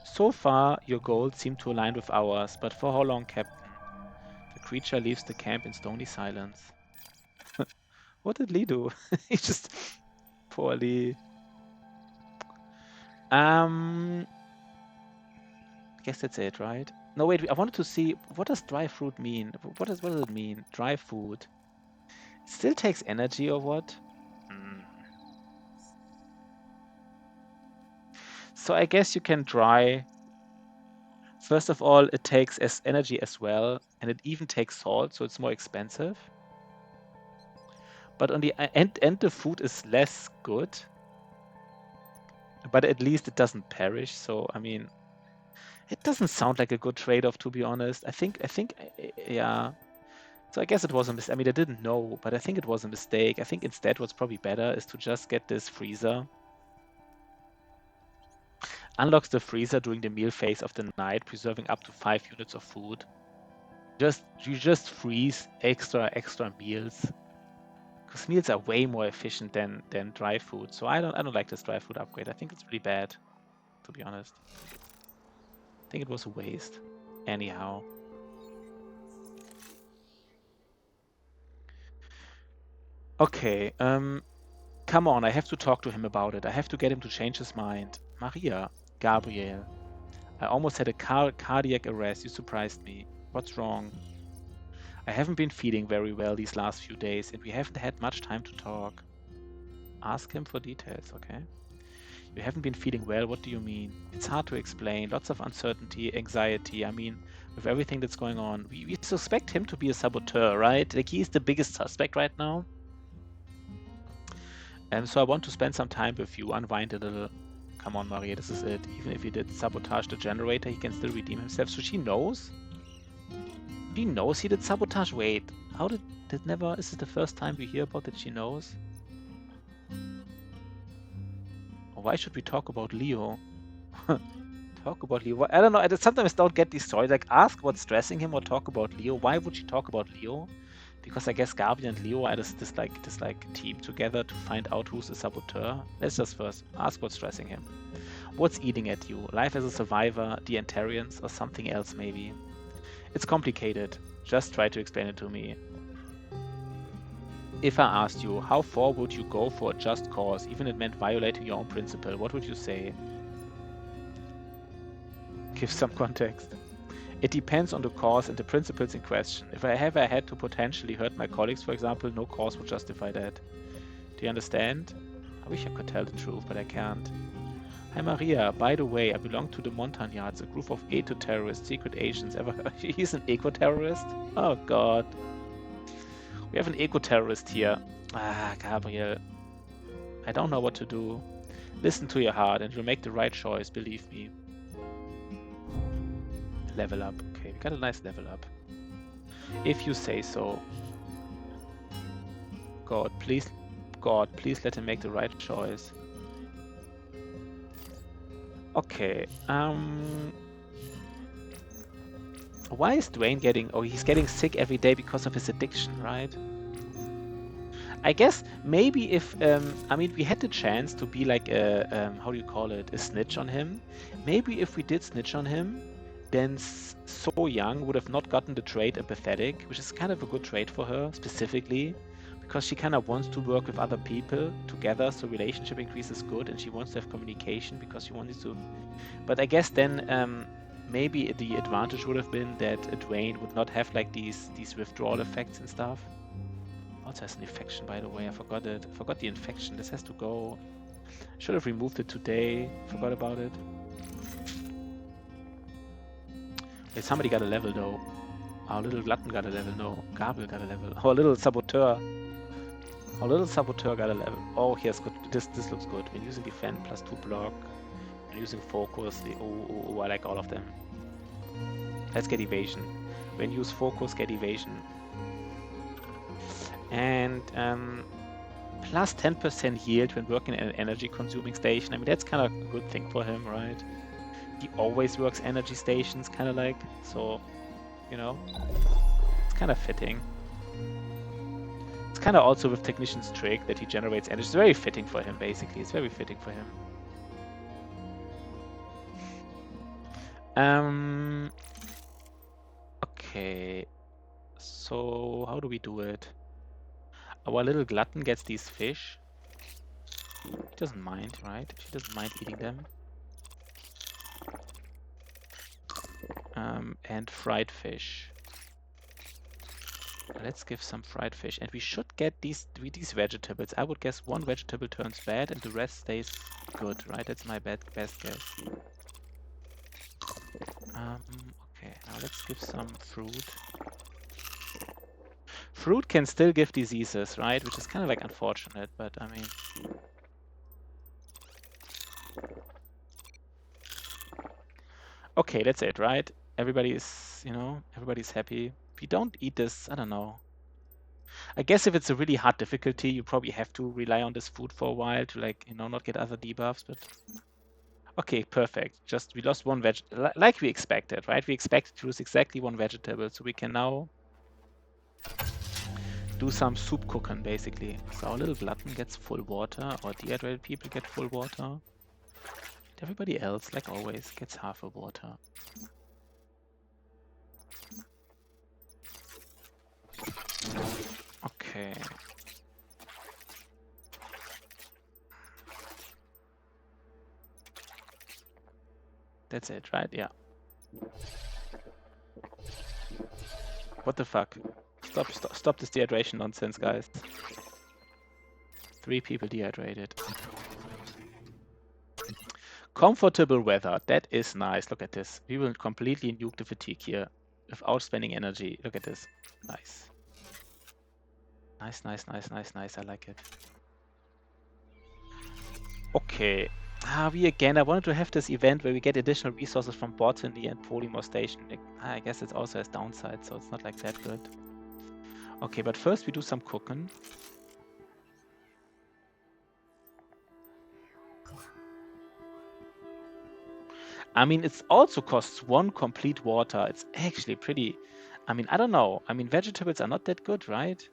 So far, your goals seem to align with ours, but for how long, Captain? The creature leaves the camp in stony silence. What did Lee do? He just... Poor Lee. I guess that's it, right? No, wait, I wanted to see, what does dry fruit mean? What does it mean? Dry food. Still takes energy or what? So I guess you can dry. First of all, it takes energy as well, and it even takes salt, so it's more expensive. But on the and the food is less good. But at least it doesn't perish. So I mean, it doesn't sound like a good trade-off, to be honest. I think, yeah. So I guess it was a mistake. I mean, I didn't know, but I think it was a mistake. I think instead what's probably better is to just get this freezer. Unlocks the freezer during the meal phase of the night, preserving up to 5 units of food. You just freeze extra meals. Because meals are way more efficient than dry food. So I don't like this dry food upgrade. I think it's really bad, to be honest. I think it was a waste. Anyhow. Okay, come on, I have to talk to him about it. I have to get him to change his mind. Maria, Gabriel. I almost had a cardiac arrest. You surprised me. What's wrong? I haven't been feeling very well these last few days, and we haven't had much time to talk. Ask him for details, okay? You haven't been feeling well, what do you mean? It's hard to explain. Lots of uncertainty, anxiety. I mean, with everything that's going on. We suspect him to be a saboteur, right? Like, he's the biggest suspect right now. So I want to spend some time with you, unwind a little. Come on, Maria, this is it. Even if he did sabotage the generator, he can still redeem himself. So she knows? She knows he did sabotage? Wait, how did never... Is this the first time we hear about that she knows? Why should we talk about Leo? Talk about Leo? I don't know, I sometimes don't get these stories. Like, ask what's stressing him or talk about Leo. Why would she talk about Leo? Because I guess Gabi and Leo are this team together to find out who's the saboteur. Let's just first ask what's stressing him. What's eating at you? Life as a survivor, the Antarians, or something else maybe? It's complicated. Just try to explain it to me. If I asked you, how far would you go for a just cause, even if it meant violating your own principle, what would you say? Give some context. It depends on the cause and the principles in question. If I ever had to potentially hurt my colleagues, for example, no cause would justify that. Do you understand? I wish I could tell the truth, but I can't. Hi Maria, by the way, I belong to the Montagnards, a group of eco-terrorists, secret agents. He's an eco-terrorist? Oh god. We have an eco-terrorist here. Ah, Gabriel. I don't know what to do. Listen to your heart and you'll make the right choice, believe me. Level up. Okay, we got a nice level up. If you say so. God, please let him make the right choice. Okay, why is Dwayne getting... Oh, he's getting sick every day because of his addiction, right? I guess maybe if... I mean, we had the chance to be like a... how do you call it? A snitch on him. Maybe if we did snitch on him, then So Young would have not gotten the trait empathetic, which is kind of a good trait for her, specifically. Because she kind of wants to work with other people together, so relationship increase is good, and she wants to have communication because she wants to... But I guess then... maybe the advantage would have been that Dwayne would not have like these withdrawal effects and stuff. Also has an infection, by the way. I forgot it. I forgot the infection. This has to go. Should have removed it today. Forgot about it. Wait, somebody got a level though. Our little glutton got a level. No, Gabriel got a level. Our little saboteur. Our little saboteur got a level. Oh, here's good. This looks good. When using defend +2 block. When using focus. Oh, I like all of them. Let's get evasion. When use focus, get evasion. And plus 10% yield when working at an energy consuming station. I mean, that's kind of a good thing for him, right? He always works energy stations, kind of like. So, you know, it's kind of fitting. It's kind of also with Technician's trick that he generates energy. It's very fitting for him, basically. It's very fitting for him. Okay. So, how do we do it? Our little glutton gets these fish. She doesn't mind, right? She doesn't mind eating them. And fried fish. Let's give some fried fish. And we should get these vegetables. I would guess one vegetable turns bad and the rest stays good, right? That's my best guess. Okay, now let's give some fruit. Fruit can still give diseases, right? Which is kind of like unfortunate, but I mean... Okay, that's it, right? Everybody's, you know, everybody's happy. If you don't eat this, I don't know. I guess if it's a really hard difficulty, you probably have to rely on this food for a while to, like, you know, not get other debuffs, but... Okay, perfect. Just, we lost one vegetable, like we expected, right? We expected to lose exactly one vegetable, so we can now do some soup cooking, basically. So our little glutton gets full water, or dehydrated people get full water. And everybody else, like always, gets half a water. Okay. That's it, right? Yeah. What the fuck? Stop this dehydration nonsense, guys. 3 people dehydrated. Comfortable weather. That is nice. Look at this. We will completely nuke the fatigue here without spending energy. Look at this. Nice. Nice, nice, nice, nice, nice. I like it. Okay. I wanted to have this event where we get additional resources from Botany and Polymorph Station. I guess it also has downsides, so it's not like that good. Okay, but first we do some cooking. I mean, it also costs 1 complete water. It's actually pretty... I mean, I don't know. I mean, vegetables are not that good, right?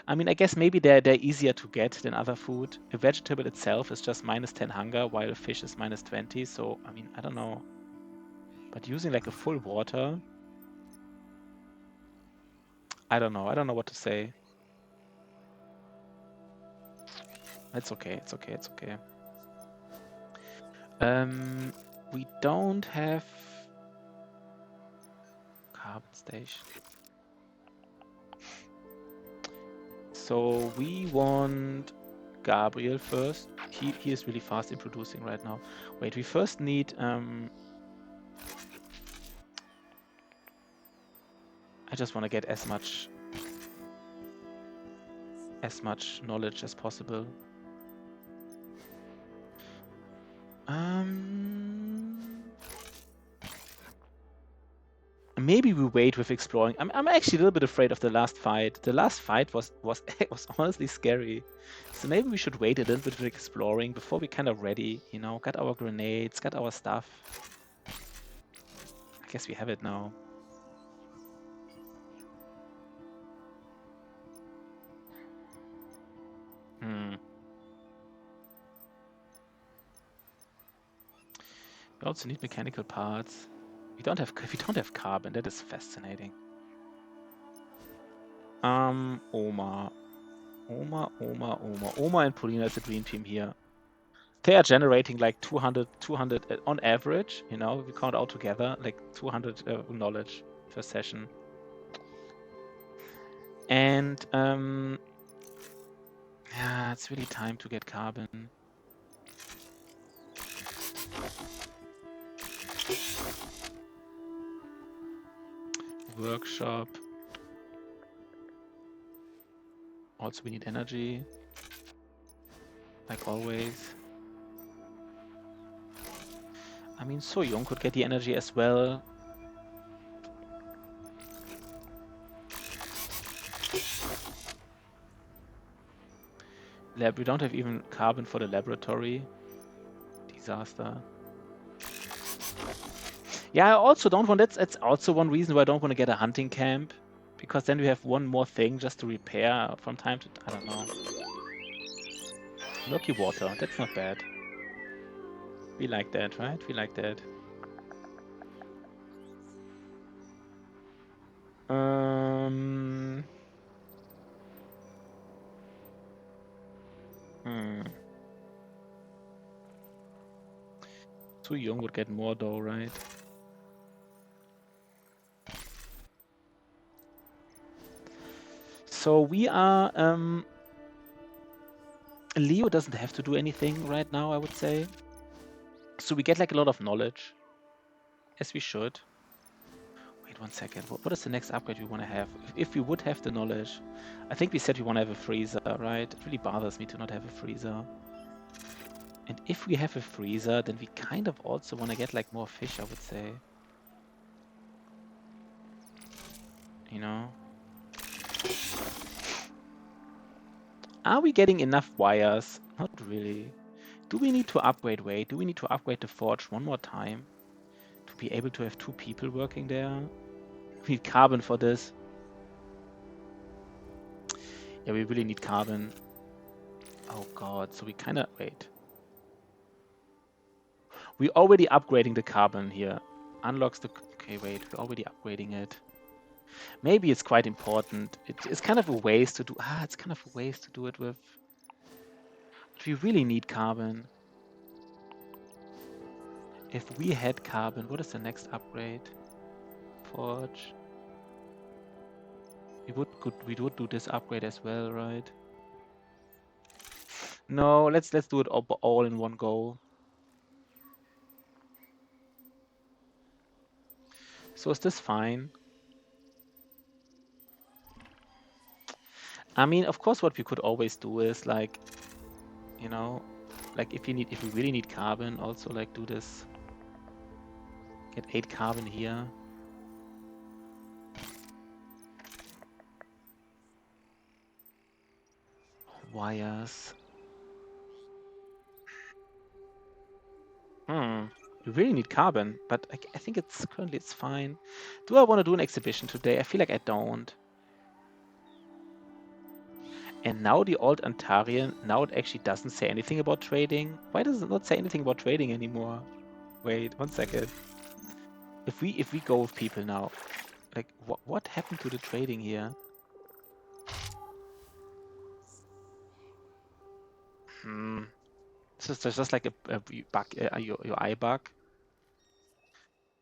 I mean, I guess maybe they're easier to get than other food. A vegetable itself is just -10 hunger, while a fish is -20. So, I mean, I don't know. But using like a full water... I don't know. I don't know what to say. It's okay. It's okay. It's okay. We don't have... Carbon station. So we want Gabriel first. he is really fast in producing right now. Wait, we first need I just want to get as much knowledge as possible. Maybe we wait with exploring. I'm actually a little bit afraid of the last fight. The last fight was honestly scary. So maybe we should wait a little bit with exploring before we kind of ready, you know, got our grenades, got our stuff. I guess we have it now. We also need mechanical parts. We don't have carbon. That is fascinating. Oma and Polina is the dream team here. They are generating like 200 on average, you know, we count all together, like 200 knowledge per session. And yeah, it's really time to get carbon. Workshop. Also, we need energy, like always. I mean, So Young could get the energy as well. We don't have even carbon for the laboratory. Disaster. Yeah, I also don't want. That's also one reason why I don't want to get a hunting camp, because then we have one more thing just to repair from time to I don't know. Murky water. That's not bad. We like that, right? We like that. So Young would get more though, right? So we are Leo doesn't have to do anything right now, I would say. So we get like a lot of knowledge, as we should. Wait 1 second. What is the next upgrade we want to have? If we would have the knowledge, I think we said we want to have a freezer, right? It really bothers me to not have a freezer. And if we have a freezer, then we kind of also want to get like more fish, I would say. You know? Are we getting enough wires? Not really. Do we need to upgrade? Wait, do we need to upgrade the forge one more time to be able to have 2 people working there? We need carbon for this. Yeah, we really need carbon. Oh god, so we kind of... Wait. We're already upgrading the carbon here. Unlocks the... Okay, wait, we're already upgrading it. Maybe it's quite important. It's kind of a waste to do... it's kind of a waste to do it with. But we really need carbon. If we had carbon, what is the next upgrade? Forge. We would do this upgrade as well, right? No, let's do it all in one go. So is this fine? I mean, of course, what we could always do is like, you know, like if we really need carbon, also like do this. Get 8 carbon here. Wires. We really need carbon, but I think it's currently fine. Do I want to do an exhibition today? I feel like I don't. And now the old Antarian, now it actually doesn't say anything about trading. Why does it not say anything about trading anymore? Wait, 1 second. If we go with people now, like what happened to the trading here? This is just like a bug, your UI bug.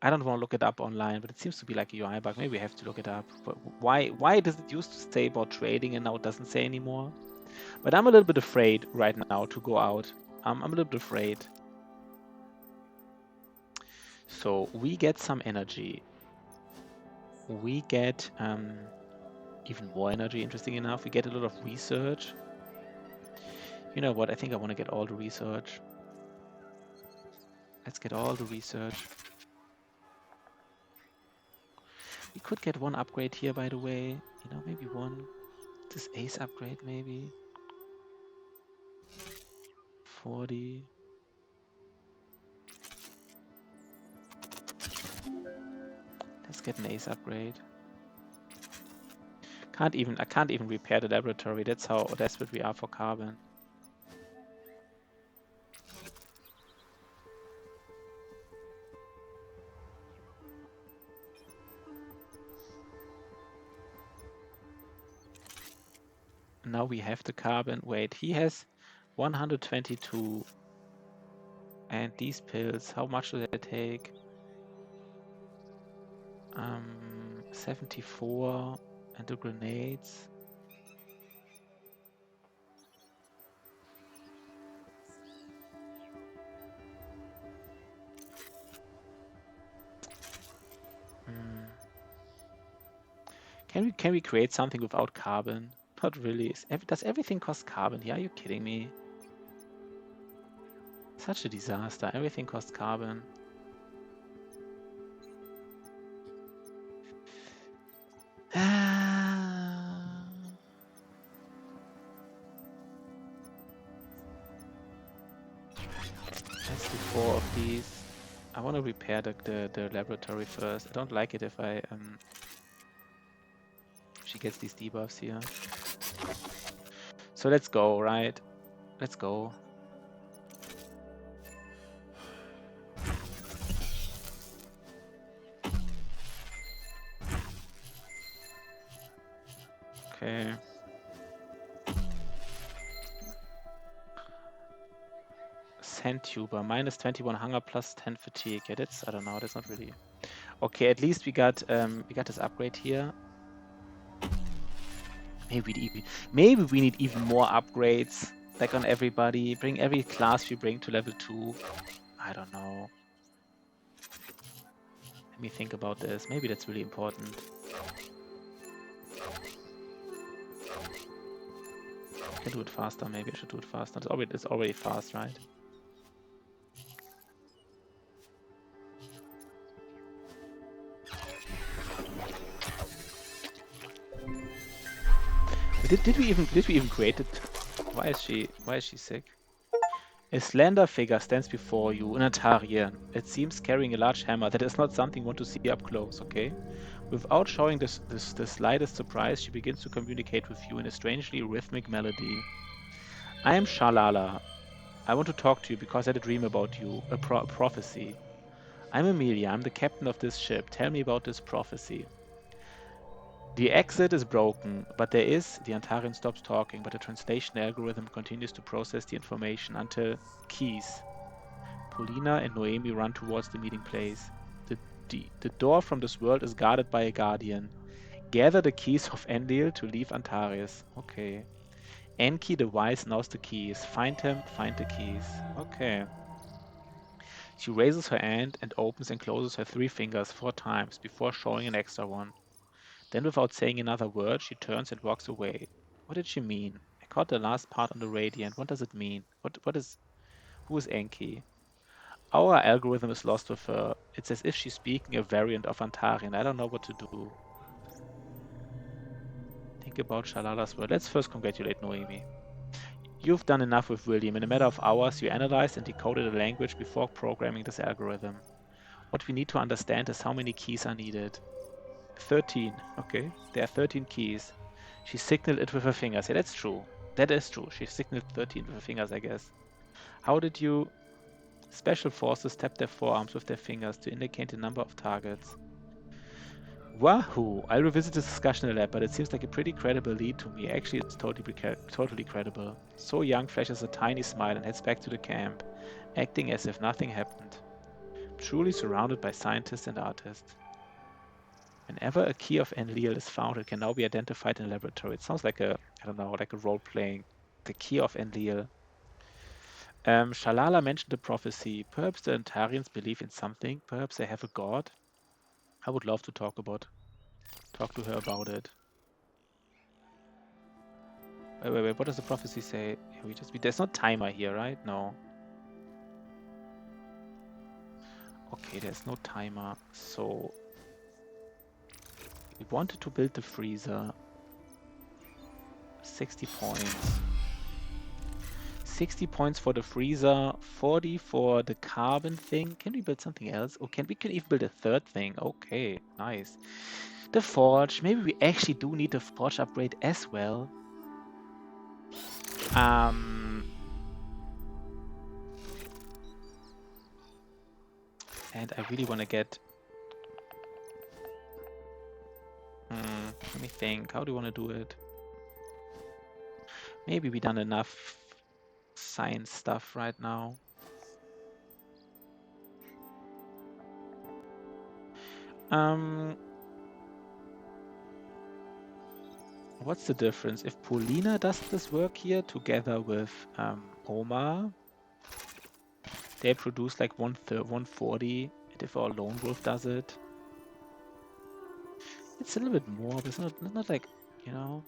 I don't want to look it up online, but it seems to be like a UI bug. Maybe we have to look it up. But why does it used to say about trading and now it doesn't say anymore? But I'm a little bit afraid right now to go out. I'm a little bit afraid. So we get some energy. We get even more energy, interesting enough. We get a lot of research. You know what? I think I want to get all the research. Let's get all the research. We could get one upgrade here, by the way. You know, maybe one. This ace upgrade, maybe. 40. Let's get an ace upgrade. I can't even repair the laboratory. That's how desperate we are for carbon. Now we have the carbon. Wait, he has 122. And these pills, how much do they take? 74. And the grenades. Can we create something without carbon? Not really. Does everything cost carbon here? Are you kidding me? Such a disaster. Everything costs carbon. Let's do 4 of these. I want to repair the laboratory first. I don't like it if she gets these debuffs here. So let's go, right? Let's go. Okay. Sandtuber, minus 21 hunger, plus 10 fatigue. Yeah, that's, I don't know, that's not really... Okay, at least we got this upgrade here. Maybe we need even more upgrades, like on everybody. Bring every class we bring to level 2. I don't know. Let me think about this. Maybe that's really important. I can do it faster. Maybe I should do it faster. It's already fast, right? Did we even create it? Why is she sick? A slender figure stands before you, an Antarian. It seems carrying a large hammer. That is not something you want to see up close, okay? Without showing the slightest surprise, she begins to communicate with you in a strangely rhythmic melody. I am Shalala. I want to talk to you because I had a dream about you, a prophecy. I'm Amelia. I'm the captain of this ship. Tell me about this prophecy. The exit is broken, but the Antarian stops talking, but the translation algorithm continues to process the information until keys. Paulina and Noemi run towards the meeting place. The door from this world is guarded by a guardian. Gather the keys of Enlil to leave Antares. Okay. Enki the Wise knows the keys. Find him, find the keys. Okay. She raises her hand and opens and closes her 3 fingers 4 times before showing an extra one. Then, without saying another word, she turns and walks away. What did she mean? I caught the last part on the radiant. What does it mean? Who is Enki? Our algorithm is lost with her. It's as if she's speaking a variant of Antarian. I don't know what to do. Think about Shalala's word. Let's first congratulate Noemi. You've done enough with William. In a matter of hours, you analyzed and decoded a language before programming this algorithm. What we need to understand is how many keys are needed. 13. Okay, there are 13 keys. She signaled it with her fingers. Yeah, that's true. That is true. She signaled 13 with her fingers, I guess. How did you... Special forces tap their forearms with their fingers to indicate the number of targets. Wahoo! I'll revisit this discussion in the lab, but it seems like a pretty credible lead to me. Actually, it's totally credible. So Young flashes a tiny smile and heads back to the camp, acting as if nothing happened. Truly surrounded by scientists and artists. Whenever a key of Enlil is found, it can now be identified in a laboratory. It sounds like I don't know, like a role-playing. The key of Enlil. Shalala mentioned a prophecy. Perhaps the Antarians believe in something. Perhaps they have a god. I would love to talk to her about it. Wait. What does the prophecy say? There's no timer here, right? No. Okay, there's no timer. So we wanted to build the freezer. 60 points. 60 points for the freezer, 40 for the carbon thing. Can we build something else? Oh, we can even build a third thing. Okay, nice. The forge. Maybe we actually do need the forge upgrade as well. And I really want to get... let me think. How do you want to do it? Maybe we done enough science stuff right now. What's the difference? If Paulina does this work here together with Omar, they produce like 140. And if our lone wolf does it, it's a little bit more, but it's not like, you know.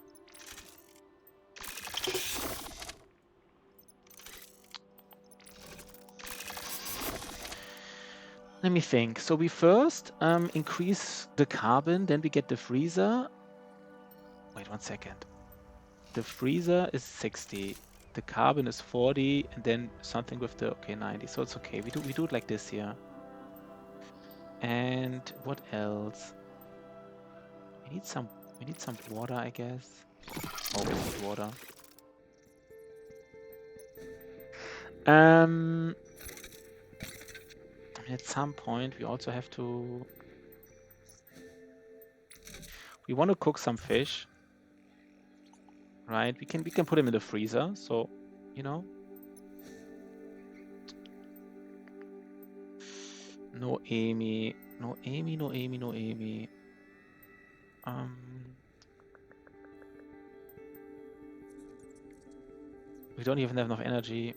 Let me think. So we first increase the carbon, then we get the freezer. Wait 1 second. The freezer is 60. The carbon is 40, and then something with the 90. So it's okay. We do it like this here. And what else? We need some water, I guess. Oh, we need water. At some point we also have to... We want to cook some fish. Right? We can put them in the freezer, so you know. No Amy. We don't even have enough energy.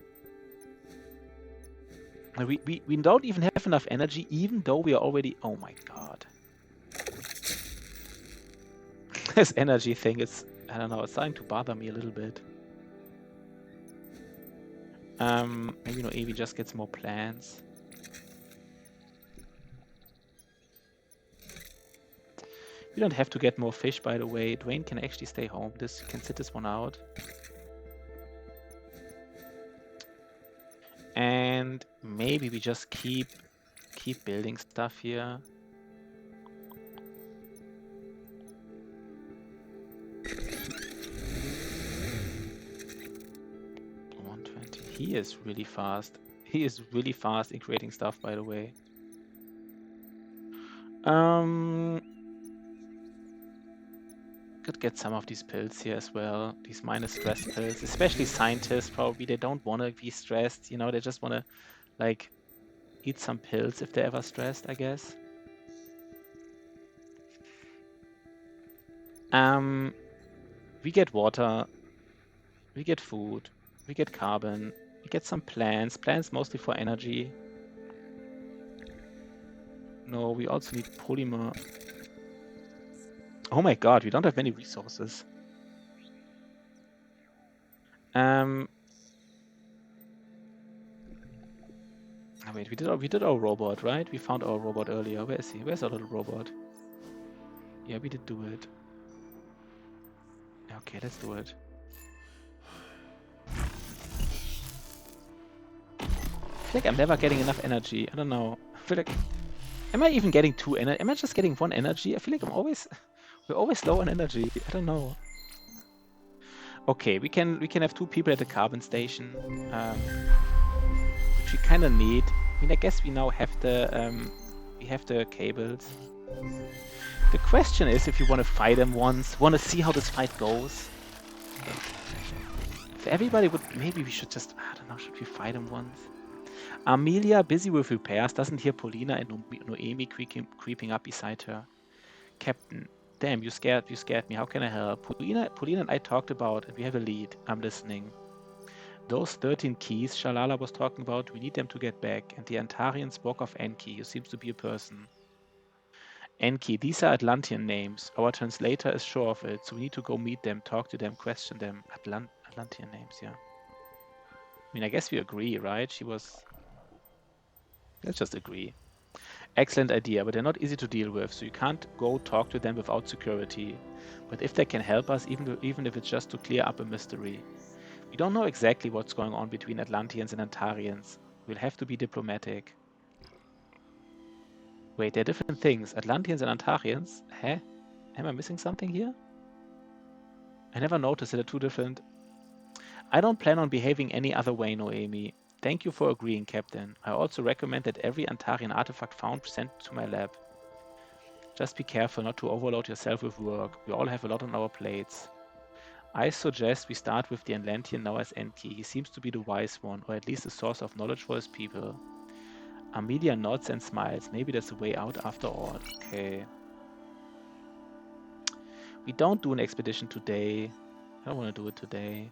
We don't even have enough energy, even though we are already... Oh my god. This energy thing is... I don't know, it's starting to bother me a little bit. Maybe no Amy just gets more plants. We don't have to get more fish, by the way. Dwayne can actually stay home. This can sit this one out. And maybe we just keep building stuff here. He is really fast. He is really fast in creating stuff, by the way. Could get some of these pills here as well. These minus stress pills, especially scientists. Probably they don't want to be stressed. You know, they just want to like eat some pills if they're ever stressed, I guess. We get water. We get food. We get carbon. We get some plants. Plants mostly for energy. No, we also need polymer. Oh my god, we don't have many resources. Wait, we did our robot, right? We found our robot earlier. Where is he? Where's our little robot? Yeah, we did do it. Okay, let's do it. I feel like I'm never getting enough energy. I don't know. I feel like... Am I even getting 2 energy? Am I just getting 1 energy? I feel like we're always low on energy. I don't know. Okay, we can have 2 people at the carbon station, which we kind of need. I mean, I guess we now have the cables. The question is if you want to fight them once, want to see how this fight goes. If everybody would, maybe we should just, I don't know, should we fight them once? Amelia, busy with repairs, doesn't hear Paulina and Noemi creeping up beside her. Captain, damn, you scared me. How can I help? Paulina and I talked about it. We have a lead. I'm listening. Those 13 keys Shalala was talking about, we need them to get back. And the Antarians spoke of Enki, who seems to be a person. Enki, these are Atlantean names. Our translator is sure of it, so we need to go meet them, talk to them, question them. Atlantean names, yeah. I mean, I guess we agree, right? Let's just agree. Excellent idea, but they're not easy to deal with, so you can't go talk to them without security. But if they can help us, even if it's just to clear up a mystery. We don't know exactly what's going on between Atlanteans and Antarians. We'll have to be diplomatic. Wait, they're different things. Atlanteans and Antarians? Huh? Am I missing something here? I never noticed that they're two different. I don't plan on behaving any other way, Noemi. Thank you for agreeing, Captain. I also recommend that every Antarian artifact found sent to my lab. Just be careful not to overload yourself with work. We all have a lot on our plates. I suggest we start with the Atlantean now as Enki. He seems to be the wise one, or at least a source of knowledge for his people. Amelia nods and smiles. Maybe there's a way out after all. Okay. We don't do an expedition today. I don't want to do it today.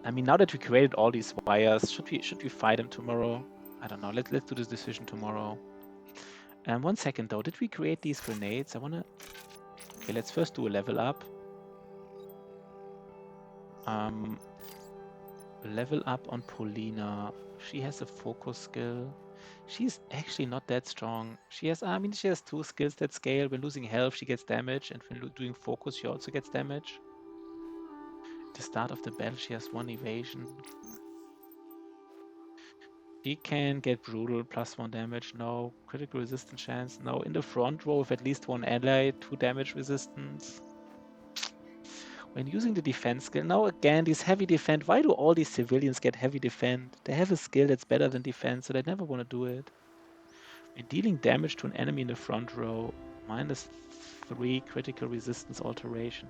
I mean, now that we created all these wires, should we fight them tomorrow? I don't know. Let's do this decision tomorrow. 1 second though. Did we create these grenades? Okay, let's first do a level up. Level up on Polina. She has a focus skill. She's actually not that strong. She has 2 skills that scale. When losing health, she gets damage, and when doing focus, she also gets damage. At the start of the battle, she has 1 evasion. She can get brutal, +1 damage. No. Critical resistance chance. No. In the front row with at least 1 ally, 2 damage resistance. When using the defense skill, now again, these heavy defend. Why do all these civilians get heavy defend? They have a skill that's better than defense, so they never want to do it. When dealing damage to an enemy in the front row, -3 critical resistance alteration.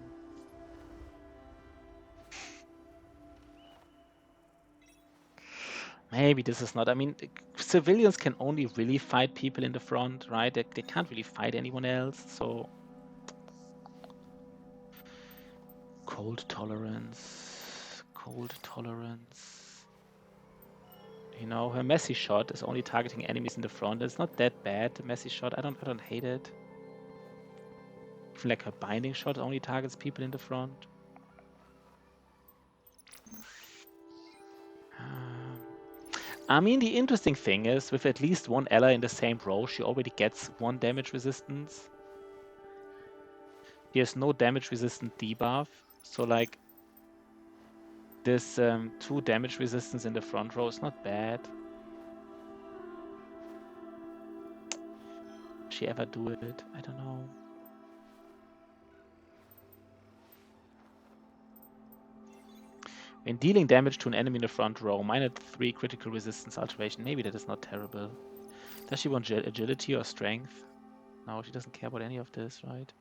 Maybe this is not. I mean, civilians can only really fight people in the front, right? They can't really fight anyone else, so. Cold tolerance. Cold tolerance. You know, her messy shot is only targeting enemies in the front. It's not that bad, the messy shot. I don't hate it. Even like her binding shot only targets people in the front. I mean, the interesting thing is, with at least 1 ally in the same row, she already gets 1 damage resistance. He has no damage resistant debuff, so like this 2 damage resistance in the front row is not bad. Will she ever do it? I don't know. When dealing damage to an enemy in the front row, -3 critical resistance alteration. Maybe that is not terrible. Does she want agility or strength? No, she doesn't care about any of this, right?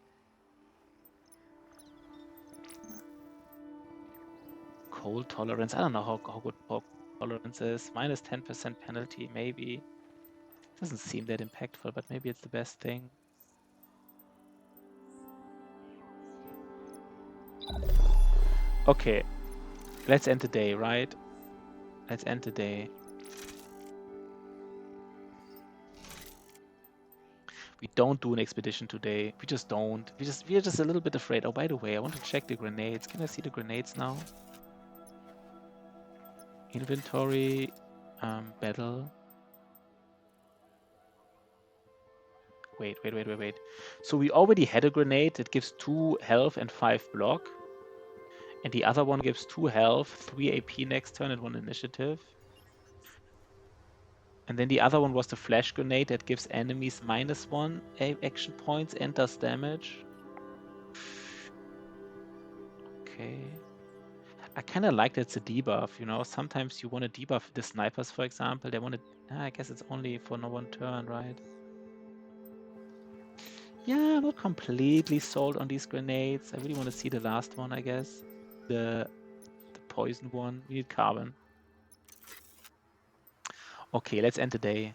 Cold tolerance. I don't know how good cold tolerance is. -10% penalty, maybe. Doesn't seem that impactful, but maybe it's the best thing. Okay. Let's end the day, right? Let's end the day. We don't do an expedition today. We just don't. We're just a little bit afraid. Oh, by the way, I want to check the grenades. Can I see the grenades now? Inventory, battle. Wait. So we already had a grenade that gives 2 health and 5 block. And the other one gives 2 health, 3 AP next turn, and 1 initiative. And then the other one was the flash grenade that gives enemies -1 action points and does damage. Okay. I kind of like that it's a debuff, you know. Sometimes you want to debuff the snipers, for example. They want to. I guess it's only for no 1 turn, right? Yeah, I'm not completely sold on these grenades. I really want to see the last one, I guess. The poison one. We need carbon. Okay, let's end the day.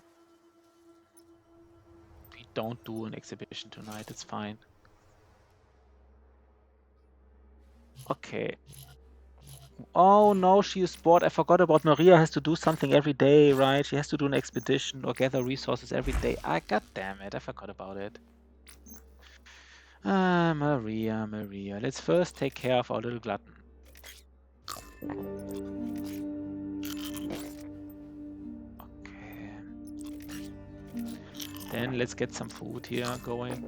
We don't do an exhibition tonight. It's fine. Okay. Oh no, she is bored. I forgot about Maria has to do something every day, right? She has to do an expedition or gather resources every day. God damn it, I forgot about it. Maria. Let's first take care of our little glutton. Okay. Then let's get some food here going.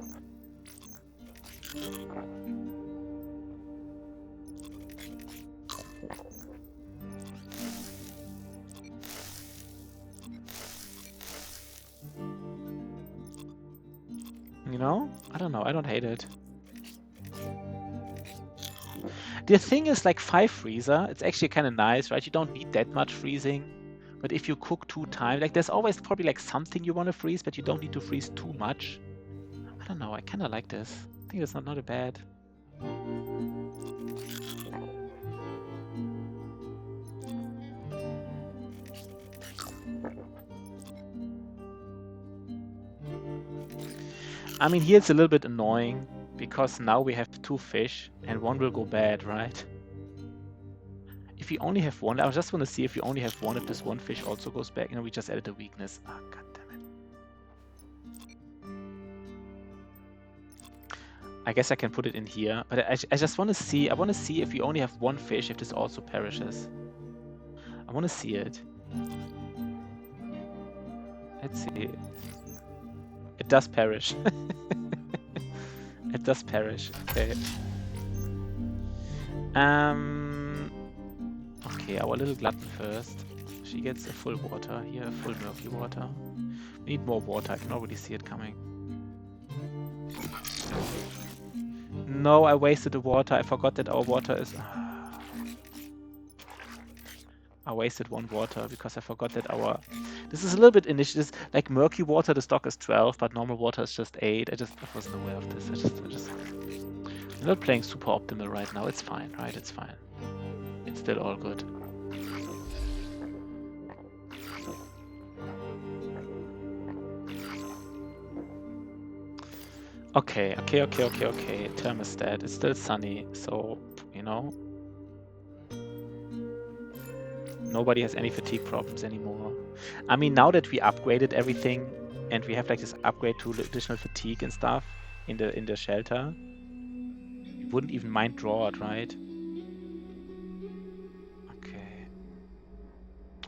You know? I don't know. I don't hate it. The thing is, like 5 freezer, it's actually kind of nice, right? You don't need that much freezing. But if you cook 2 times, like there's always probably like something you want to freeze, but you don't need to freeze too much. I don't know. I kind of like this. I think it's not a bad. I mean, here it's a little bit annoying because now we have 2 fish and one will go bad, right? If we only have one, I just want to see if we only have one, if this one fish also goes back. You know, we just added a weakness. Ah, god damn it. I guess I can put it in here, but I just want to see. I want to see if we only have one fish, if this also perishes. I want to see it. Let's see. It does perish. It does perish. Okay. Okay, our little glutton first. She gets a full water here, a full murky water. We need more water. I can already see it coming. No, I wasted the water. I forgot that our water is... I wasted 1 water because I forgot that our... This is a little bit initiative. Like murky water, the stock is 12, but normal water is just 8. I wasn't aware of this. I'm not playing super optimal right now. It's fine, right? It's fine. It's still all good. Okay. Thermostat. It's still sunny, so, you know. Nobody has any fatigue problems anymore. I mean, now that we upgraded everything and we have like this upgrade to additional fatigue and stuff in the shelter, we wouldn't even mind drought, right? Okay.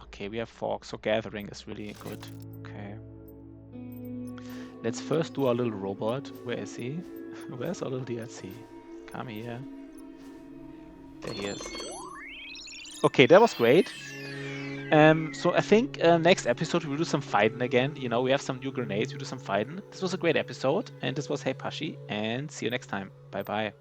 Okay, we have fog, so gathering is really good. Okay. Let's first do our little robot. Where is he? Where's our little DLC? Come here. There he is. Okay, that was great. So I think next episode we'll do some fighting again. You know, we have some new grenades. We'll do some fighting. This was a great episode, and this was Hey Pashi, and see you next time. Bye bye.